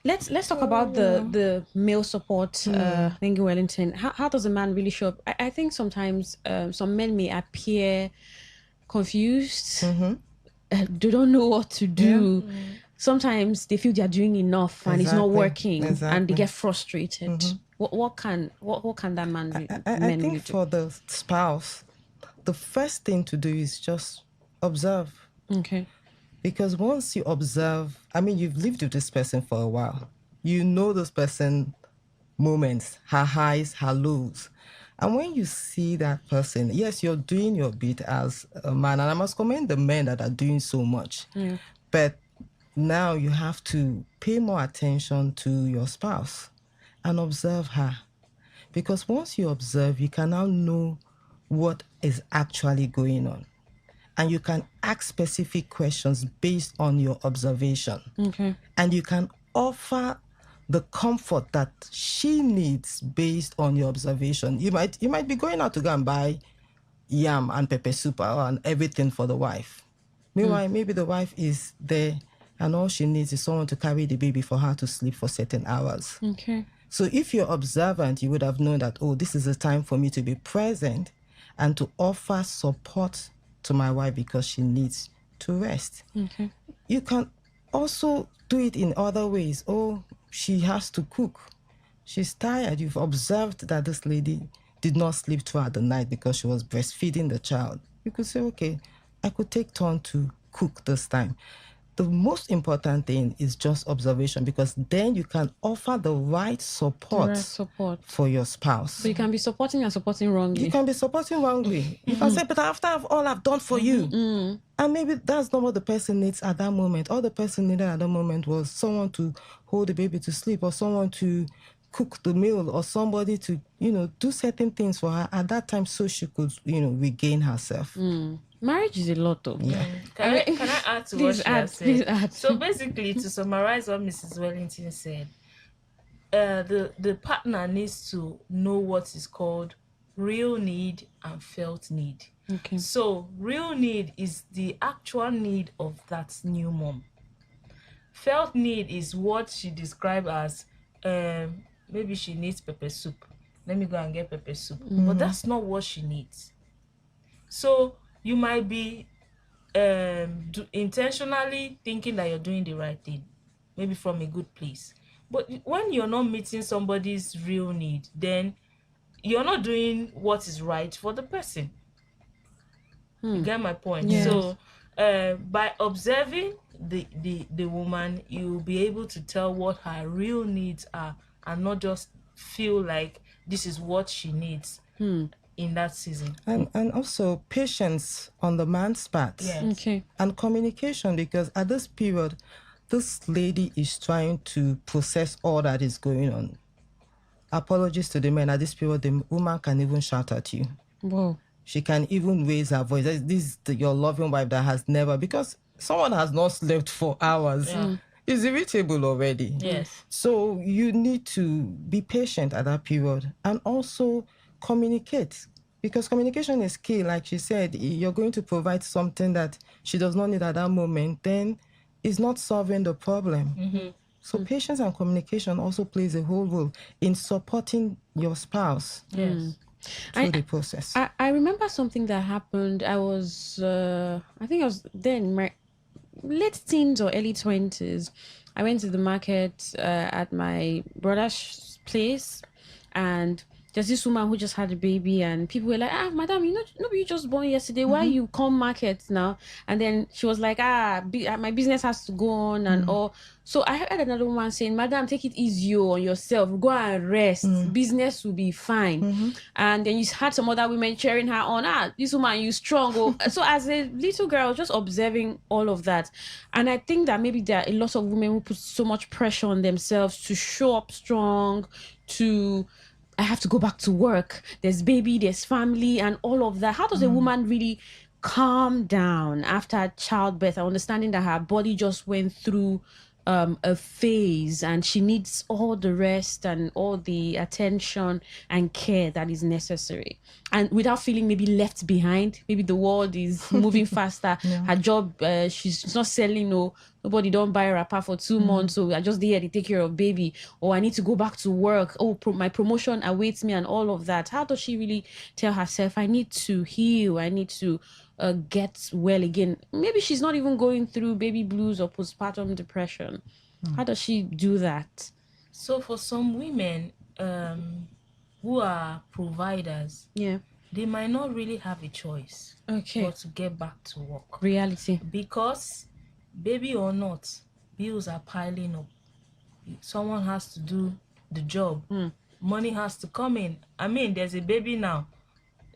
Let's talk about the male support thing in Wellington. How does a man really show up? I think sometimes some men may appear confused. They don't know what to do. Yeah. Sometimes they feel they are doing enough and it's not working, and they get frustrated. What can that man do? I think for the spouse, the first thing to do is just observe. Okay. Because once you observe, you've lived with this person for a while. You know this person moments, her highs, her lows. And when you see that person, yes, you're doing your bit as a man. And I must commend the men that are doing so much. Yeah. But now you have to pay more attention to your spouse and observe her. Because once you observe, you can now know what is actually going on. And you can ask specific questions based on your observation. Okay. And you can offer the comfort that she needs based on your observation. You might be going out to go and buy yam and pepper soup and everything for the wife. Meanwhile, maybe the wife is there and all she needs is someone to carry the baby for her to sleep for certain hours. Okay. So if you're observant, you would have known that, this is a time for me to be present and to offer support to my wife because she needs to rest. Okay. You can also do it in other ways. She has to cook. She's tired. You've observed that this lady did not sleep throughout the night because she was breastfeeding the child. You could say, okay, I could take turn to cook this time. The most important thing is just observation, because then you can offer the right support for your spouse. So you can be supporting and supporting wrongly. You can be supporting wrongly. You can say, but after all I've done for you. And maybe that's not what the person needs at that moment. All the person needed at that moment was someone to hold the baby to sleep, or someone to cook the meal, or somebody to, do certain things for her at that time so she could, regain herself. Marriage is a lot, though. Yeah. Can I add to what she has said? Please add. So basically, to summarize what Mrs. Wellington said, the partner needs to know what is called real need and felt need. Okay. So real need is the actual need of that new mom. Felt need is what she described as maybe she needs pepper soup. Let me go and get pepper soup. But that's not what she needs. So you might be intentionally thinking that you're doing the right thing, maybe from a good place. But when you're not meeting somebody's real need, then you're not doing what is right for the person. You get my point? Yes. So by observing the woman, you'll be able to tell what her real needs are and not just feel like this is what she needs in that season. And also patience on the man's part. Yes. Okay. And communication, because at this period, this lady is trying to process all that is going on. Apologies to the men. At this period, the woman can even shout at you. Whoa. She can even raise her voice. This is your loving wife that has never, because someone has not slept for hours. Yeah. Is irritable already. Yes. So you need to be patient at that period and also communicate, because communication is key. Like she said, you're going to provide something that she does not need at that moment, then it's not solving the problem. So patience and communication also plays a whole role in supporting your spouse through the process. I remember something that happened. I was, I think I was then in my late teens or early 20s. I went to the market at my brother's place, and there's this woman who just had a baby, and people were like, madam, you just born yesterday, why you come market now? And then she was like, my business has to go on and all. So I heard another woman saying, madam, take it easy on yourself, go and rest, business will be fine. And then you had some other women cheering her on, this woman, you strong. So as a little girl, I was just observing all of that, and I think that maybe there are a lot of women who put so much pressure on themselves to show up strong, I have to go back to work, there's baby, there's family, and all of that. How does a woman really calm down after childbirth, understanding that her body just went through a phase and she needs all the rest and all the attention and care that is necessary, and without feeling maybe left behind? Maybe the world is moving faster. Her job, she's not selling, nobody don't buy a wrapper for 2 months, so I just there to take care of baby, or I need to go back to work, my promotion awaits me and all of that. How does she really tell herself, I need to heal, I need to get well again? Maybe she's not even going through baby blues or postpartum depression. How does she do that? So for some women who are providers, they might not really have a choice but to get back to work. Reality. Because baby or not, bills are piling up. Someone has to do the job. Money has to come in. I mean, there's a baby now,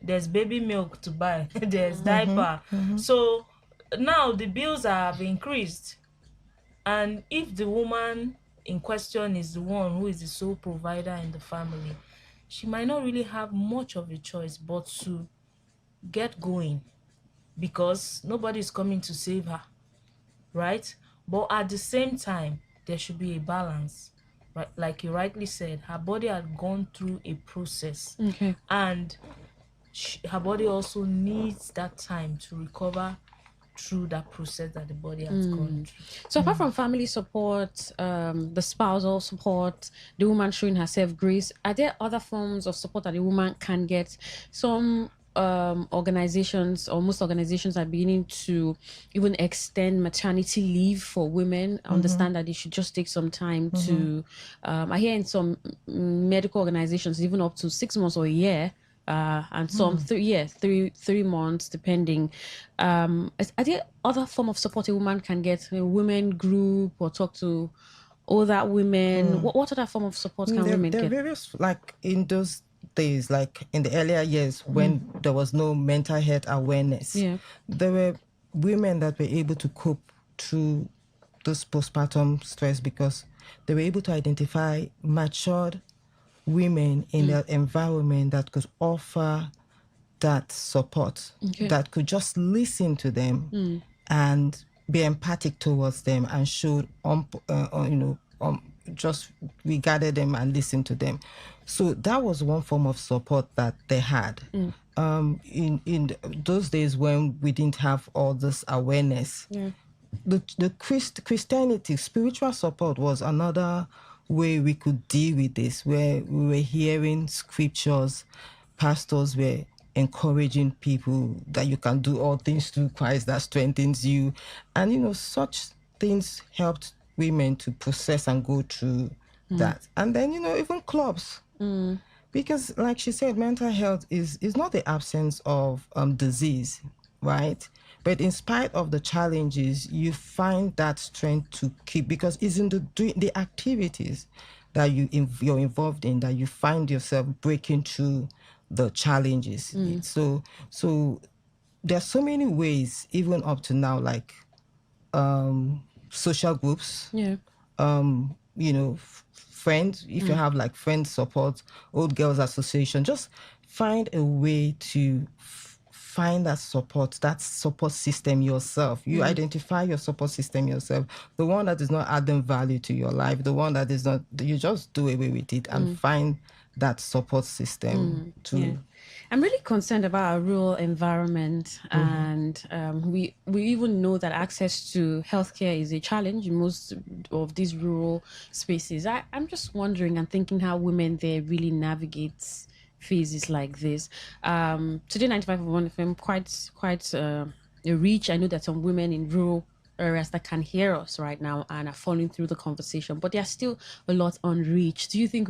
there's baby milk to buy, there's diaper. So now the bills have increased, and if the woman in question is the one who is the sole provider in the family, she might not really have much of a choice but to get going, because nobody is coming to save her, right? But at the same time, there should be a balance, right? Like you rightly said, her body had gone through a process, and her body also needs that time to recover through that process that the body has gone through. So apart from family support, the spousal support, the woman showing herself grace, are there other forms of support that the woman can get? Some organizations, or most organizations, are beginning to even extend maternity leave for women. Understand that they should just take some time to I hear in some medical organizations even up to 6 months or a year, and some 3 months depending. Are there other form of support a woman can get, a women group, or talk to older women? What other form of support can women there get? are various, like in those days, like in the earlier years when there was no mental health awareness, there were women that were able to cope through this postpartum stress because they were able to identify matured women in their environment that could offer that support, that could just listen to them and be empathic towards them and show just regarded them and listened to them. So that was one form of support that they had. In those days when we didn't have all this awareness, Christianity, spiritual support was another way we could deal with this, where we were hearing scriptures, pastors were encouraging people that you can do all things through Christ that strengthens you. And, such things helped women to process and go through that. And then, even clubs. Because like she said, mental health is not the absence of disease, right? But in spite of the challenges, you find that strength to keep, because it's in the activities that you're involved in that you find yourself breaking through the challenges. So there's so many ways, even up to now, like social groups. Friends, if you have like friend support, old girls association, just find a way to find that support system yourself. You identify your support system yourself, the one that is not adding value to your life, the one that is not, you just do away with it and find that support system to I'm really concerned about our rural environment, and we even know that access to healthcare is a challenge in most of these rural spaces. I'm just wondering and thinking how women there really navigate phases like this. Today 95.1 FM quite a reach. I know that some women in rural areas that can hear us right now and are following through the conversation, but there's still a lot unreached. Do you think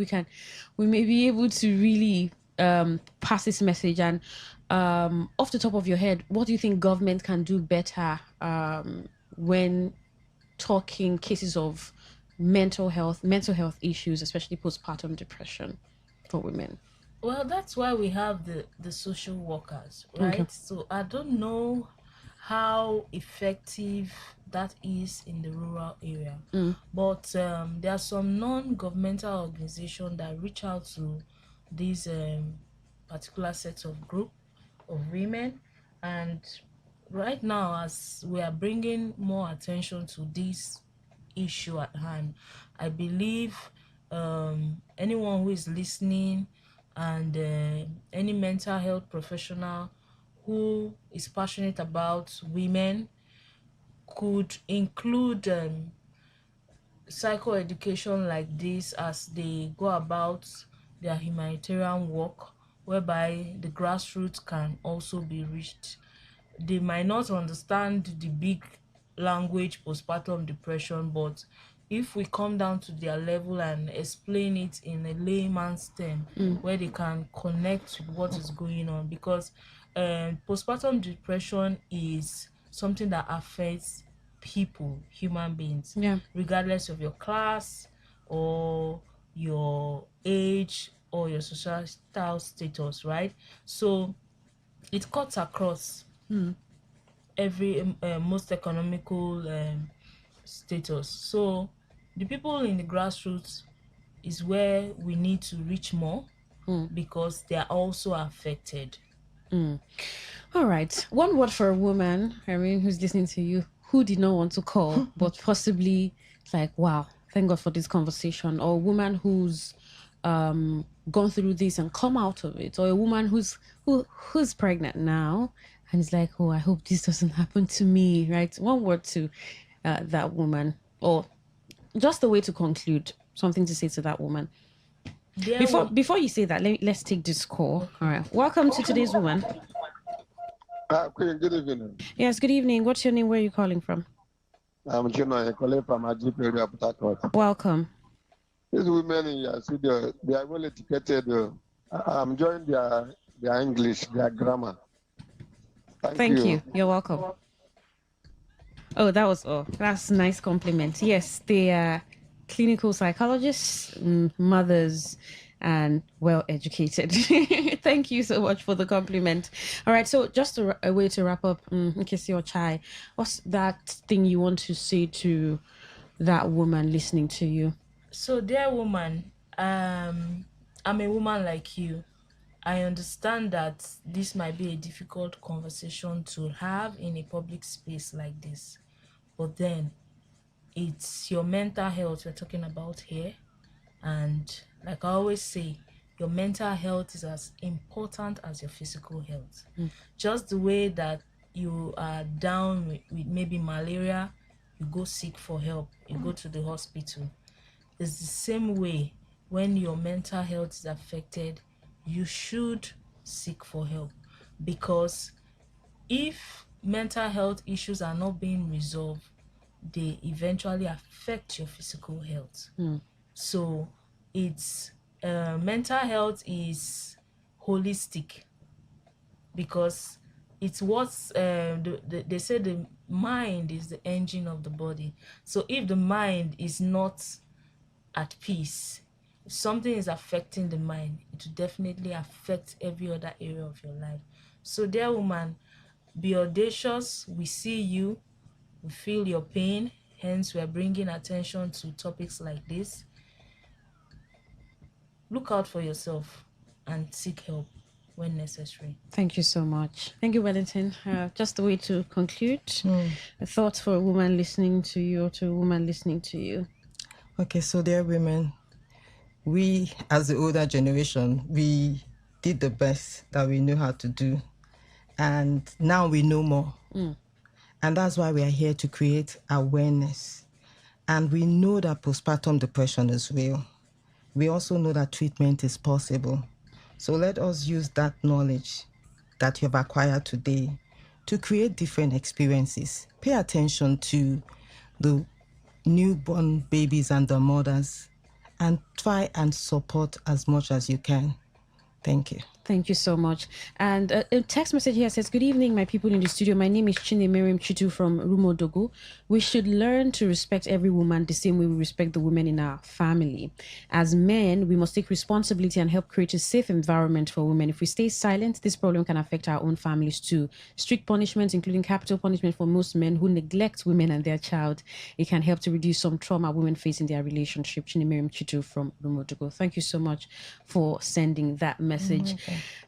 we may be able to really pass this message? And off the top of your head, what do you think government can do better when talking cases of mental health issues, especially postpartum depression for women? Well, that's why we have the social workers, right? Okay. So I don't know how effective that is in the rural area, but there are some non-governmental organizations that reach out to these particular sets of group of women, and right now, as we are bringing more attention to this issue at hand, I believe anyone who is listening and any mental health professional who is passionate about women could include psychoeducation like this as they go about their humanitarian work, whereby the grassroots can also be reached. They might not understand the big language postpartum depression, but if we come down to their level and explain it in a layman's term, where they can connect with what is going on, because postpartum depression is something that affects people, human beings, regardless of your class or your age or your societal status, right? So it cuts across every most economical status. So the people in the grassroots is where we need to reach more, because they are also affected. All right. One word for a woman, who's listening to you, who did not want to call, but possibly like, wow, thank God for this conversation. Or a woman who's gone through this and come out of it. Or a woman who's pregnant now and is like, oh, I hope this doesn't happen to me, right? One word to that woman, or just a way to conclude, something to say to that woman. Before you say that, let's take this call. All right. Welcome to today's woman. Queen, good evening. Yes, good evening. What's your name? Where are you calling from? I'm Juno, calling from Ajip area, Port Harcourt. Welcome. These women in your studio, they are well educated. I'm enjoying their English, their grammar. Thank you. You're welcome. Oh, that's a nice compliment. Yes, they are clinical psychologists, mothers, and well-educated. Thank you so much for the compliment. All right, so just a way to wrap up, Nkesi or Chai, what's that thing you want to say to that woman listening to you? So, dear woman, I'm a woman like you. I understand that this might be a difficult conversation to have in a public space like this, but then it's your mental health we're talking about here. And like I always say, your mental health is as important as your physical health. Just the way that you are down with maybe malaria, you go seek for help, you go to the hospital. It's the same way when your mental health is affected, you should seek for help, because if mental health issues are not being resolved, they eventually affect your physical health. So it's mental health is holistic, because it's what's they say the mind is the engine of the body. So if the mind is not at peace, if something is affecting the mind, it will definitely affect every other area of your life. So dear woman, be audacious. We see you, we feel your pain, hence we are bringing attention to topics like this. Look out for yourself and seek help when necessary. Thank you so much. Thank you, Wellington. Just a way to conclude, a thought for a woman listening to you, or to a woman listening to you. Okay, so dear women, we as the older generation, we did the best that we knew how to do. And now we know more. And that's why we are here to create awareness. And we know that postpartum depression is real. We also know that treatment is possible. So let us use that knowledge that you have acquired today to create different experiences. Pay attention to the newborn babies and the mothers, and try and support as much as you can. Thank you. Thank you so much. And a text message here says, good evening, my people in the studio. My name is Chinemeriam Chitu from Rumodogo. We should learn to respect every woman the same way we respect the women in our family. As men, we must take responsibility and help create a safe environment for women. If we stay silent, this problem can affect our own families too. Strict punishments, including capital punishment for most men who neglect women and their child, it can help to reduce some trauma women face in their relationship. Chinemeriam Chitu from Rumodogo. Thank you so much for sending that message.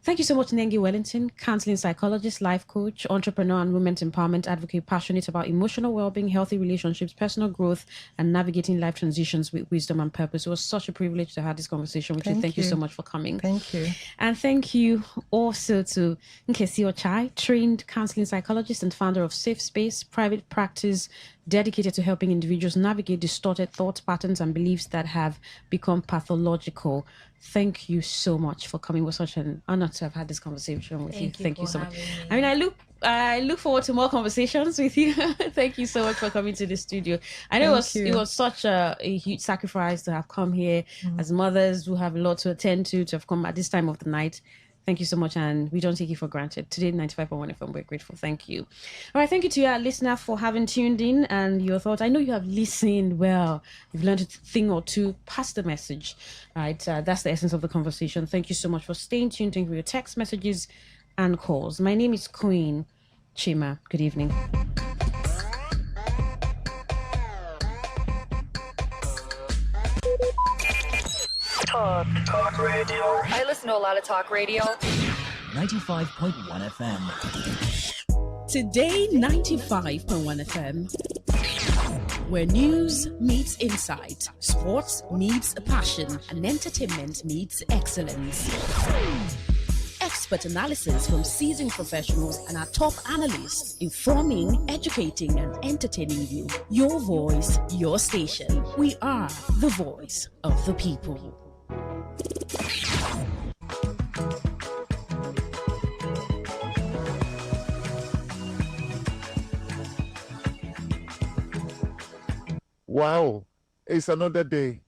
Thank you so much, Nengi Wellington, counseling psychologist, life coach, entrepreneur, and women's empowerment advocate, passionate about emotional well-being, healthy relationships, personal growth, and navigating life transitions with wisdom and purpose. It was such a privilege to have this conversation with you. Thank you so much for coming. Thank you. And thank you also to Nkesi Ochai, trained counseling psychologist and founder of Safe Space, private practice dedicated to helping individuals navigate distorted thought patterns and beliefs that have become pathological. Thank you so much for coming. It was such an honor to have had this conversation with you. Thank you so much. I mean, I look forward to more conversations with you. Thank you so much for coming to the studio. I know it was such a huge sacrifice to have come here as mothers who have a lot to attend to have come at this time of the night. Thank you so much, and we don't take you for granted. Today, 95.1 FM, we're grateful. Thank you. All right, thank you to our listener for having tuned in and your thoughts. I know you have listened well. You've learned a thing or two. Pass the message. All right, that's the essence of the conversation. Thank you so much for staying tuned. Thank you for your text messages and calls. My name is Queen Chima. Good evening. Talk radio. I listen to a lot of talk radio. 95.1 FM. Today 95.1 FM. Where news meets insight, sports meets passion, and entertainment meets excellence. Expert analysis from seasoned professionals and our top analysts, informing, educating, and entertaining you. Your voice, your station. We are the voice of the people. Wow, it's another day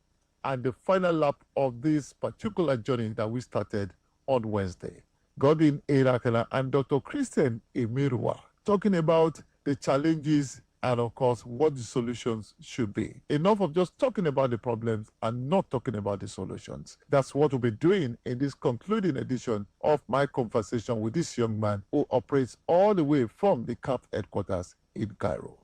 and the final lap of this particular journey that we started on Wednesday. Godwin Erakela and Dr. Christian Emirwa talking about the challenges and, of course, what the solutions should be. Enough of just talking about the problems and not talking about the solutions. That's what we'll be doing in this concluding edition of my conversation with this young man who operates all the way from the CAP headquarters in Cairo.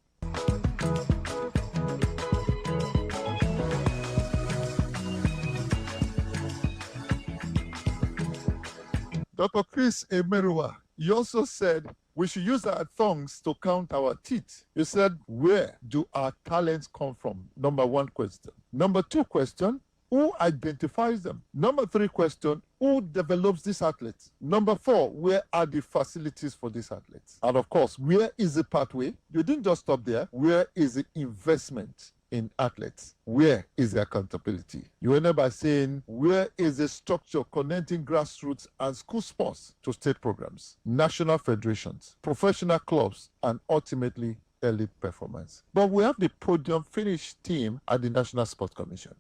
Dr. Chris Emerua, you also said we should use our tongues to count our teeth. You said, where do our talents come from? Number one question. Number two question, Who identifies them? Number 3 question, who develops these athletes? Number 4, where are the facilities for these athletes? And of course, where is the pathway? You didn't just stop there. Where is the investment in athletes? Where is the accountability? You end up by saying, where is the structure connecting grassroots and school sports to state programs, national federations, professional clubs, and ultimately elite performance? But we have the podium finish team at the National Sports Commission.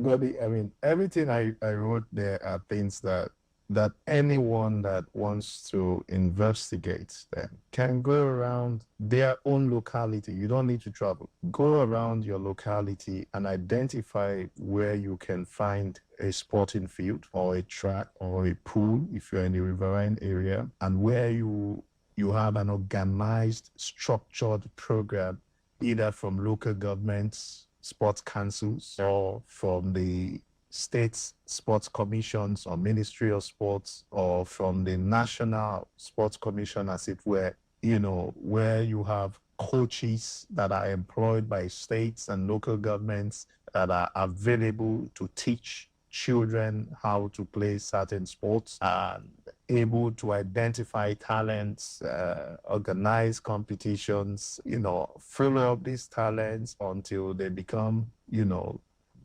Godi, I mean, everything I wrote there are things that anyone that wants to investigate them can go around their own locality. You don't need to travel. Go around your locality and identify where you can find a sporting field or a track or a pool if you're in the riverine area, and where you have an organized, structured program, either from local governments, sports councils, or from the states sports commissions or Ministry of Sports, or from the National Sports Commission, as it were, where you have coaches that are employed by states and local governments that are available to teach children how to play certain sports, and able to identify talents, organize competitions, follow up these talents until they become,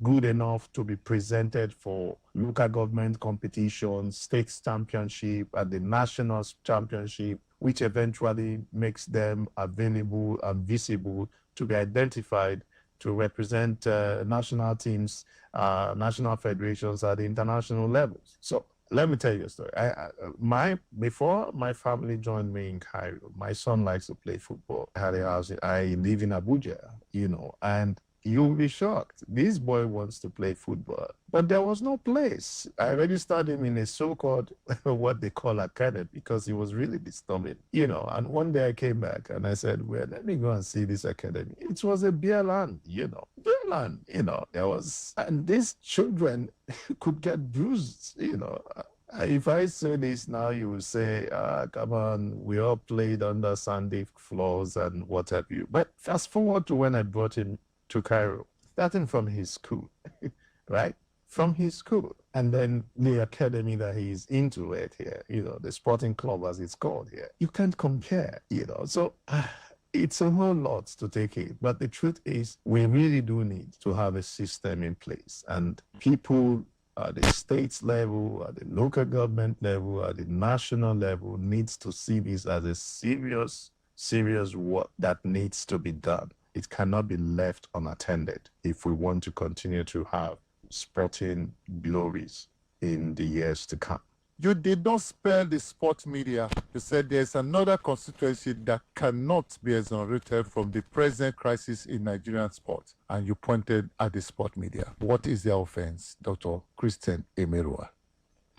good enough to be presented for local government competitions, state championship, and the national championship, which eventually makes them available and visible to be identified to represent national teams, national federations at the international levels. So let me tell you a story. Before my family joined me in Cairo, my son likes to play football. I had a house. I live in Abuja, and you'll be shocked. This boy wants to play football, but there was no place. I registered him in a so-called, what they call academy, because he was really disturbing, And one day I came back and I said, well, let me go and see this academy. It was a beer land, beer land, there was, and these children could get bruised, If I say this now, you will say, come on, we all played under sandy floors and what have you. But fast forward to when I brought him to Cairo, starting from his school, right? From his school. And then the academy that he's into it here, the sporting club as it's called here. You can't compare, So it's a whole lot to take in. But the truth is, we really do need to have a system in place. And people at the state level, at the local government level, at the national level needs to see this as a serious work that needs to be done. It cannot be left unattended if we want to continue to have sporting glories in the years to come. You did not spare the sports media. You said there's another constituency that cannot be exonerated from the present crisis in Nigerian sports, and you pointed at the sport media. What is the offense, Dr. Christian Emerua?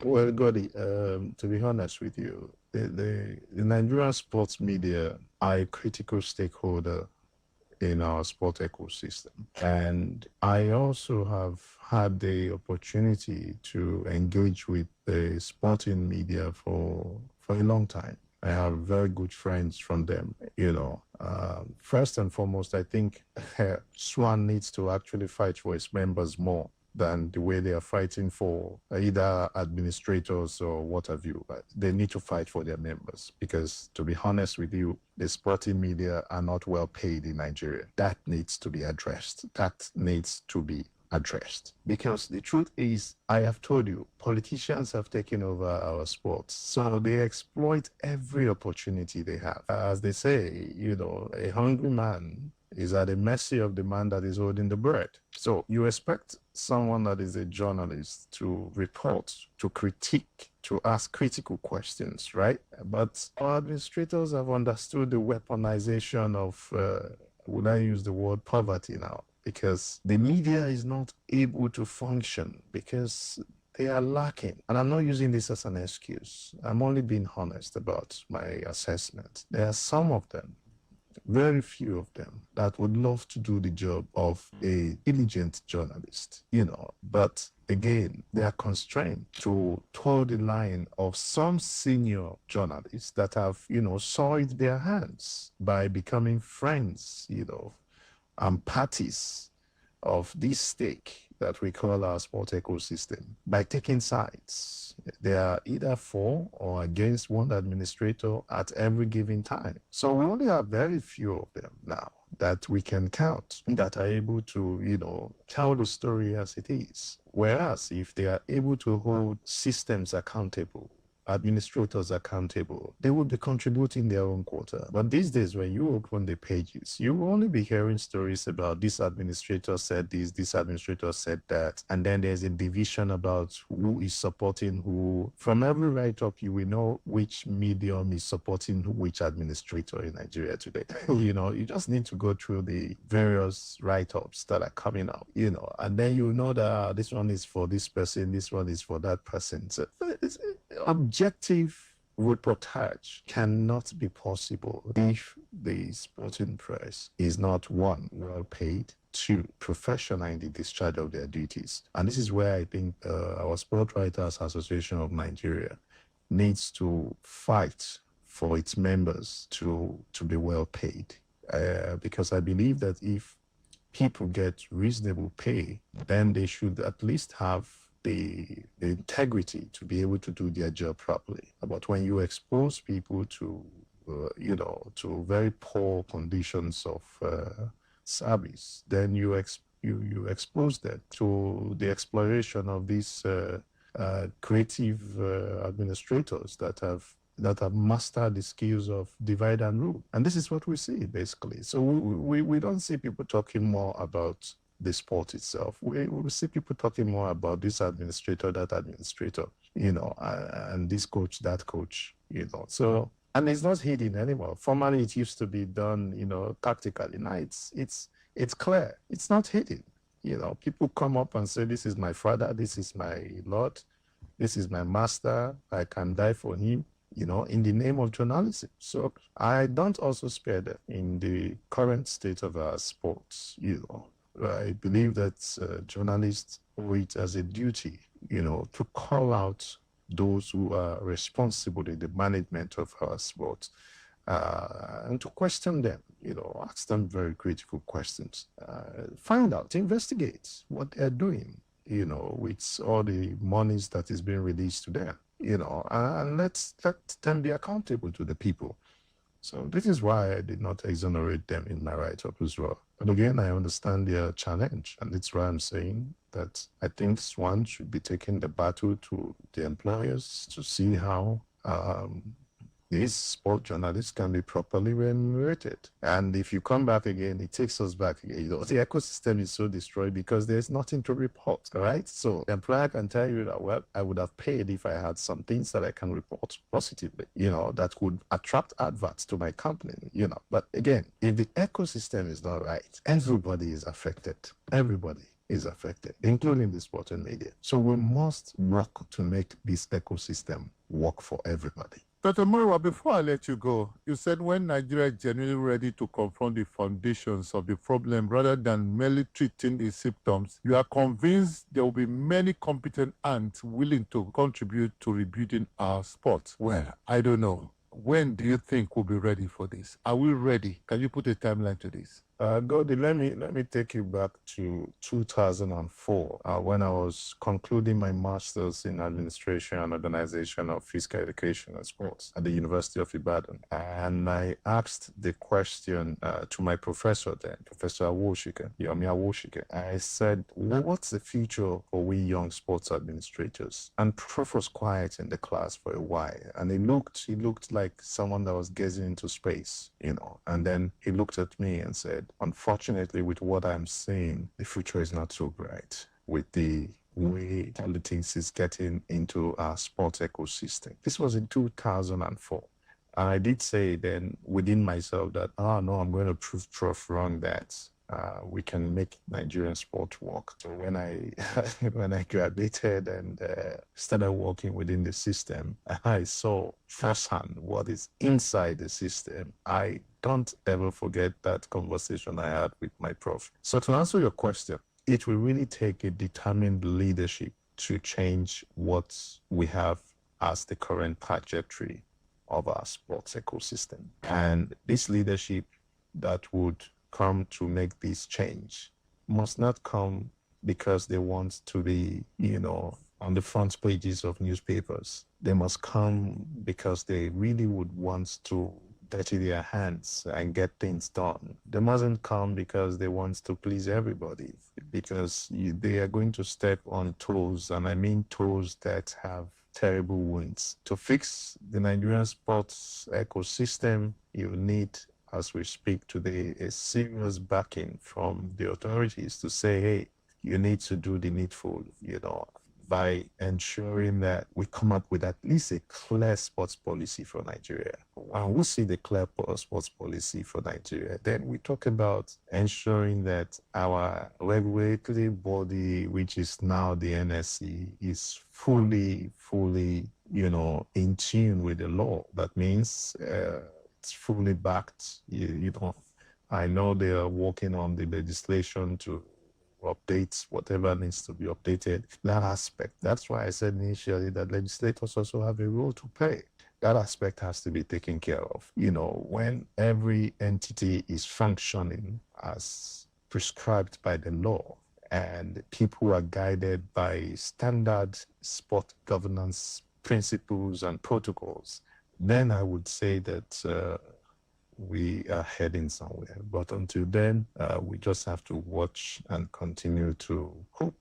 Well, Godi, to be honest with you, the Nigerian sports media are a critical stakeholder in our sport ecosystem. And I also have had the opportunity to engage with the sporting media for a long time. I have very good friends from them, First and foremost, I think SWAN needs to actually fight for its members more than the way they are fighting for either administrators or what have you. They need to fight for their members because, to be honest with you, the sporting media are not well paid in Nigeria. That needs to be addressed. Because the truth is, I have told you, politicians have taken over our sports. So they exploit every opportunity they have. As they say, a hungry man is at the mercy of the man that is holding the bread. So you expect someone that is a journalist to report, to critique, to ask critical questions, right? But our administrators have understood the weaponization of, would I use the word poverty now? Because the media is not able to function because they are lacking. And I'm not using this as an excuse. I'm only being honest about my assessment. There are some of them, very few of them, that would love to do the job of a diligent journalist, but again, they are constrained to toe the line of some senior journalists that have, soiled their hands by becoming friends, and parties of this stake that we call our sport ecosystem by taking sides. They are either for or against one administrator at every given time. So we only have very few of them now that we can count that are able to, tell the story as it is. Whereas if they are able to hold systems accountable, administrators accountable, they will be contributing their own quota. But these days, when you open the pages, you will only be hearing stories about this administrator said this administrator said that, and then there's a division about who is supporting who. From every write-up, you will know which medium is supporting which administrator in Nigeria today. You just need to go through the various write-ups that are coming out, and then you know that this one is for this person, this one is for that person. So it's objective reportage cannot be possible if the sporting press is not, one, well paid, two, professional in the discharge of their duties. And this is where I think our Sport Writers Association of Nigeria needs to fight for its members to be well paid. Because I believe that if people get reasonable pay, then they should at least have the integrity to be able to do their job properly. But when you expose people to, to very poor conditions of service, then you expose them to the exploration of these creative administrators that have mastered the skills of divide and rule. And this is what we see, basically. So we don't see people talking more about the sport itself. We see people talking more about this administrator, that administrator, and this coach, that coach, So, and it's not hidden anymore. Formerly, it used to be done, tactically. Now it's clear. It's not hidden. People come up and say, this is my father, this is my Lord, this is my master, I can die for him, in the name of journalism. So I don't also spare them in the current state of our sports, I believe that journalists owe it as a duty, to call out those who are responsible in the management of our sports, and to question them, ask them very critical questions, find out, investigate what they're doing, with all the monies that is being released to them, and let them be accountable to the people. So this is why I did not exonerate them in my write-up as well. But again, I understand their challenge, and that's why I'm saying that I think one should be taking the battle to the employers to see how these sport journalists can be properly remunerated. And if you come back again, it takes us back again. The ecosystem is so destroyed because there's nothing to report, right? So the employer can tell you that, well, I would have paid if I had some things that I can report positively, that would attract adverts to my company, But again, if the ecosystem is not right, everybody is affected. Everybody is affected, including the sporting media. So we must work to make this ecosystem work for everybody. Dr. Moriwa, before I let you go, you said when Nigeria is genuinely ready to confront the foundations of the problem rather than merely treating the symptoms, you are convinced there will be many competent hands willing to contribute to rebuilding our sport. Well, I don't know. When do you think we'll be ready for this? Are we ready? Can you put a timeline to this? Godi, let me take you back to 2004 when I was concluding my master's in administration and organization of physical education and sports at the University of Ibadan. And I asked the question to my professor then, Professor Awoshike, Yomi Awoshike. I said, what's the future for we young sports administrators? And Prof was quiet in the class for a while. And he looked like someone that was gazing into space, and then he looked at me and said, unfortunately, with what I'm saying, the future is not so bright with the way politics is getting into our sports ecosystem. This was in 2004. And I did say then within myself that, no, I'm going to prove Prof wrong that we can make Nigerian sport work. So when I graduated and started working within the system, I saw firsthand what is inside the system. I don't ever forget that conversation I had with my prof. So to answer your question, it will really take a determined leadership to change what we have as the current trajectory of our sports ecosystem. And this leadership that would come to make this change must not come because they want to be, on the front pages of newspapers. They must come because they really would want to dirty their hands and get things done. They mustn't come because they want to please everybody, because they are going to step on toes, and I mean toes that have terrible wounds. To fix the Nigerian sports ecosystem, you need, as we speak today, a serious backing from the authorities to say, hey, you need to do the needful, by ensuring that we come up with at least a clear sports policy for Nigeria. When we see the clear sports policy for Nigeria, then we talk about ensuring that our regulatory body, which is now the NSC, is fully, in tune with the law. That means it's fully backed. I know they are working on the legislation to updates whatever needs to be updated, that aspect. That's why I said initially that legislators also have a role to play. That aspect has to be taken care of. When every entity is functioning as prescribed by the law and people are guided by standard sport governance principles and protocols, then I would say that we are heading somewhere. But until then, we just have to watch and continue to hope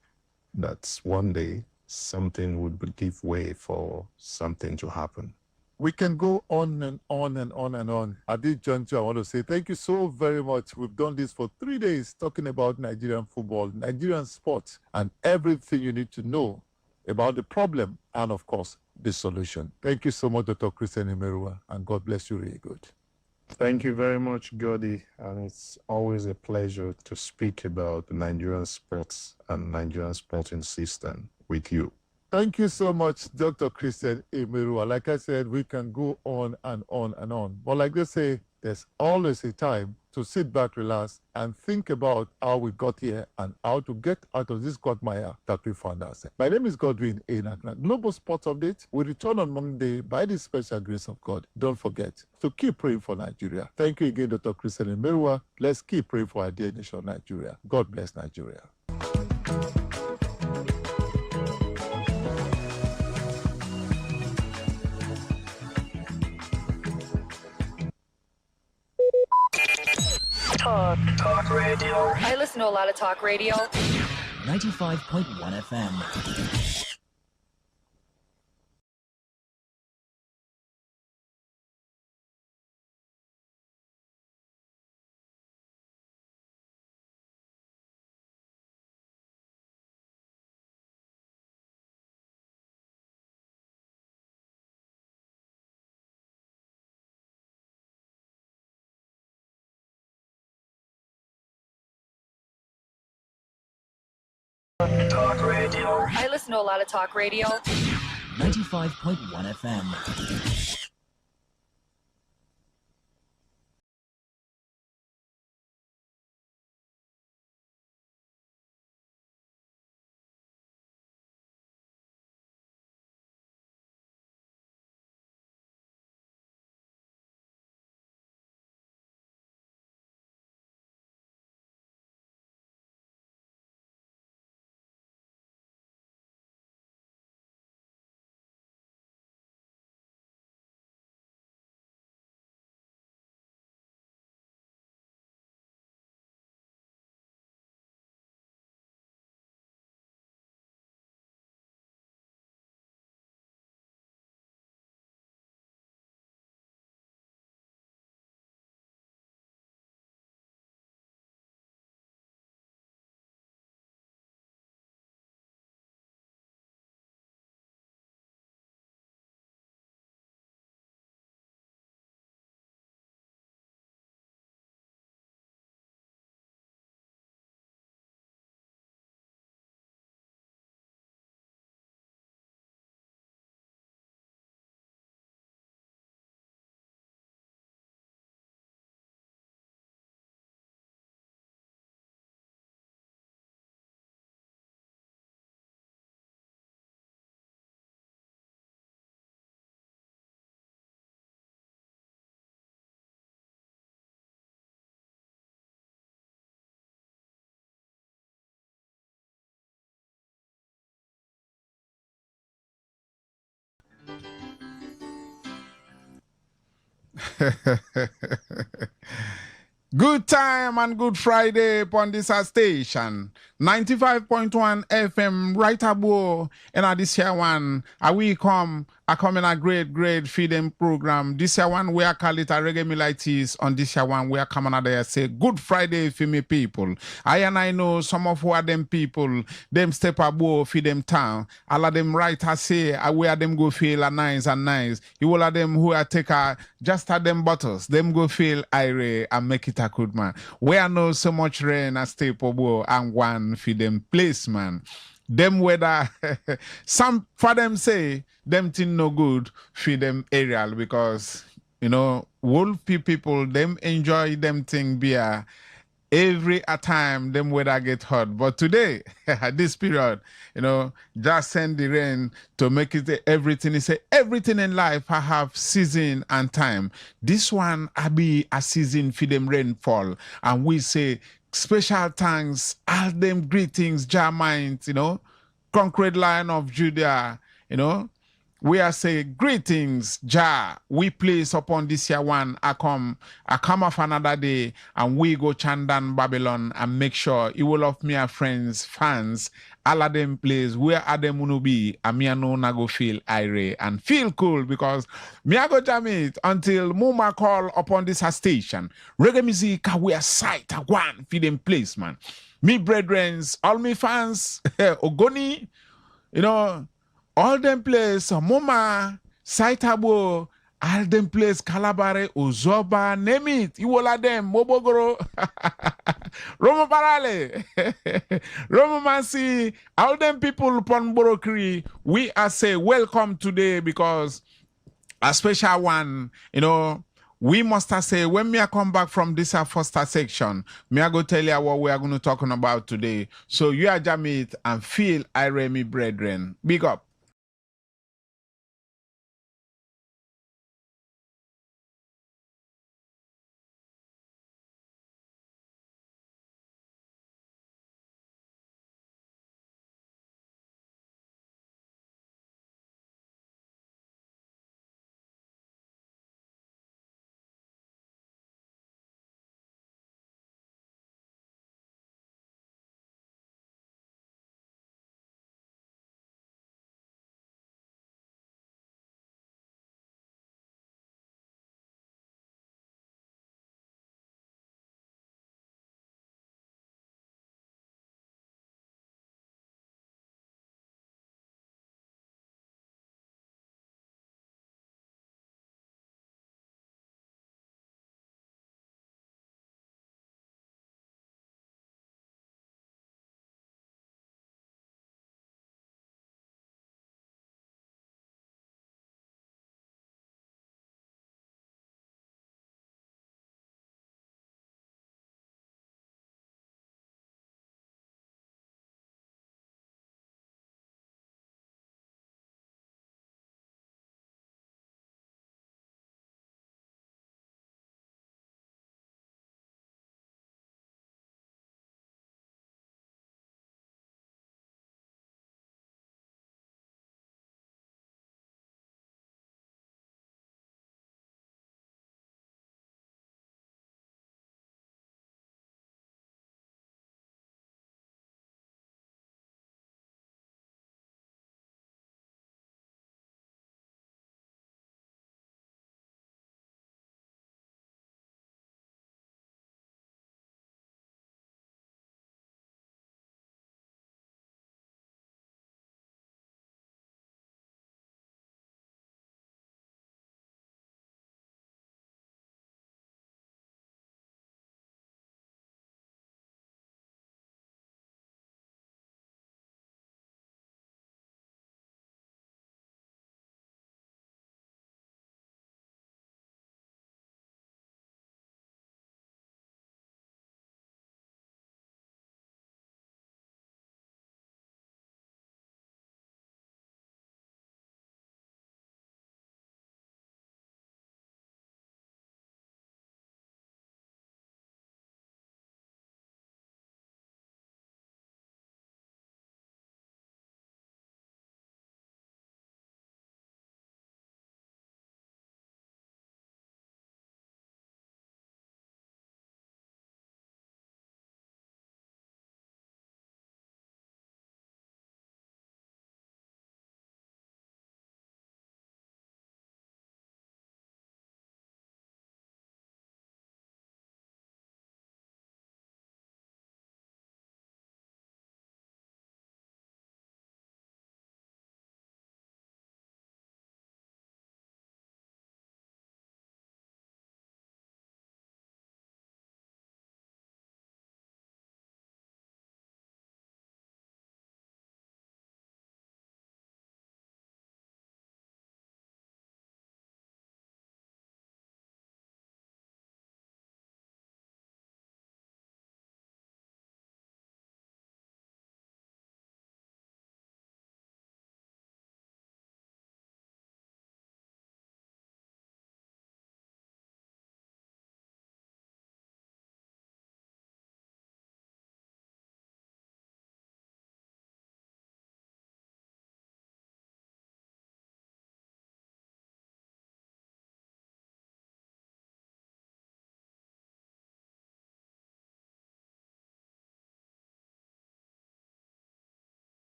that one day something would give way for something to happen. We can go on and on and on and on. At this juncture, I want to say thank you so very much. We've done this for 3 days, talking about Nigerian football, Nigerian sports, and everything you need to know about the problem and, of course, the solution. Thank you so much, Dr. Christian Emerua, and God bless you really good. Thank you very much, Godi, and it's always a pleasure to speak about the Nigerian sports and Nigerian sporting system with you. Thank you so much, Dr. Christian Emerua. Like I said, we can go on and on and on. But like they say, there's always a time to sit back, relax, and think about how we got here and how to get out of this quagmire that we found ourselves. My name is Godwin Enakna. Global Sports Update will return on Monday by the special grace of God. Don't forget to keep praying for Nigeria. Thank you again, Dr. Christian Emerua. Let's keep praying for our dear nation, Nigeria. God bless Nigeria. Talk radio. I listen to a lot of talk radio. 95.1 FM. Talk radio. I listen to a lot of talk radio. 95.1 FM. Good time and good Friday upon this station. 95.1 FM right above. And at this year one, I come in a great feeding program. This year one, we are call it a reggae milites. On this year one, we are coming out there say good Friday for me people. I know some of who are them people, them step above feed them town. All of them writers say, where them go feel a nice and nice. You all of them who are take a, just at them bottles, them go feel irate and make it a good man. Where know so much rain and step above and one feed them place, man. Them weather, some for them say, them thing no good for them aerial because, you know, wolfy people, them enjoy them thing beer every a time them weather get hot. But today, at this period, you know, just send the rain to make it everything. He say everything in life I have season and time. This one I be a season for them rainfall. And we say special thanks, all them greetings, Jah mind, you know, concrete line of Judah, you know. We are saying greetings, Jah. We place upon this year one. I come of another day, and we go Chandan Babylon and make sure you will of me friends, fans, all of them place where are them gonna be, and me no na go feel irate and feel cool because me I go jam it until Muma call upon this station. Reggae music we are sight one for them place, man. Me brethrens, all me fans, Ogoni, you know. All them place, Moma, Saitabo, all them place, Calabare, Uzoba, name it. You all of them, Mobogoro, Romo Parale, Romo Mansi, all them people upon Borokri, we are say welcome today because a special one, you know, we must say when me I come back from this first section, me I go tell you what we are going to talking about today. So you are jam it and feel Iremi brethren. Big up.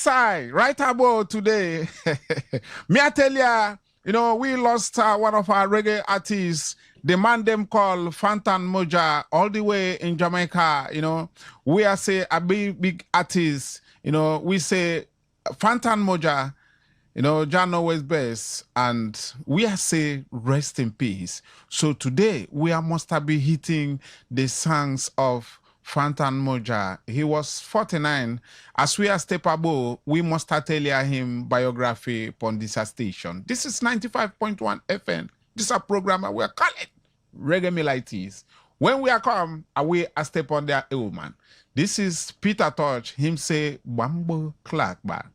side, right about today. Me I tell ya, we lost one of our reggae artists. The man them called Fantan Moja, all the way in Jamaica. We are say a big artist. We say Fantan Moja. John always best, and we are say rest in peace. So today we are must be hitting the songs of Fantan Moja. He was 49. As we are step above, we must tell him biography on this station. This is 95.1 FM. This is a program we are calling Reggae Milites. When we are come, we are step on their man. This is Peter Touch. Him say Bambo Clark back.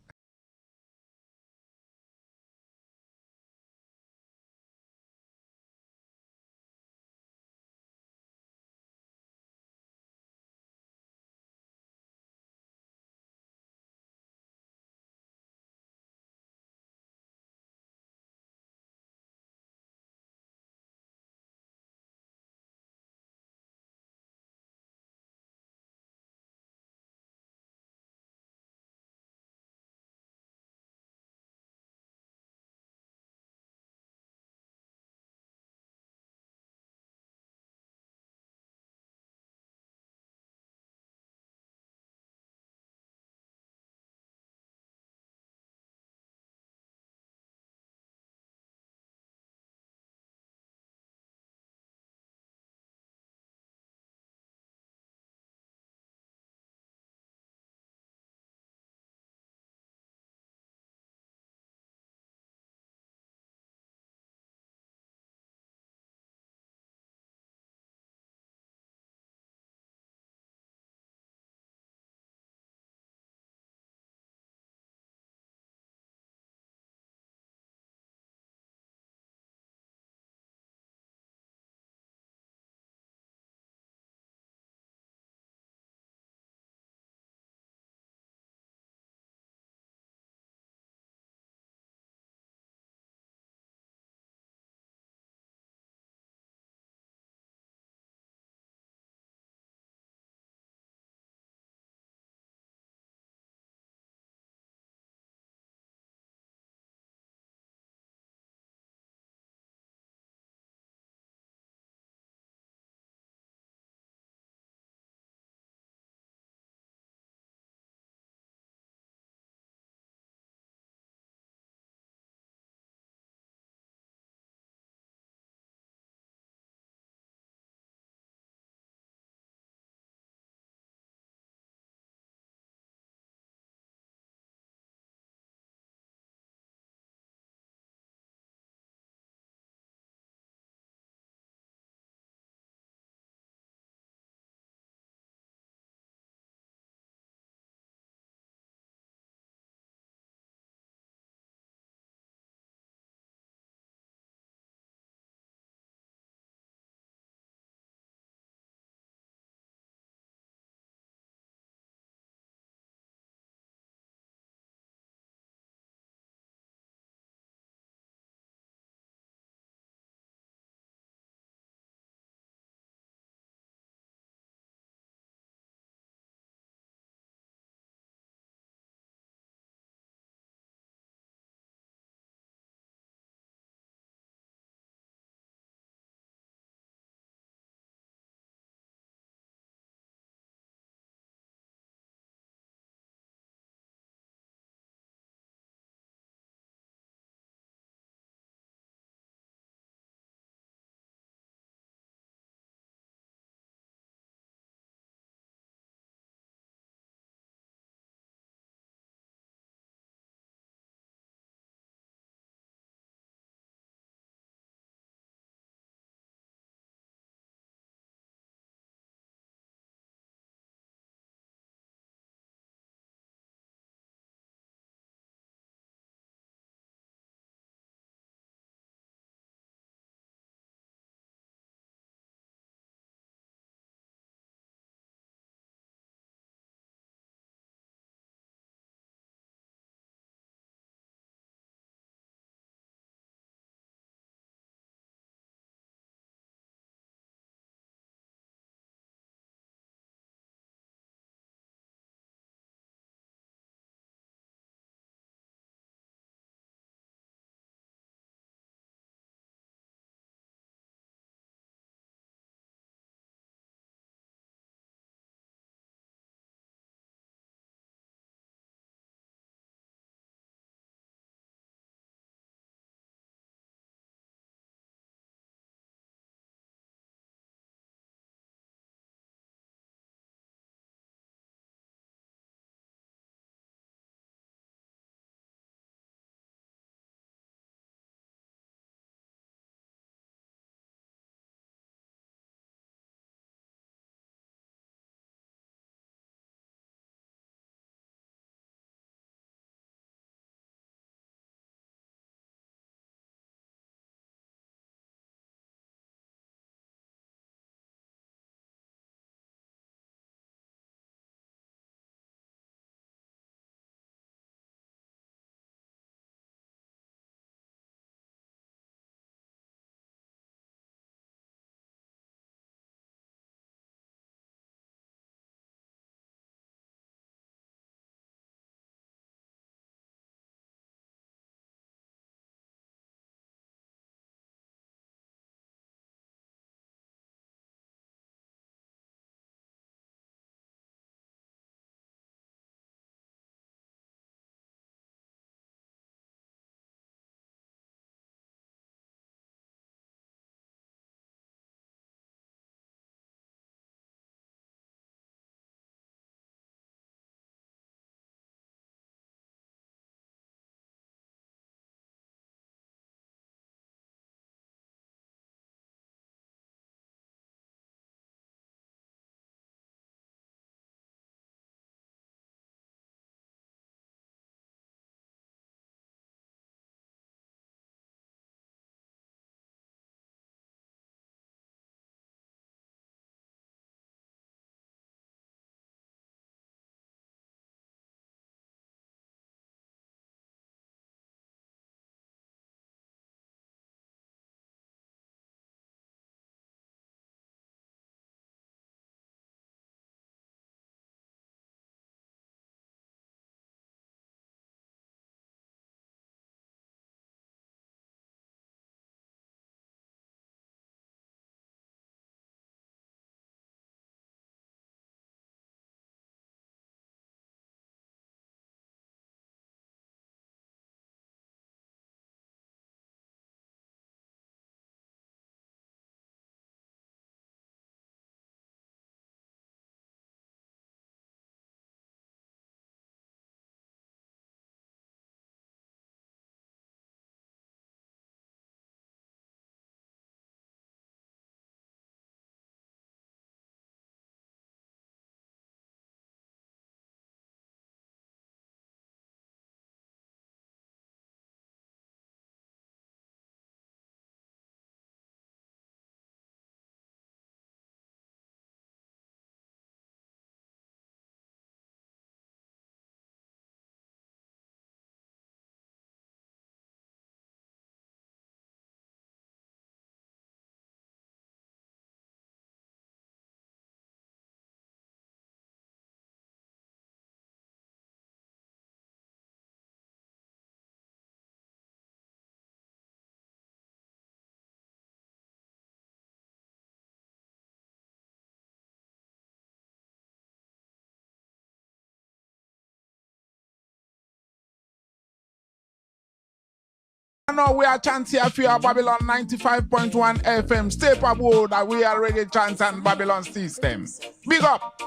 I know we are chanting here for Babylon 95.1 FM. Stay aboard that we are reggae chants and Babylon system. Big up.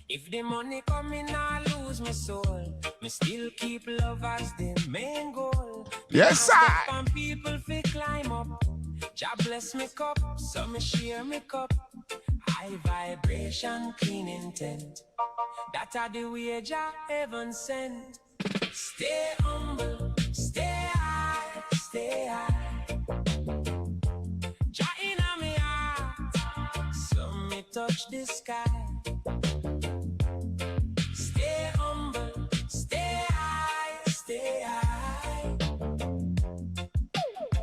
If the money coming, I lose my soul. Me still keep love as the main goal. Yes, sir. Some people fi climb up. Jah bless me cup, so me share me cup. High vibration, clean intent. That are the way Jah heaven sent. Stay humble, stay high, stay high. Jah inna me heart, so me touch the sky. Stay humble, stay high, stay high.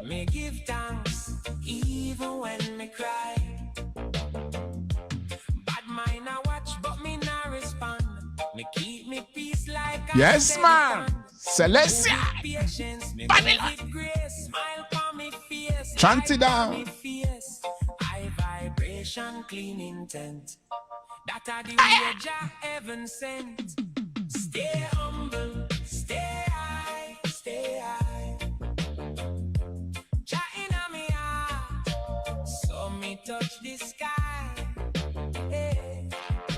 Me give thanks even when me cry. Bad mind I watch, but me not respond. Me keep me peace like yes, man. Celestia. Babylon. Smile on me face. Chant it down. High vibration, clean intent. That are the way Jah heaven sent. Stay humble, stay high, stay high. Jah inna me heart, so me touch the sky. Hey.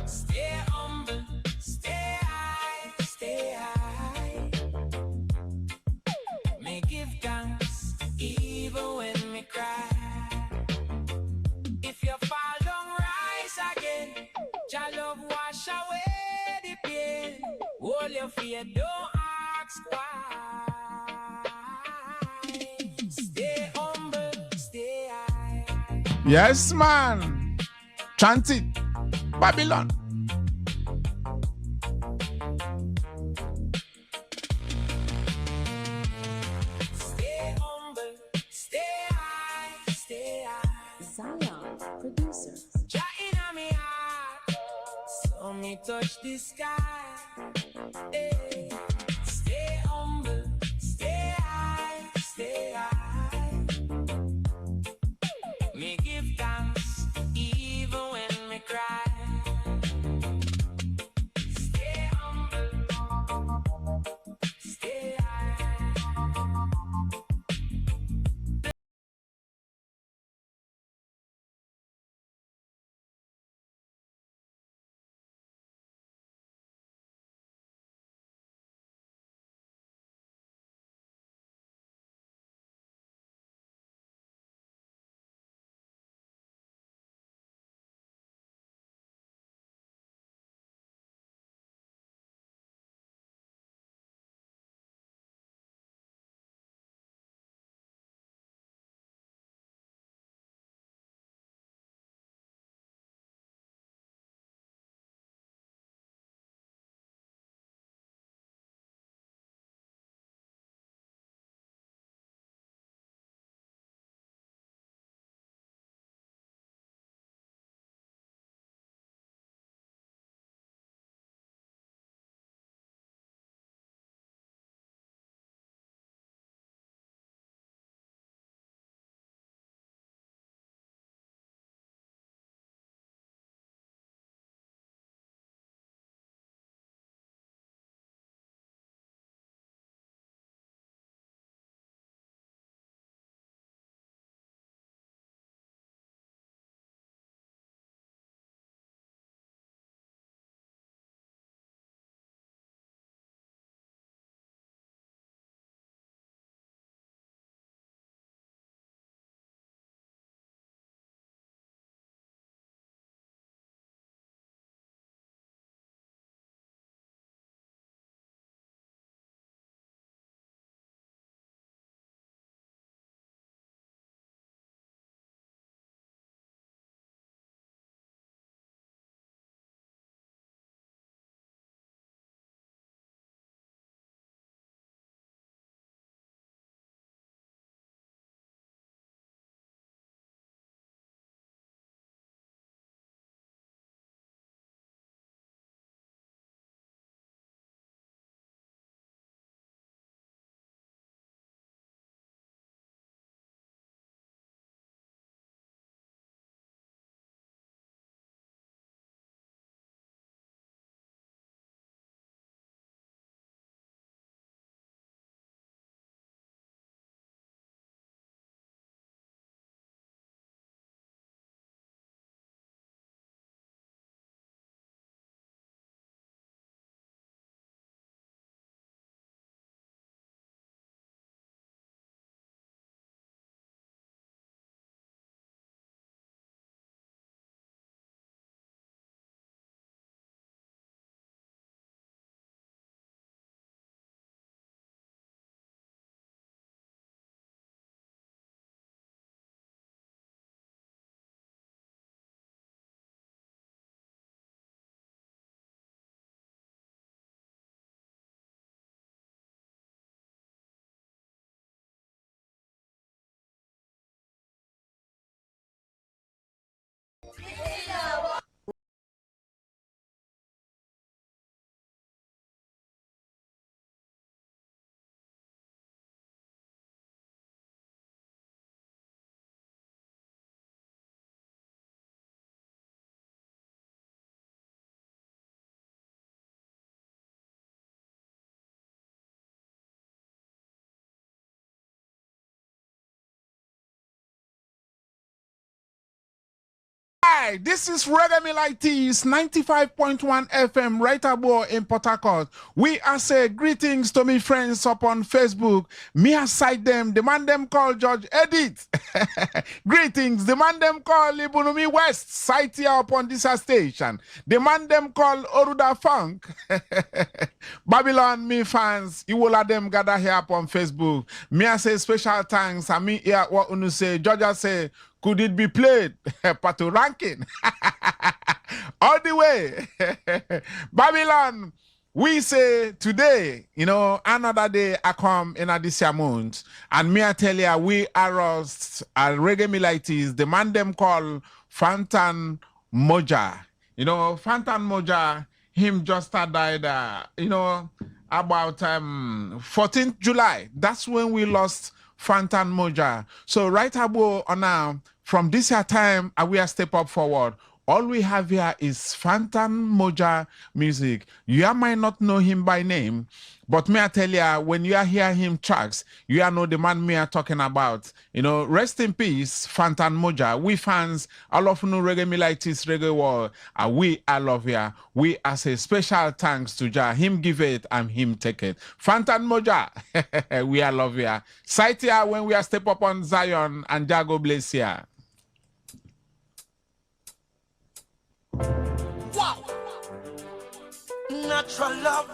Stay humble, stay high, stay high. Me give thanks even when me cry. If you fall down, rise again. Jah love wash away the pain. Hold your fear, don't ask why. Stay humble, stay high. Yes, man. Chant it. Babylon. Stay humble, stay high, stay high. Zion, producer. Jah inna me heart, so me touch the sky. Hey. Stay humble, stay high, stay high. Me give thanks even when me cry. Stay humble, stay high. Hi, this is Reggae Milites 95.1 FM right above in Port Harcourt. We are say greetings to me friends up on Facebook. Me aside them, the man them call George Edit. Greetings, the man them call Ibunumi West, site here upon this station. The man them call Oruda Funk. Babylon, me fans, you will have them gather here upon Facebook. Me I say special thanks, and me hear what you say. Georgia say, could it be played? Pato ranking. All the way. Babylon, we say today, another day I come in this month. And me I tell you, we are us, Reggae Milites, the man them call Fantan Moja. Fantan Moja, him just died, about 14th July. That's when we lost Fantan Moja. So right about now, from this year time, we are step up forward. All we have here is Fantan Moja music. You might not know him by name, but may I tell you, when you hear him tracks, you know the man me are talking about. Rest in peace, Fantan Moja. We fans, all of new Reggae Milites Reggae World, we I love ya. We as a special thanks to Jah. Him give it and him take it. Fantan Moja, we I love ya. Sight here when we are step up on Zion and Jago bless ya. Wow. Natural love.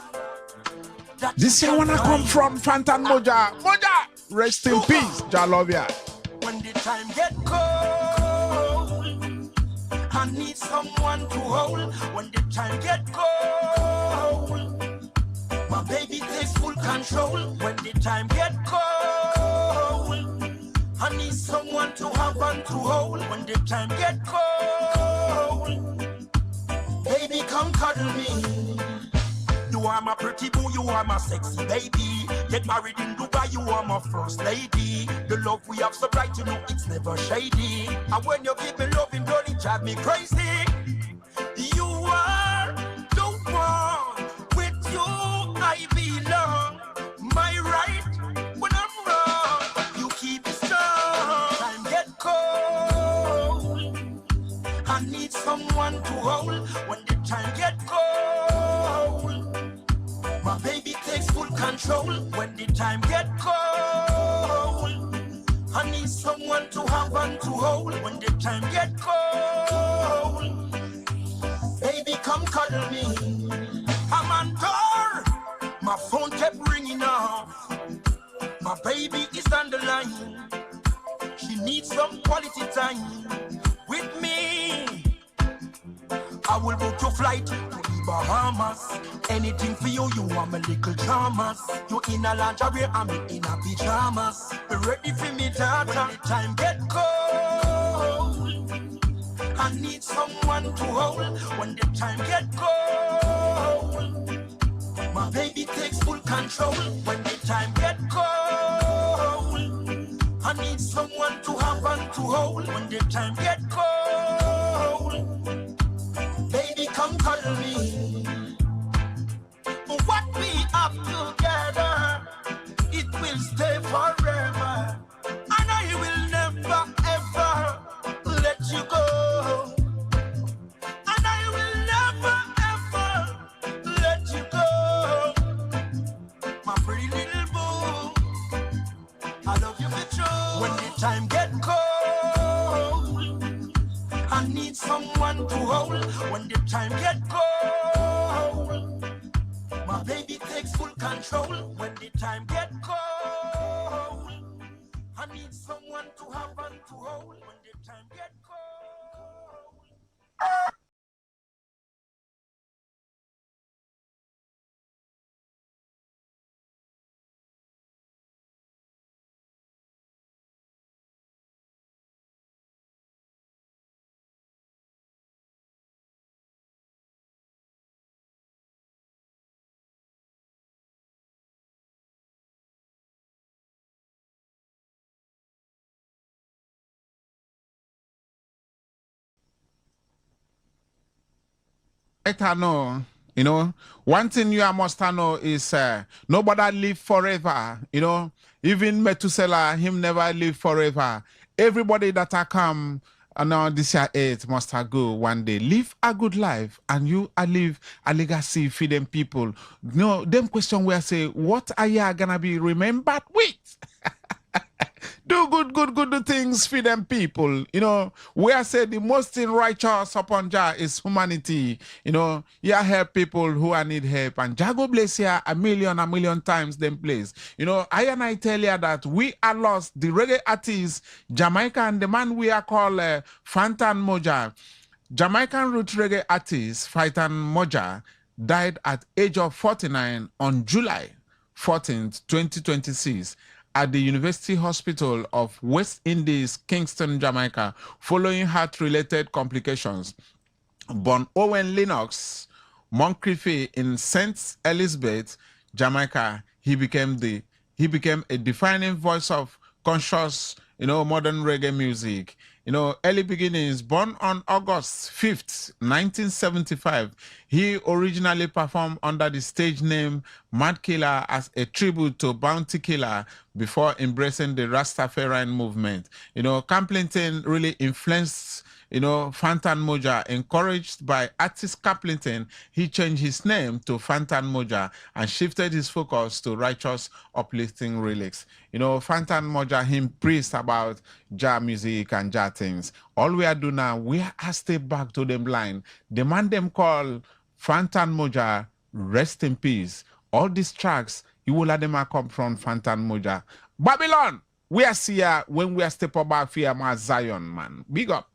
This year wanna come from Fantan Moja. Moja, rest in peace. Jah love ya. When the time get cold, I need someone to hold. When the time get cold, my baby takes full control. When the time get cold, I need someone to have and to hold. When the time get cold, baby, come cuddle me. You are my pretty boo, you are my sexy baby. Get married in Dubai, you are my first lady. The love we have so bright, it's never shady. And when you give me loving, don't it drive me crazy. You are the one, with you I belong. My right when I'm wrong, you keep it strong. Time get cold, I need someone to hold. When the time get cold, my baby takes full control. When the time get cold, I need someone to have and to hold. When the time get cold, baby, come cuddle me. I'm on door, my phone kept ringing off. My baby is on the line. She needs some quality time with me. I will book your flight to the Bahamas. Anything for you, you want my little dramas. You in a lingerie, I'm in a pajamas. Be ready for me, daughter. When the time get cold, I need someone to hold. When the time get cold, my baby takes full control. When the time get cold, I need someone to have and to hold. When the time get cold, baby, come cuddle me. What we have together, it will stay forever. And I will never ever let you go. And I will never ever let you go. My pretty little boo, I love you for true. When the time get cold, I need someone to hold. When the time get cold, my baby takes full control. When the time get cold, I need someone to have and to hold. When the time get cold. I know, one thing you must know is nobody live forever, even Methuselah, him never live forever. Everybody that I come and now this year it must go one day. Live a good life, and you live a legacy for them people. No, them question where say, what are you gonna be remembered with? Do good things for them people. You know, where say the most in righteous upon Jah is humanity. You know, you help people who are need help. And Jah go bless you a million times them place. You know, I tell you that we are lost. The reggae artist, Jamaica, and the man we are called Fantan Moja. Jamaican root reggae artist Fantan Moja died at age of 49 on July 14th, 2026 at the University Hospital of West Indies, Kingston, Jamaica, following heart-related complications. Born Owen Lennox Moncrief in St. Elizabeth, Jamaica, he became a defining voice of conscious, modern reggae music. Early beginnings. Born on August 5th, 1975, he originally performed under the stage name Mad Killer as a tribute to Bounty Killer before embracing the Rastafarian movement. Capleton really influenced Fantan Moja. Encouraged by artist Capleton, he changed his name to Fantan Moja and shifted his focus to righteous, uplifting lyrics. Fantan Moja, him preached about Jah music and Jah things. All we are doing now, we are step back to them line. The man them call Fantan Moja, rest in peace. All these tracks, you will let them come from Fantan Moja. Babylon, we are here when we are step back here, my Zion, man. Big up.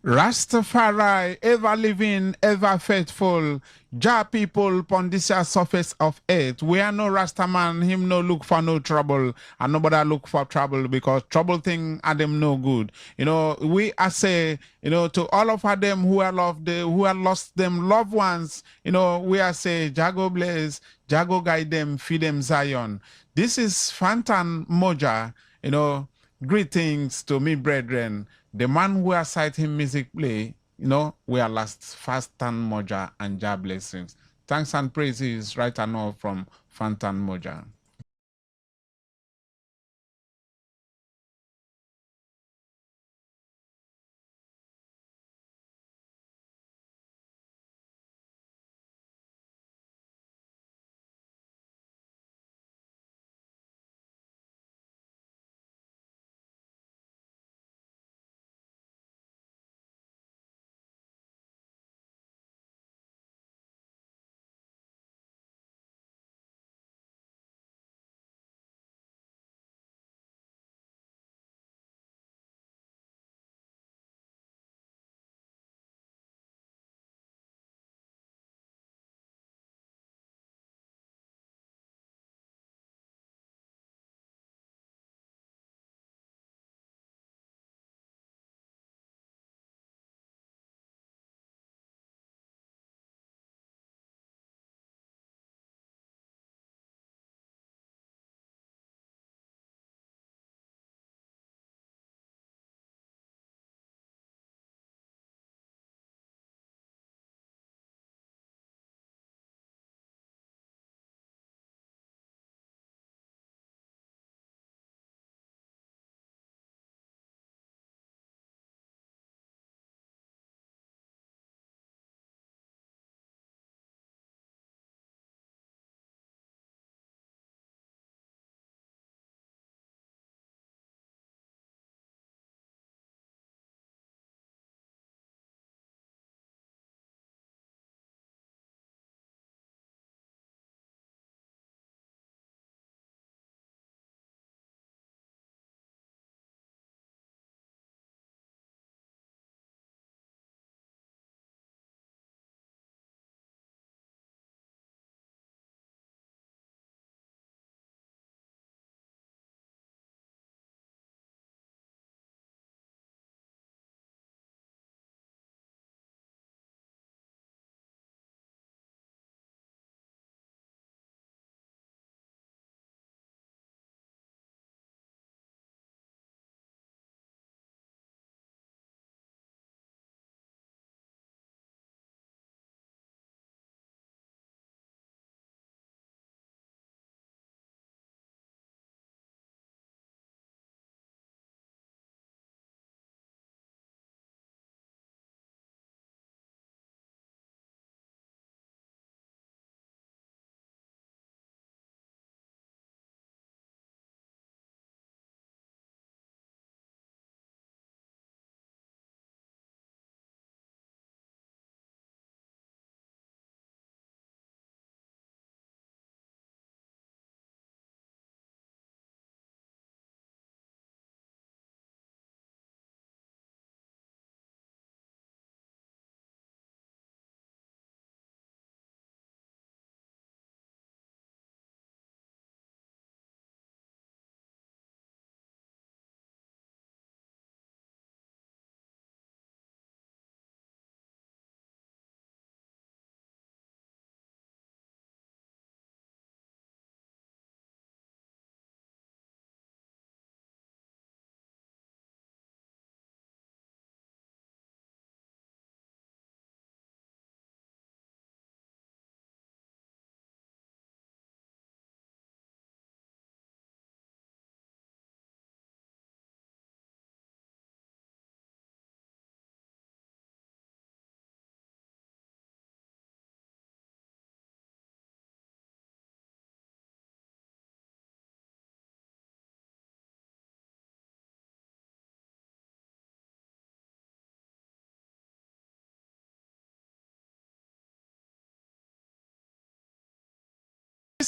Rastafari, ever living, ever faithful. Jah people upon this here surface of earth. We are no Rasta man, him no look for no trouble, and nobody look for trouble because trouble thing are them no good. You know, we I say, you know, to all of them who are who are lost them loved ones, you know, we are say, Jago bless, Jago guide them, feed them Zion. This is Fantan Moja, you know. Greetings to me, brethren. The man who has citing music play, you know, we are last fast and Moja and Jah blessings. Thanks and praises right and all from Fantan Moja.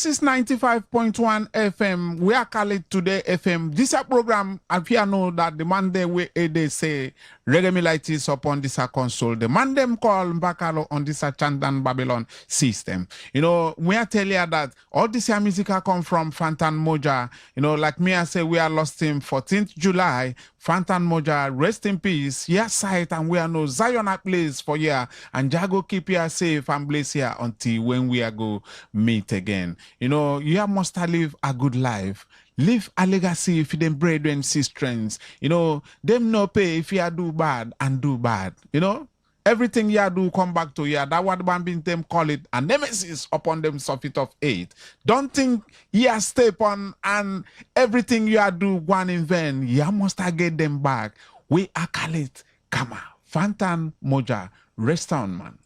This is 95.1 FM. We are calling Today FM. This a program, if you know that the Monday we they say reggae militis upon this a console. The man them call Mbakalo on this a Chandan Babylon system. You know, we are tell you that all this here music come from Fantan Moja. You know, like me I say we are lost him 14th July. Fantan Moja, rest in peace. Yes, sight and we are no Zion at place for year. And Jago keep you safe and bless here until when we are go meet again. You know, you must live a good life. Live a legacy if you them brethren, sisters. You know, them no pay if you do bad and do bad. You know, everything you do come back to you. That what Bambin them call it a nemesis upon them surfeit of hate. Don't think you stay upon and everything you do one in vain. You must get them back. We are call it Kama. Fantan Moja. Rest on, man.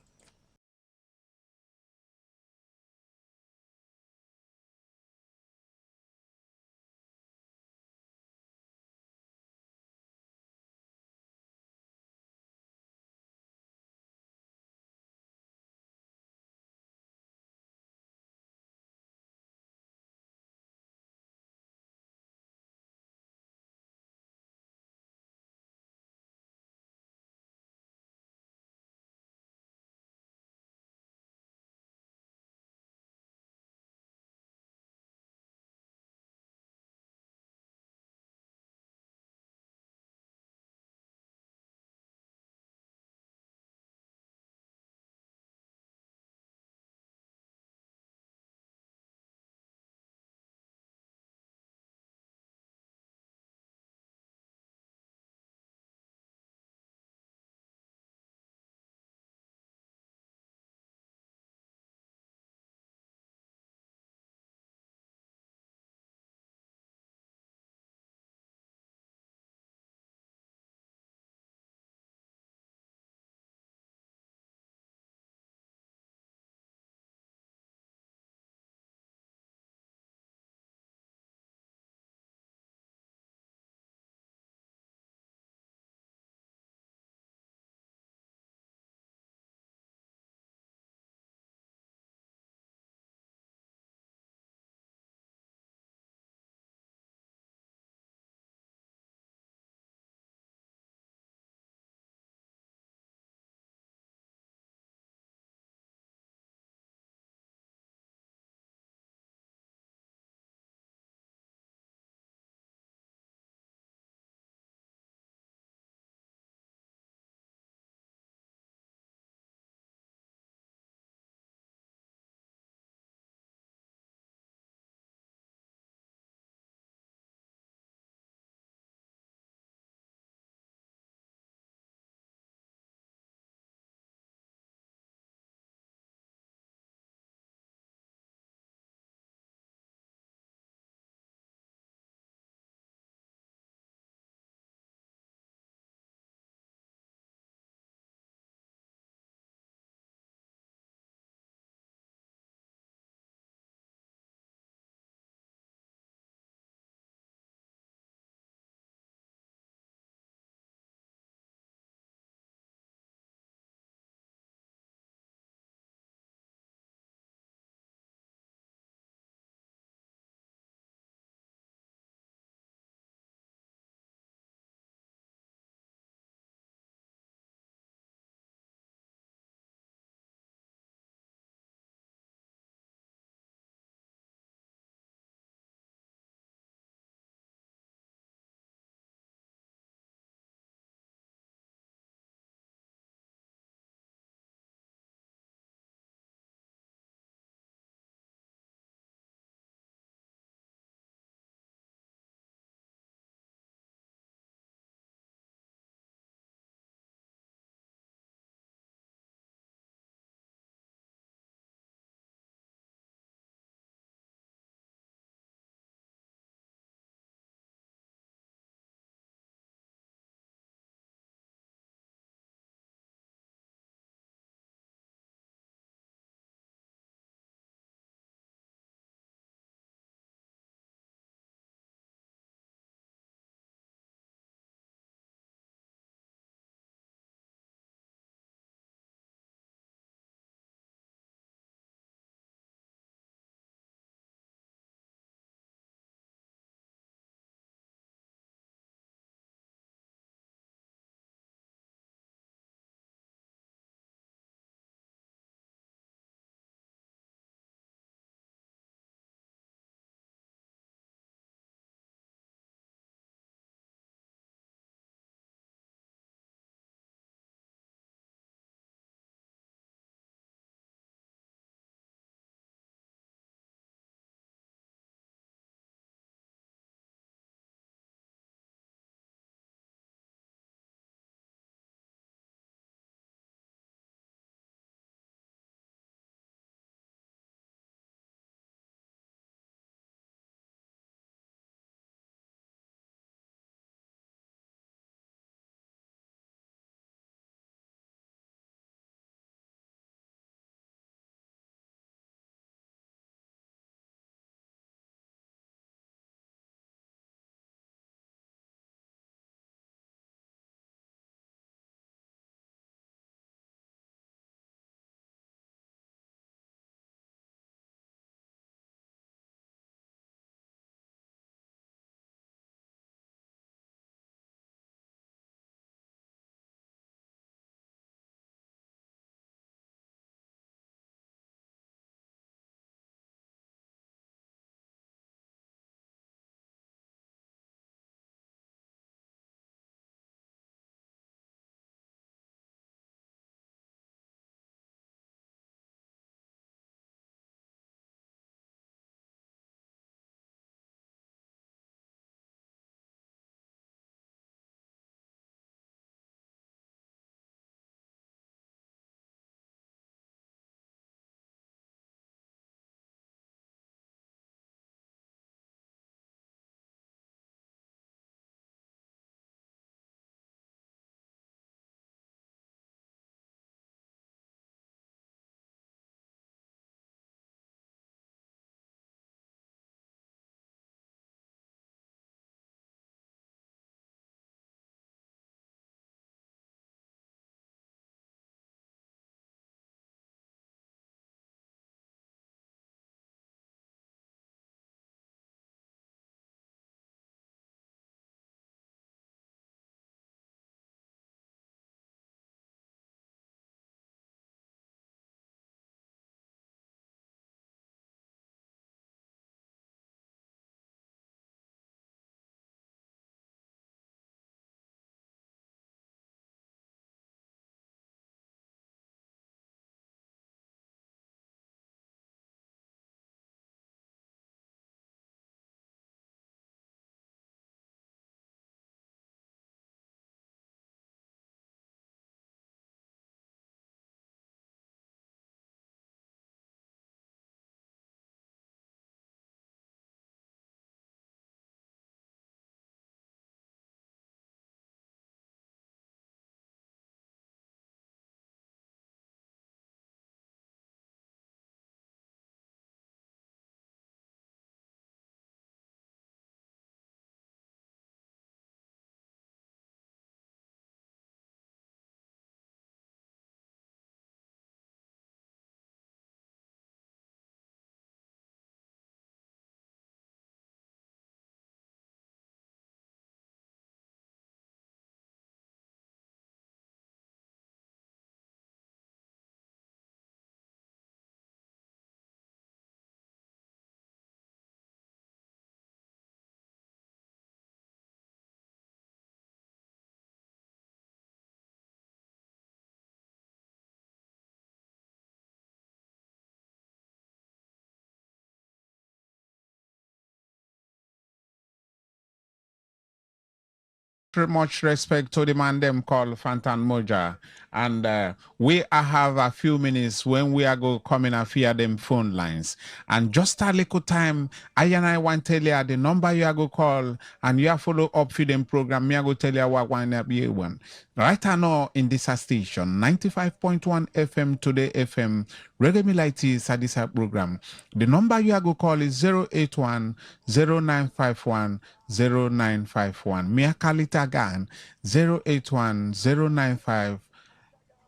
much respect to the man them called Fantan Moja. And we have a few minutes when we are go coming and fear them phone lines. And just a little time, I want to tell you the number you are go call and you are follow up for them program. Me I go tell you what one be one. Right now in this station, 95.1 FM Today FM, Reggae Militi Sadisa program. The number you are go call is 081 0951 0951. Me I call it again 081 095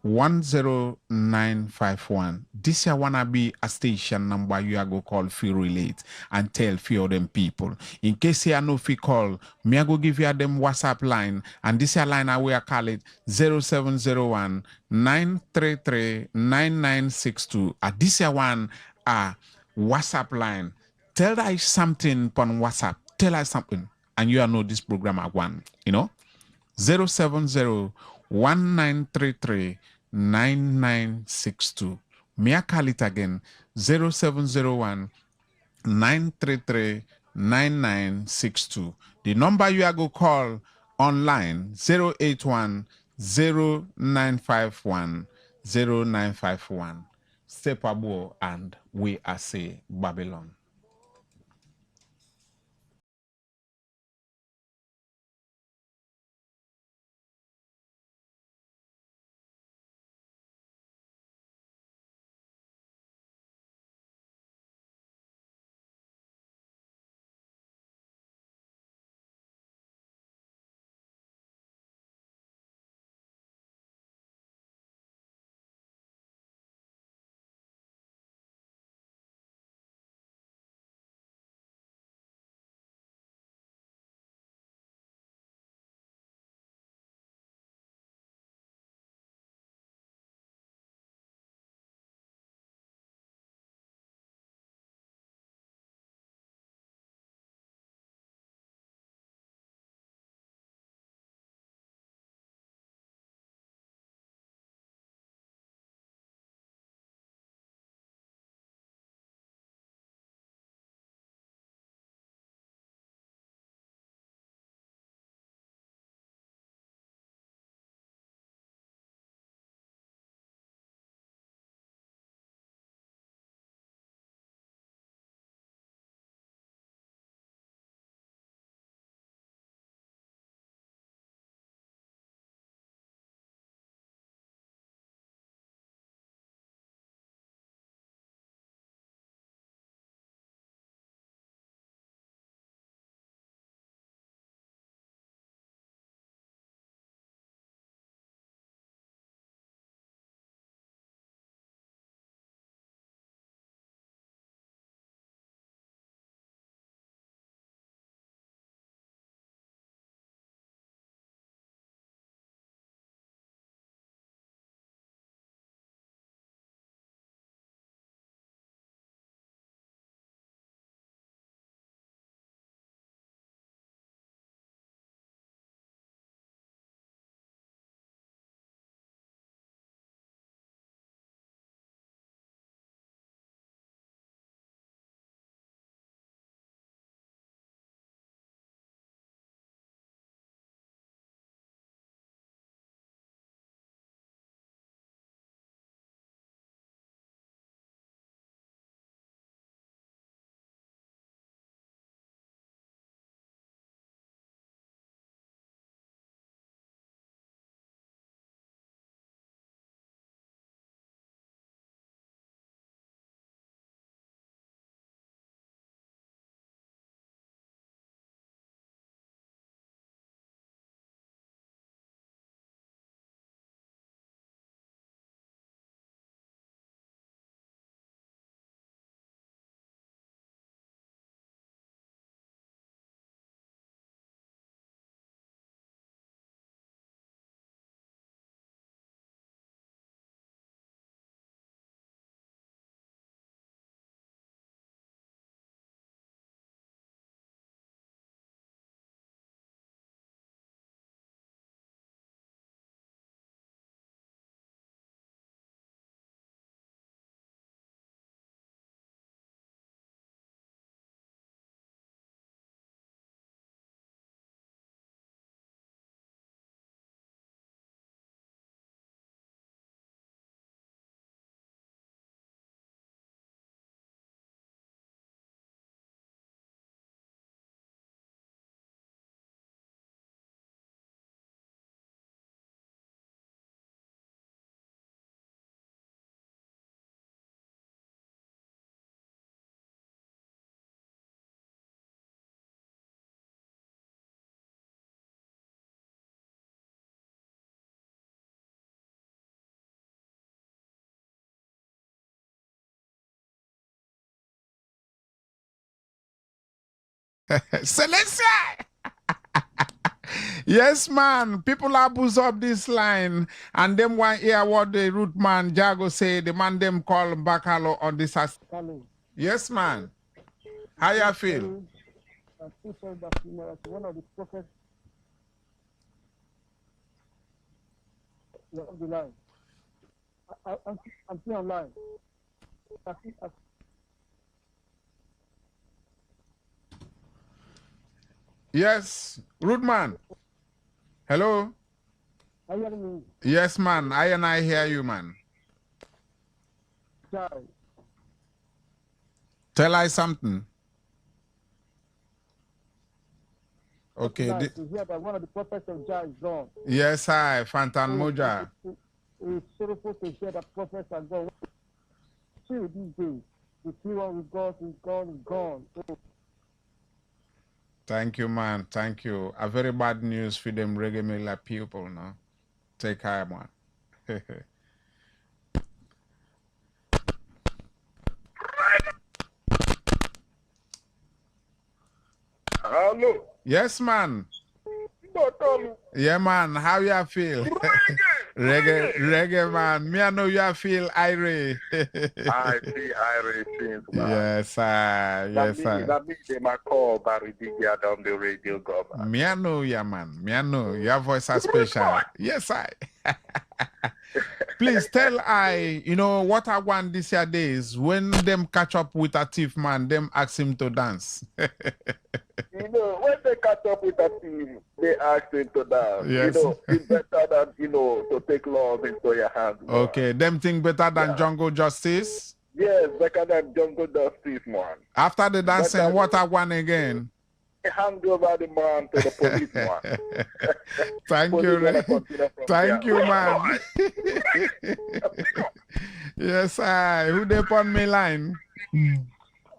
10951. This I wanna be a station number you are go call feel relate and tell few of them people. In case you know if you call, me I go give you them WhatsApp line and this a line I will call it 0701 933 9962. This one WhatsApp line. Tell us something on WhatsApp. Tell us something. And you know this program at one, 070 1933 9962. Me I call it again 0701 933 9962. The number you are go call online 081 0951 0951. Step above and we are say Babylon. Celestia! Yes, man. People are boost up this line. And them want hear what the root man Jago say. The man them call Bakalo on this. Hello. Yes, man. How you feel? I'm so sorry that one of the prophets you're on the line. I'm still online. Yes, root man. Hello? Are you hearing me? Yes, man. I hear you, man. Child. Tell I something. Okay. To hear that one of the prophets of Jah is gone. Yes, I, Fantan Moja. It's sorrowful to hear that prophets are gone. See these days, the true one with God is gone. Oh. Thank you, man. Thank you. A very bad news for them reggae miller people, no? Take care, man. Hello. Yes, man. Yeah, man. How you feel? Reggae, man. Me, I know you feel irate. I see irate things, man. Yes, sir. Yes, sir. That means they might call Barry Digia down the radio, government. Me, I know you, man. Me, I know. Your voice is special. Yes, I. Please tell what I want this year days when them catch up with a thief man, them ask him to dance. When they catch up with a thief, they ask him to dance. Yes. It's better than, to take laws into your hands. Man. Okay, them think better than jungle justice? Yes, better than jungle justice, man. After the dancing, what I want again? Hand over the man to the police, man. Thank you. Thank you, man. Yes, who they on me line?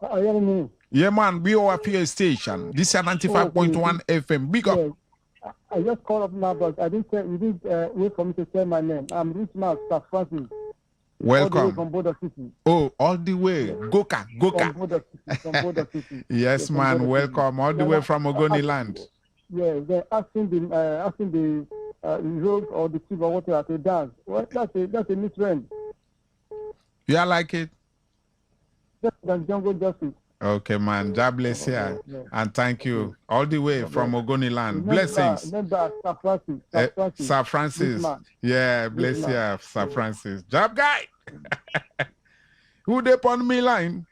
Are you hearing me? Yeah, man, we are PA station. This is 95.1 FM. Big up. Yes. I just called up now, but you didn't wait for me to say my name. I'm Rich Mark, Sir Francis. Welcome. All the way from Border City. Oh, all the way. Goka. From Border City. Yes, man. Welcome. All the way from Ogoni land. Yeah, they're asking the road or the chief or whatever to dance. Well, that's a misread. You like it? Just than jungle justice. Okay, man. God bless you. Yeah. And thank you. All the way from Ogoni land. Blessings. Remember, Sir Francis. Sir Francis. Yeah, bless you, Sir Francis. Job guy. Who they on me line?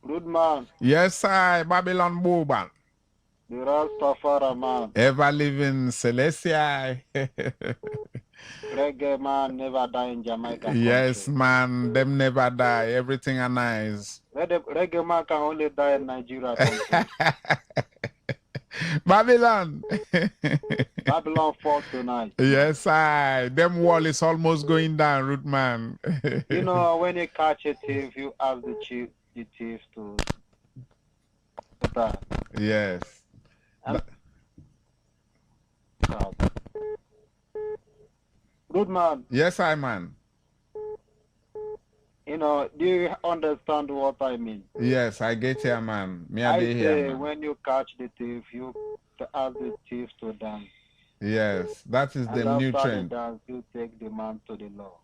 Good man. Yes, sir. Babylon Boban. The Rastafari man. Ever living Celestia. Reggae man never die in Jamaica. Yes, man. Them never die. Everything are nice. Reggae man can only die in Nigeria. Babylon. Babylon fought tonight. Yes, them wall is almost going down, root man. When you catch a thief, you ask the thief to die. Yes. Good man. Yes, man. Do you understand what I mean? Yes, I get you, man. I say when you catch the thief, you ask the thief to dance. Yes, that is the new trend. Dance, you take the man to the law.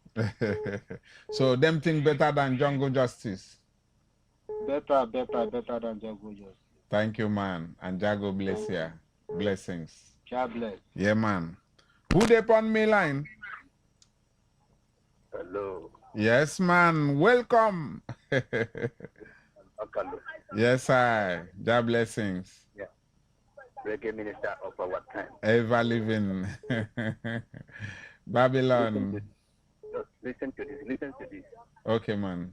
So them think better than jungle justice? Better than jungle justice. Thank you, man. And Jago bless you. Blessings. God bless. Yeah, man. Who they on me line? Hello. Yes, man. Welcome. Yes, sir. God blessings. Yeah. Reggae minister of our time. Ever living. Babylon. Listen to this. Okay, man.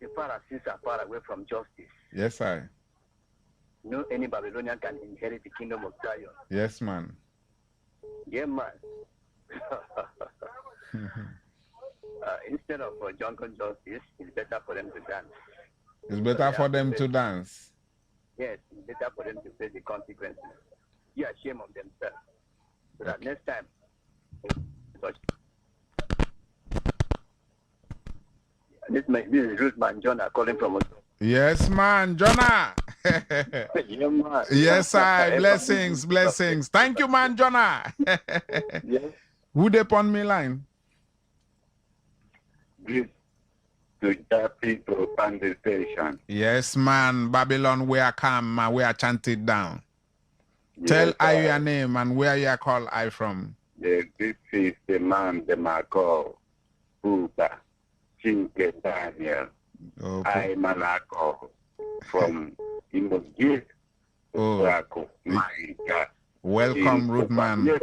The Pharisees are far away from justice. Yes, sir. No any Babylonian can inherit the kingdom of Zion. Yes, man. Yeah, man. Instead of jungle justice, it's better for them to dance. It's better for them to dance. Yes, it's better for them to face the consequences. You are ashamed of themselves. So that next time, this is Ruth Man John calling from Yes, man. Jonah. Yeah, man. Yes, I. Blessings, blessings. Thank you, man, Jonah. Yes. Who they on me line? This to the people on the station. Yes, man. Babylon, where I come, where I chanted down. Tell Yes, I your name and where you call I from. yes, this is the man the Marco Buba Chinke Daniel. I Malako from Imogit. Oh. My God. Welcome, Root Man.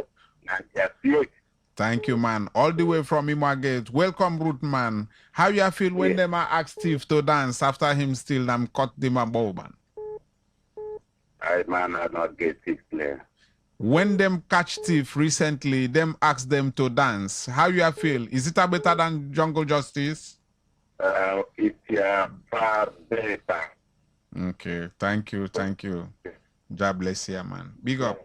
Thank you, man. All the way from Imagate. Welcome, Root Man. How you feel when them ask Steve to dance after him still them cut them above, man? I man I not get it clear. When them catch Steve recently, them ask them to dance. How you feel? Is it a better than Jungle Justice? It's far better. Okay, thank you, thank you. God bless you, man. Big up.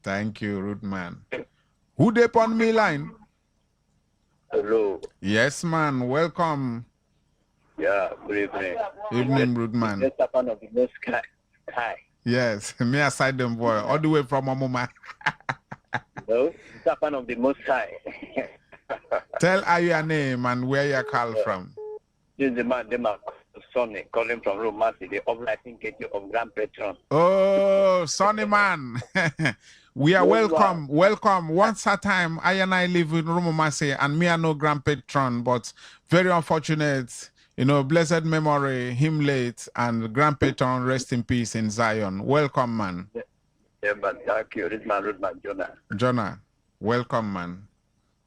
Thank you, Root Man. Who they on me line? Hello. Yes, man. Welcome. Yeah, good evening. Evening, Root Man. Just up of the most sky. Yes, me aside them boy, all the way from Amoma. No, it's up of the most high. Tell her your name and where you call from. This is the man, Sonny, calling from Romasi, the uplifting gate of Grand Patron. Oh, Sonny man. We are welcome. Welcome. Once a time, I and I live in Romasi, and me are no Grand Patron, but very unfortunate. You know, blessed memory, him late, and Grand Patron, rest in peace in Zion. Welcome, man. Yeah, but thank you. This man, Jonah. Jonah, welcome, man.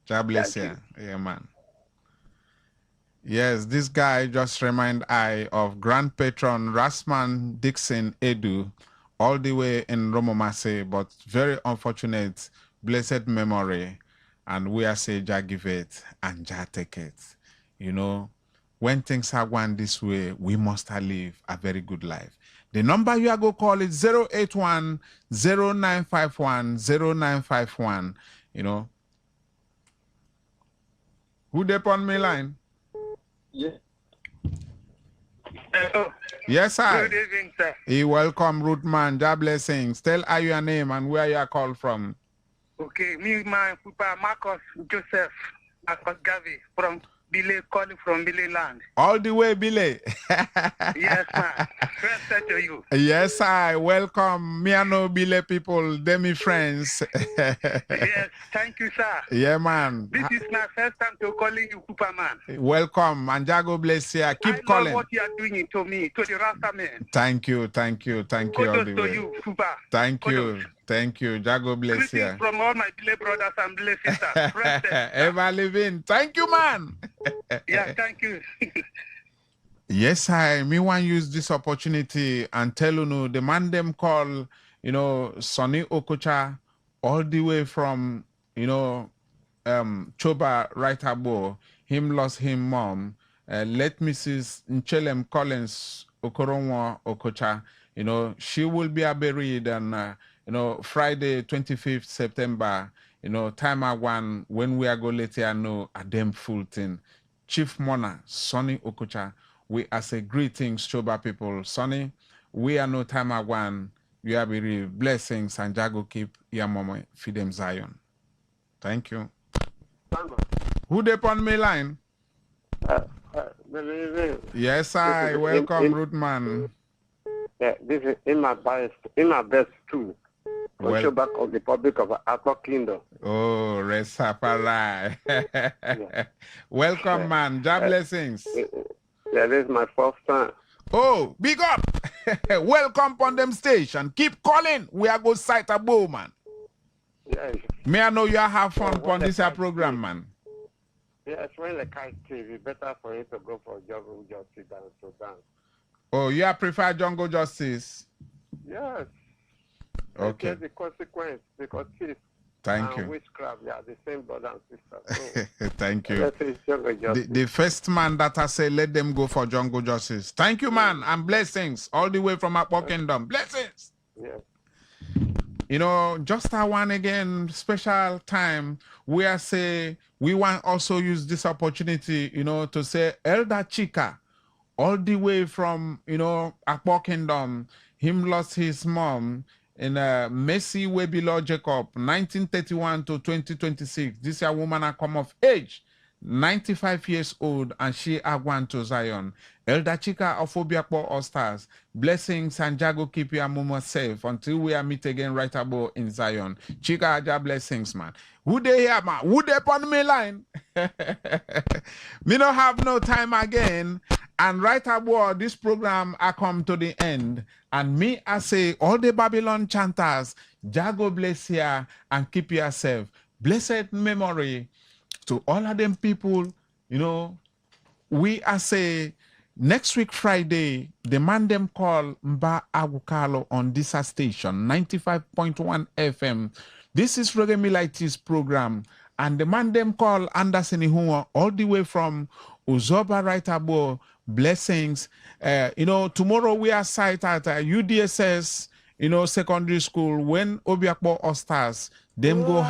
God bless you. Yeah, man. Yes, this guy just remind I of Grand Patron Rasman Dixon Edu, all the way in Romomase, but very unfortunate, blessed memory. And we are say, Jah give it and Jah take it. You know, when things are going this way, we must live a very good life. The number you are going to call is 081-0951-0951. You know. Who they on me line? Yes. Hello. Yes, sir. Good evening, sir. Welcome, Root Man. God blessings. Tell her your name and where you are called from. Okay, me, my Papa Marcus Joseph, Marcus Gavi from Billy, calling from Billy Land. All the way, Billy. Yes, man. First to you. Yes, I welcome. Me and no Billy people, demi friends. Yes, thank you, sir. Yeah, man. This is my first time to calling you, Papa man. Welcome, and Jago bless you. Keep calling. I love what you are doing to me, to the Rasta man. Thank you, thank you, thank you. Kudos to you, Papa. Thank you, thank you. Jago bless you. Greetings from all my Billy brothers and Billy sisters. Ever living. Thank you, man. Yeah, thank you. Yes, me want to use this opportunity and tell you, the man them call, you know, Sonny Okocha, all the way from, you know, Choba right abo, him lost him mom. Let Mrs. Nchelem Collins Okoronwa Okocha, you know, she will be buried on, you know, Friday, 25th September, you know, time I one when we are going to let you know a damn full thing. Chief Mona, Sonny Okocha, we as a greetings, Choba people. Sonny, we are no time I one. You are bereaved. Blessings and Jago keep your mama feed them Zion. Thank you. Who they on me line? Yes, I welcome Root Man. Yeah, this is in my best too. Well, back of the Republic of Akwa Kingdom. Oh, Resapara. Yeah. Welcome, man. God blessings. Yeah, this is my first time. Oh, big up. Welcome on them station. Keep calling. We are going to sight a bow, man. Yes. May I know you have fun on this program, man? Yes, when the kite it's better for you to go for jungle justice than to dance. Oh, you prefer jungle justice? Yes. Okay. The consequence, because thief and witchcraft, they are the same brother and sister. So, thank you. The first man that I say, let them go for jungle justice. Thank you, man, and blessings all the way from Akwa Kingdom. Blessings. Yes. just a one again special time. We are say we want also use this opportunity, to say Elder Chika, all the way from Akpo Kingdom. Him lost his mom in Messi way below Jacob, 1931 to 2026. This a woman a come of age, 95 years old, and she agwan to Zion. Elder Chika of Obiakpo All Stars. Blessings and Jago keep your mama safe until we are meet again right about in Zion. Chika Aja blessings, man. Who they here, man? Who they on me line? Me don't have no time again. And right about this program, I come to the end. And me, I say, all the Babylon chanters, Jago bless you and keep yourself. Blessed memory to all of them people, we are say next week Friday, the man them call Mba Agukalo on this station, 95.1 FM. This is Reggae Milites program. And the man them call Anderson Ihua all the way from Uzoba right above. Blessings. Tomorrow we are site at UDSS, secondary school when Obiakpo Ostars, them go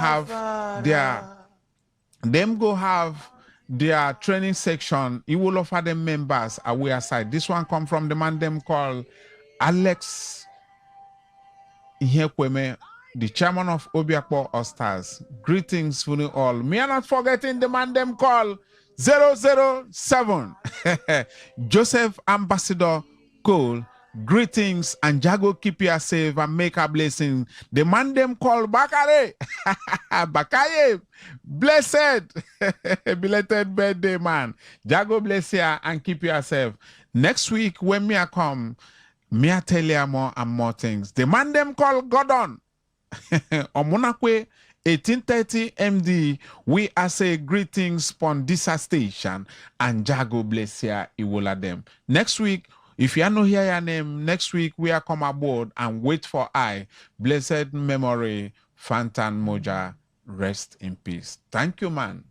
have their training section. It will offer them members away aside. This one come from the man them called Alex Ihekweme, the chairman of Obiakpo Ostars. Greetings for you all. Me are not forgetting the man them call 007 Joseph Ambassador Cole. Greetings and Jago keep you safe and make a blessing. The man them call Bakare. Bakaye. Blessed. Belated birthday, man. Jago bless you and keep yourself. Next week when me I come, me I tell you more and more things. The man them call Gordon. Omunakwe 1830 MD, we are say greetings on this station and Jago bless ya iwola them. Next week, if you know hear your name, next week we are come aboard and wait for I. Blessed memory, Fantan Moja, rest in peace. Thank you, man.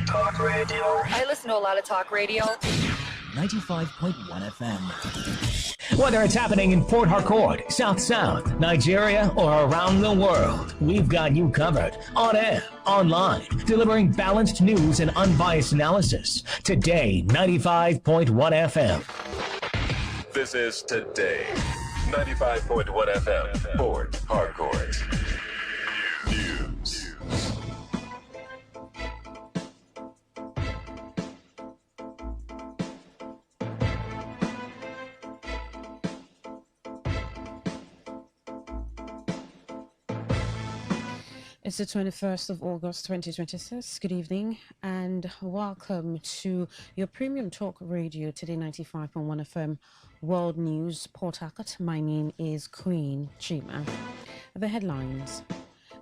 Talk radio. I listen to a lot of talk radio. 95.1 FM. Whether it's happening in Port Harcourt, South South, Nigeria, or around the world, we've got you covered. On air, online, delivering balanced news and unbiased analysis. Today, 95.1 FM. This is Today, 95.1 FM, Port Harcourt. News. It's the 21st of August 2026. Good evening and welcome to your premium talk radio, Today 95.1 FM World News, Port Harcourt. My name is Queen Chima. The headlines.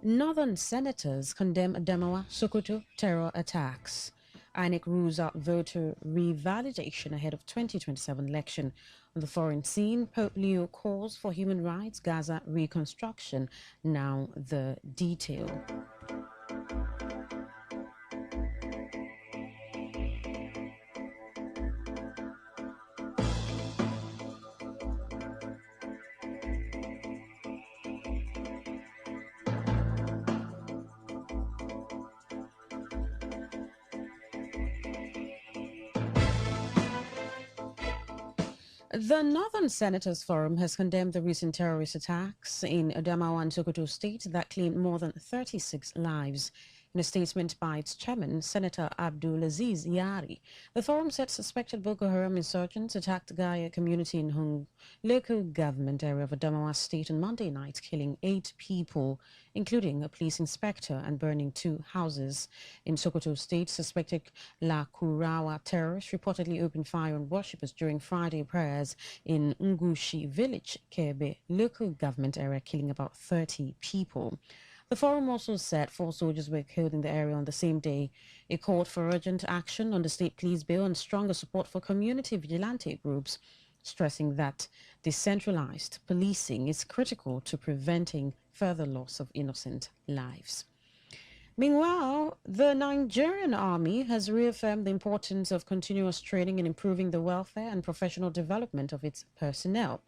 Northern senators condemn Adamawa Sokoto terror attacks. INEC rules out voter revalidation ahead of 2027 election. On the foreign scene, Pope Leo calls for human rights, Gaza reconstruction. Now the detail. The Northern Senators Forum has condemned the recent terrorist attacks in Adamawa and Sokoto State that claimed more than 36 lives. In a statement by its chairman, Senator Abdulaziz Yari, the forum said suspected Boko Haram insurgents attacked Gaya community in Hung, local government area of Adamawa State on Monday night, killing 8 people, including a police inspector, and burning 2 houses. In Sokoto State, suspected La Kurawa terrorists reportedly opened fire on worshippers during Friday prayers in Ngushi village, Kebe, local government area, killing about 30 people. The forum also said 4 soldiers were killed in the area on the same day. It called for urgent action on the state police bill and stronger support for community vigilante groups, stressing that decentralized policing is critical to preventing further loss of innocent lives. Meanwhile, the Nigerian Army has reaffirmed the importance of continuous training in improving the welfare and professional development of its personnel.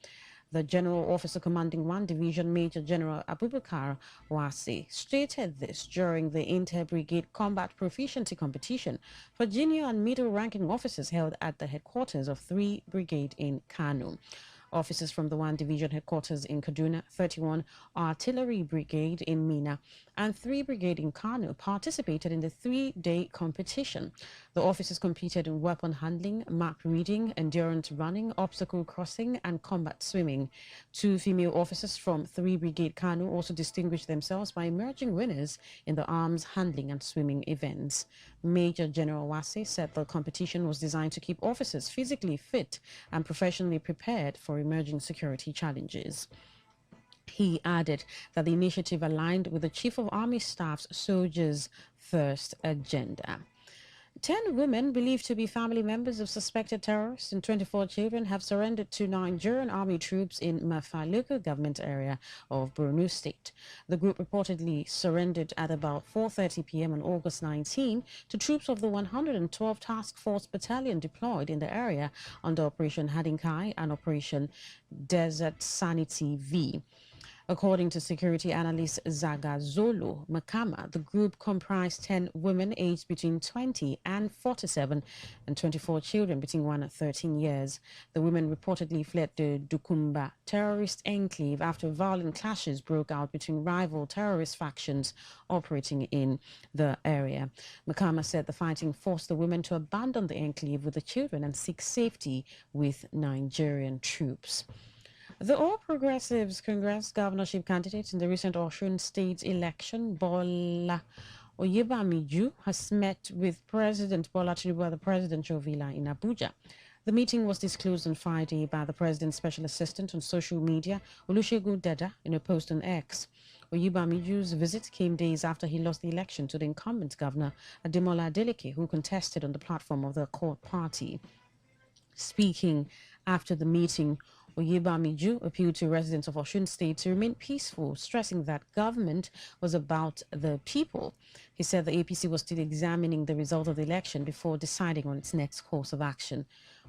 The General Officer commanding 1 Division, Major General Abubakar Wasi, stated this during the Inter-Brigade Combat Proficiency Competition for junior and middle-ranking officers held at the headquarters of 3 Brigade in Kano. Officers from the 1 Division headquarters in Kaduna, 31 Artillery Brigade in Mina, and 3 Brigade in Kano participated in the 3-day competition. The officers competed in weapon handling, map reading, endurance running, obstacle crossing, and combat swimming. 2 female officers from 3 Brigade Kano also distinguished themselves by emerging winners in the arms handling and swimming events. Major General Wase said the competition was designed to keep officers physically fit and professionally prepared for emerging security challenges. He added that the initiative aligned with the Chief of Army Staff's Soldiers First agenda. 10 women believed to be family members of suspected terrorists and 24 children have surrendered to Nigerian army troops in Mafa local government area of Borno State. The group reportedly surrendered at about 4:30 p.m. on August 19 to troops of the 112 Task Force Battalion deployed in the area under Operation Hadinkai and Operation Desert Sanity V. According to security analyst Zagazolo Makama, the group comprised 10 women aged between 20 and 47 and 24 children between 1 and 13 years. The women reportedly fled the Dukumba terrorist enclave after violent clashes broke out between rival terrorist factions operating in the area. Makama said the fighting forced the women to abandon the enclave with the children and seek safety with Nigerian troops. The All Progressives Congress governorship candidate in the recent Osun State election, Bola Oyebamiju, has met with President Bola Tinubu at the presidential villa in Abuja. The meeting was disclosed on Friday by the president's special assistant on social media, Olusegun Deda, in a post on X. Oyebamiju's visit came days after he lost the election to the incumbent governor, Ademola Adeleke, who contested on the platform of the Accord Party. Speaking after the meeting, Oyebamiju appealed to residents of Osun State to remain peaceful, stressing that government was about the people. He said the APC was still examining the result of the election before deciding on its next course of action.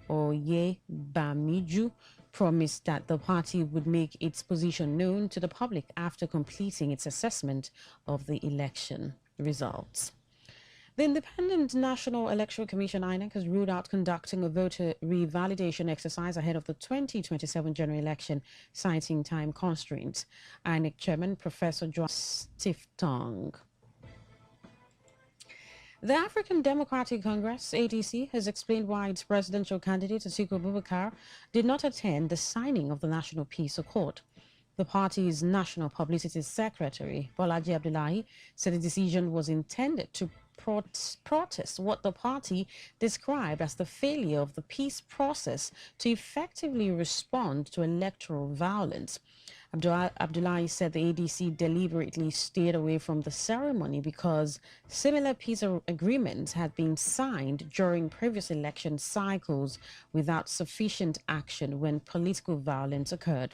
Oyebamiju promised that the party would make its position known to the public after completing its assessment of the election results. The Independent National Electoral Commission (INEC) has ruled out conducting a voter revalidation exercise ahead of the 2027 general election, citing time constraints. INEC Chairman Professor Joan Stiftong. The African Democratic Congress (ADC) has explained why its presidential candidate Atiku Abubakar did not attend the signing of the National Peace Accord. The party's National Publicity Secretary, Bolaji Abdullahi, said the decision was intended to protest what the party described as the failure of the peace process to effectively respond to electoral violence. Abdullahi said the ADC deliberately stayed away from the ceremony because similar peace agreements had been signed during previous election cycles without sufficient action when political violence occurred.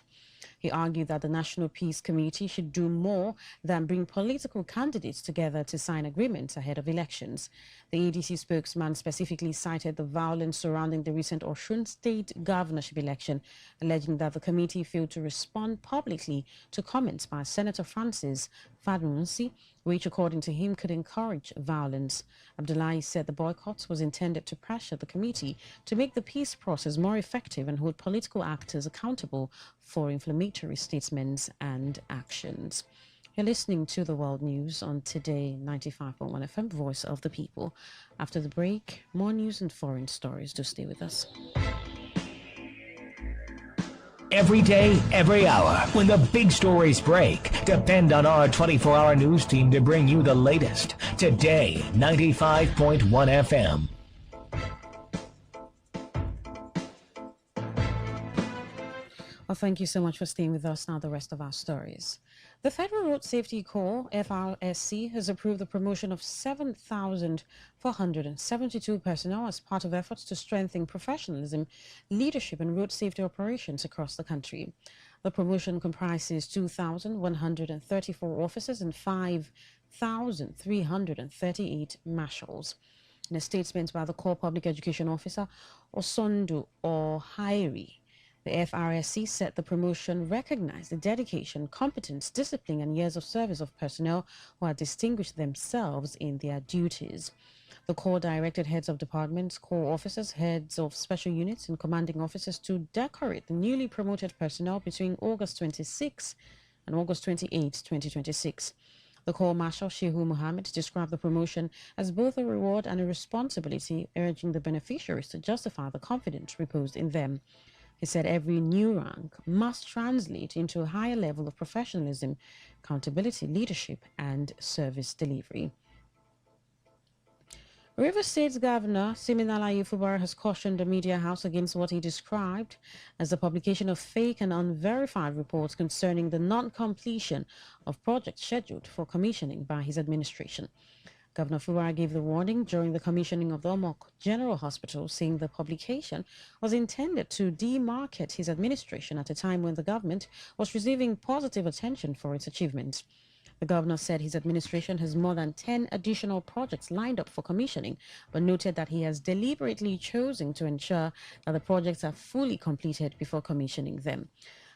He argued that the National Peace Committee should do more than bring political candidates together to sign agreements ahead of elections. The ADC spokesman specifically cited the violence surrounding the recent Osun State governorship election, alleging that the committee failed to respond publicly to comments by Senator Francis Fadunsi, which, according to him, could encourage violence. Abdullahi said the boycott was intended to pressure the committee to make the peace process more effective and hold political actors accountable for inflammatory statements and actions. You're listening to the World News on Today 95.1 FM, Voice of the People. After the break, more news and foreign stories. Do stay with us. Every day, every hour, when the big stories break, depend on our 24-hour news team to bring you the latest. Today 95.1 FM. Well, thank you so much for staying with us. Now, the rest of our stories. The Federal Road Safety Corps, FRSC, has approved the promotion of 7,472 personnel as part of efforts to strengthen professionalism, leadership, and road safety operations across the country. The promotion comprises 2,134 officers and 5 1,338 marshals. In a statement by the core public education officer, Osondo Ohairi, the FRSC said the promotion recognized the dedication, competence, discipline, and years of service of personnel who had distinguished themselves in their duties. The Corps directed heads of departments, corps officers, heads of special units, and commanding officers to decorate the newly promoted personnel between August 26 and August 28, 2026. The Corps Marshal Shehu Mohammed described the promotion as both a reward and a responsibility, urging the beneficiaries to justify the confidence reposed in them. He said every new rank must translate into a higher level of professionalism, accountability, leadership, and service delivery. River State's Governor Siminala Yefubar has cautioned the media house against what he described as the publication of fake and unverified reports concerning the non-completion of projects scheduled for commissioning by his administration. Governor Fubar gave the warning during the commissioning of the Omok General Hospital, saying the publication was intended to demarket his administration at a time when the government was receiving positive attention for its achievements. The governor said his administration has more than 10 additional projects lined up for commissioning, but noted that he has deliberately chosen to ensure that the projects are fully completed before commissioning them.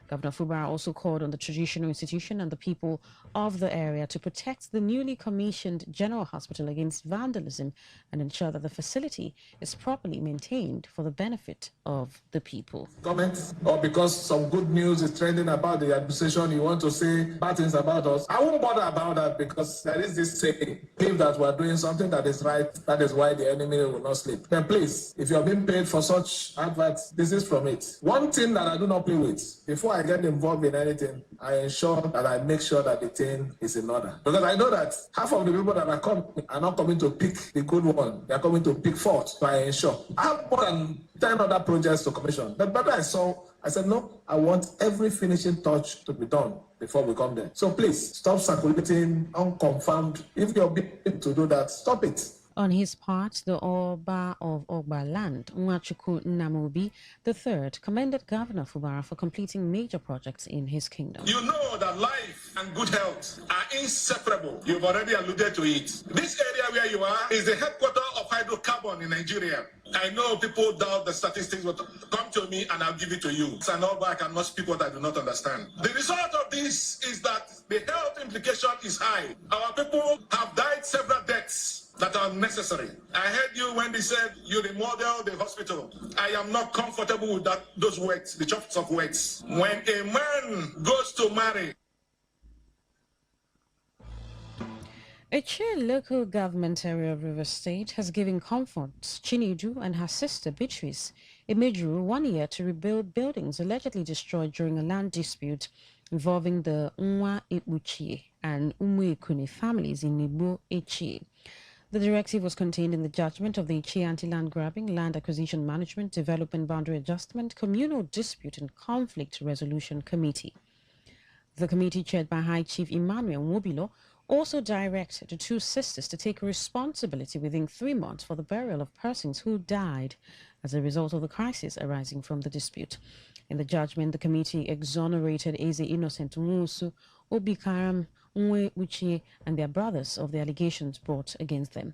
Governor Fubar also called on the traditional institution and the people of the area to protect the newly commissioned General Hospital against vandalism and ensure that the facility is properly maintained for the benefit of the people. Comments, or because some good news is trending about the administration, you want to say bad things about us. I won't bother about that because there is this saying, believe that we're doing something that is right, that is why the enemy will not sleep. Then please, if you're being paid for such adverts, this is from it. One thing that I do not play with, before I get involved in anything, I ensure that I make sure that the thing is in order. Because I know that half of the people that are coming are not coming to pick the good one. They are coming to pick fault. So I ensure. I have more than 10 other projects to commission. But better I said, no, I want every finishing touch to be done before we come there. So please, stop circulating unconfirmed. If you're being to do that, stop it. On his part, the Oba of Ogba Land, Nwachukwu Nnamobi III, commended Governor Fubara for completing major projects in his kingdom. You know that life and good health are inseparable. You've already alluded to it. This area where you are is the headquarters of hydrocarbon in Nigeria. I know people doubt the statistics, but come to me and I'll give it to you. It's an all back and not speak what I do not understand. The result of this is that the health implication is high. Our people have died several deaths that are necessary. I heard you when they said you remodel the hospital. I am not comfortable with those words, the chops of words. When a man goes to marry, Eche local government area of River State has given Comfort Chinedu and her sister Beatrice Imejuru 1 year to rebuild buildings allegedly destroyed during a land dispute involving the Nwa Ekpuchie and Umuekune families in Igbo Eche. The directive was contained in the judgment of the Eche Anti-Land Grabbing, Land Acquisition Management, Development Boundary Adjustment, Communal Dispute and Conflict Resolution Committee. The committee, chaired by High Chief Emmanuel Nwobilo, also directed the two sisters to take responsibility within 3 months for the burial of persons who died as a result of the crisis arising from the dispute. In the judgment, the committee exonerated Eze Innocent Nwusu, Obikaram Nwe Uche, and their brothers of the allegations brought against them.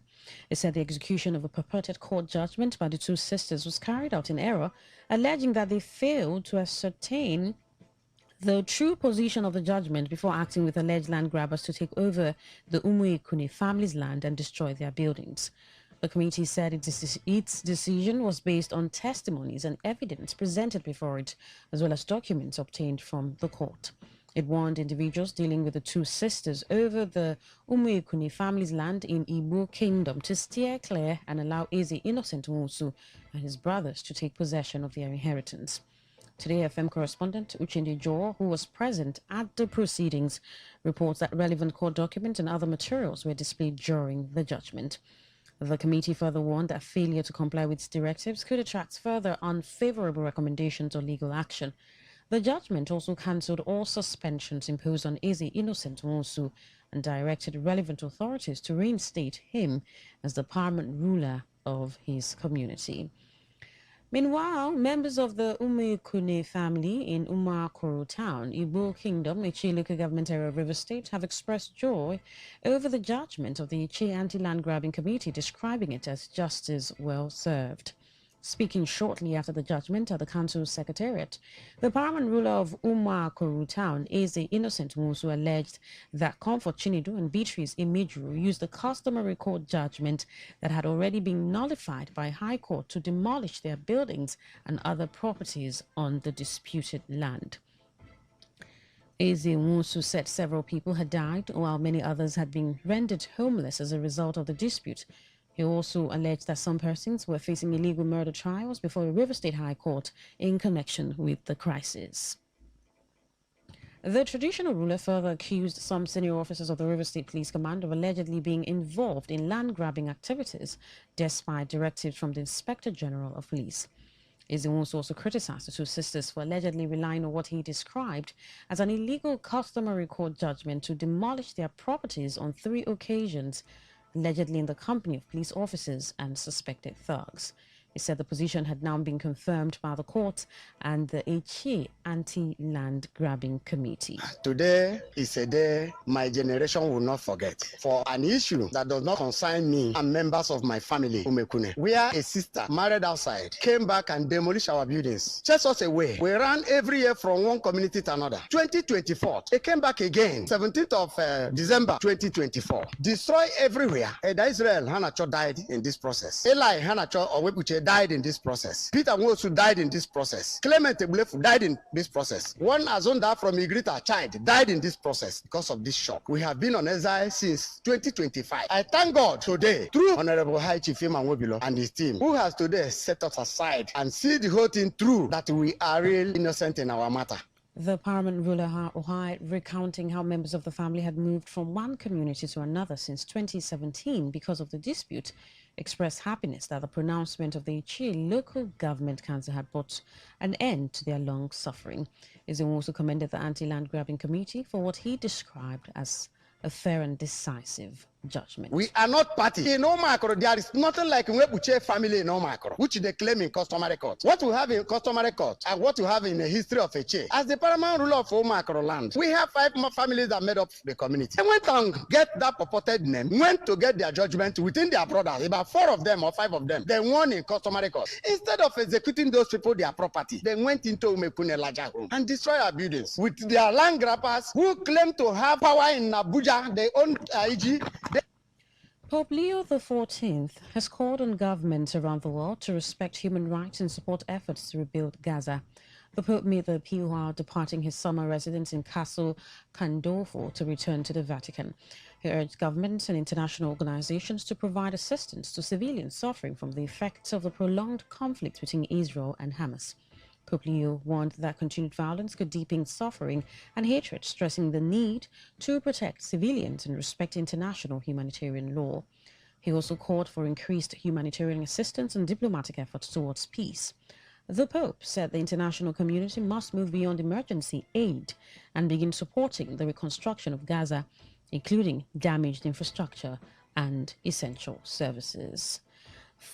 It said the execution of a purported court judgment by the two sisters was carried out in error, alleging that they failed to ascertain the true position of the judgment before acting with alleged land grabbers to take over the Umuekune family's land and destroy their buildings. The committee said its decision was based on testimonies and evidence presented before it, as well as documents obtained from the court. It warned individuals dealing with the two sisters over the Umuekune family's land in Igbo Kingdom to steer clear and allow Eze Innocent Nwusu and his brothers to take possession of their inheritance. Today FM correspondent Uchende Joe, who was present at the proceedings, reports that relevant court documents and other materials were displayed during the judgment. The committee further warned that failure to comply with its directives could attract further unfavorable recommendations or legal action. The judgment also cancelled all suspensions imposed on Eze Innocent Nwusu and directed relevant authorities to reinstate him as the paramount ruler of his community. Meanwhile, members of the Umekune family in Umakoro town, Igbo Kingdom, Ichi local government area of River State, have expressed joy over the judgment of the Ichi Anti-Land Grabbing Committee, describing it as justice well served. Speaking shortly after the judgment at the council's secretariat, the paramount ruler of Umakoro town, Eze Innocent Musu, alleged that Comfort Chinedu and Beatrice Imejuru used the customary court judgment that had already been nullified by High Court to demolish their buildings and other properties on the disputed land. Eze Musu said several people had died, while many others had been rendered homeless as a result of the dispute. He also alleged that some persons were facing illegal murder trials before a River State High Court in connection with the crisis. The traditional ruler further accused some senior officers of the River State Police Command of allegedly being involved in land-grabbing activities, despite directives from the Inspector General of Police. Eze also criticized the two sisters for allegedly relying on what he described as an illegal customary court judgment to demolish their properties on 3 occasions, allegedly in the company of police officers and suspected thugs. He said the position had now been confirmed by the court and the HA Anti-Land Grabbing Committee. Today is a day my generation will not forget. For an issue that does not concern me and members of my family, Umekune, where a sister married outside came back and demolished our buildings, chased us away. We ran every year from one community to another. 2024, they came back again, 17th of December 2024. Destroy everywhere. Eda Israel Hanacho died in this process. Eli Hanacho Owebuche died in this process. Peter Nwosu died in this process. Clement Egbulefu died in this process. One Azonda from Igrita child died in this process because of this shock. We have been on exile since 2025. I thank God today through Honorable High Chief Iman Wobilo and his team, who has today set us aside and see the whole thing through, that we are real innocent in our matter. The paramount ruler Ohio recounting how members of the family had moved from one community to another since 2017 because of the dispute, expressed happiness that the pronouncement of the Ichi local government council had brought an end to their long suffering. Eze also commended the Anti-Land Grabbing Committee for what he described as a fair and decisive judgment. We are not party. In Omakoro, there is nothing like Nwebuche family in Omakoro, which they claim in customary court. What we have in customary court and what we have in the history of Eche. As the paramount ruler of Omakoro land, we have 5 more families that made up the community. They went and get that purported name, went to get their judgment within their brothers, about 4 of them or 5 of them. They won in customary court. Instead of executing those people their property, they went into Umekune larger home and destroyed our buildings with their land grabbers who claim to have power in Abuja. They own IG. Pope Leo XIV has called on governments around the world to respect human rights and support efforts to rebuild Gaza. The Pope made the appeal while departing his summer residence in Castle Gandolfo to return to the Vatican. He urged governments and international organizations to provide assistance to civilians suffering from the effects of the prolonged conflict between Israel and Hamas. Pope Leo warned that continued violence could deepen suffering and hatred, stressing the need to protect civilians and respect international humanitarian law. He also called for increased humanitarian assistance and diplomatic efforts towards peace. The Pope said the international community must move beyond emergency aid and begin supporting the reconstruction of Gaza, including damaged infrastructure and essential services.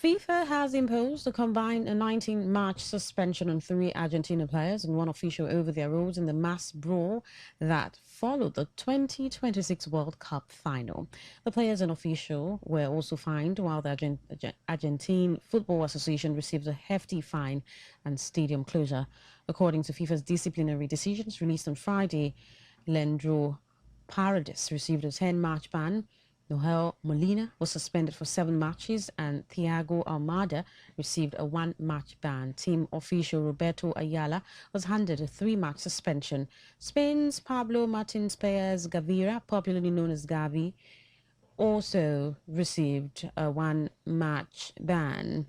FIFA has imposed a combined 19-match suspension on 3 Argentina players and 1 official over their roles in the mass brawl that followed the 2026 World Cup final. The players and official were also fined, while the Argentine Football Association received a hefty fine and stadium closure. According to FIFA's disciplinary decisions released on Friday, Leandro Paredes received a 10-match ban. Noel Molina was suspended for 7 matches and Thiago Almada received a 1-match ban. Team official Roberto Ayala was handed a 3-match suspension. Spain's Pablo Martins Pérez Gavira, popularly known as Gavi, also received a 1-match ban.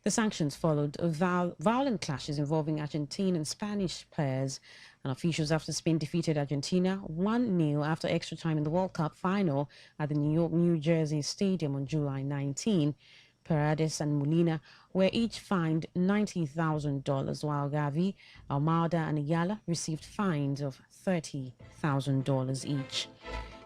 The sanctions followed violent clashes involving Argentine and Spanish players and officials after Spain defeated Argentina 1-0 after extra time in the World Cup final at the New Jersey Stadium on July 19. Paredes and Molina were each fined $90,000, while Gavi, Almada, and Ayala received fines of $30,000 each.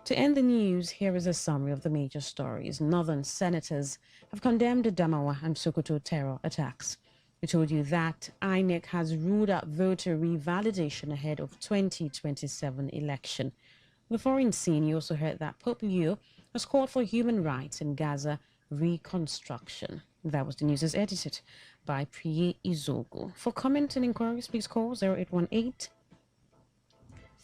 To end the news, here is a summary of the major stories. Northern senators have condemned the Damawa and Sokoto terror attacks. We told you that INEC has ruled out voter revalidation ahead of 2027 election. The foreign scene, you also heard that Pope Leo has called for human rights in Gaza reconstruction. That was the news as edited by Priye Izogo. For comments and inquiries, please call 0818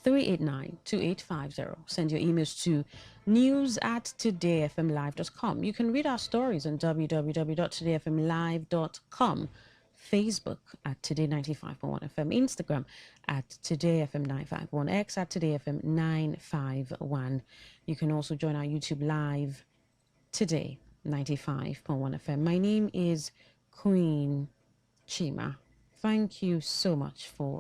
389-2850. Send your emails to news@todayfmlive.com. You can read our stories on www.todayfmlive.com, Facebook at Today95.1fm, Instagram at TodayFM951, X at TodayFM951. You can also join our YouTube live today, 95.1 FM. My name is Queen Chima. Thank you so much for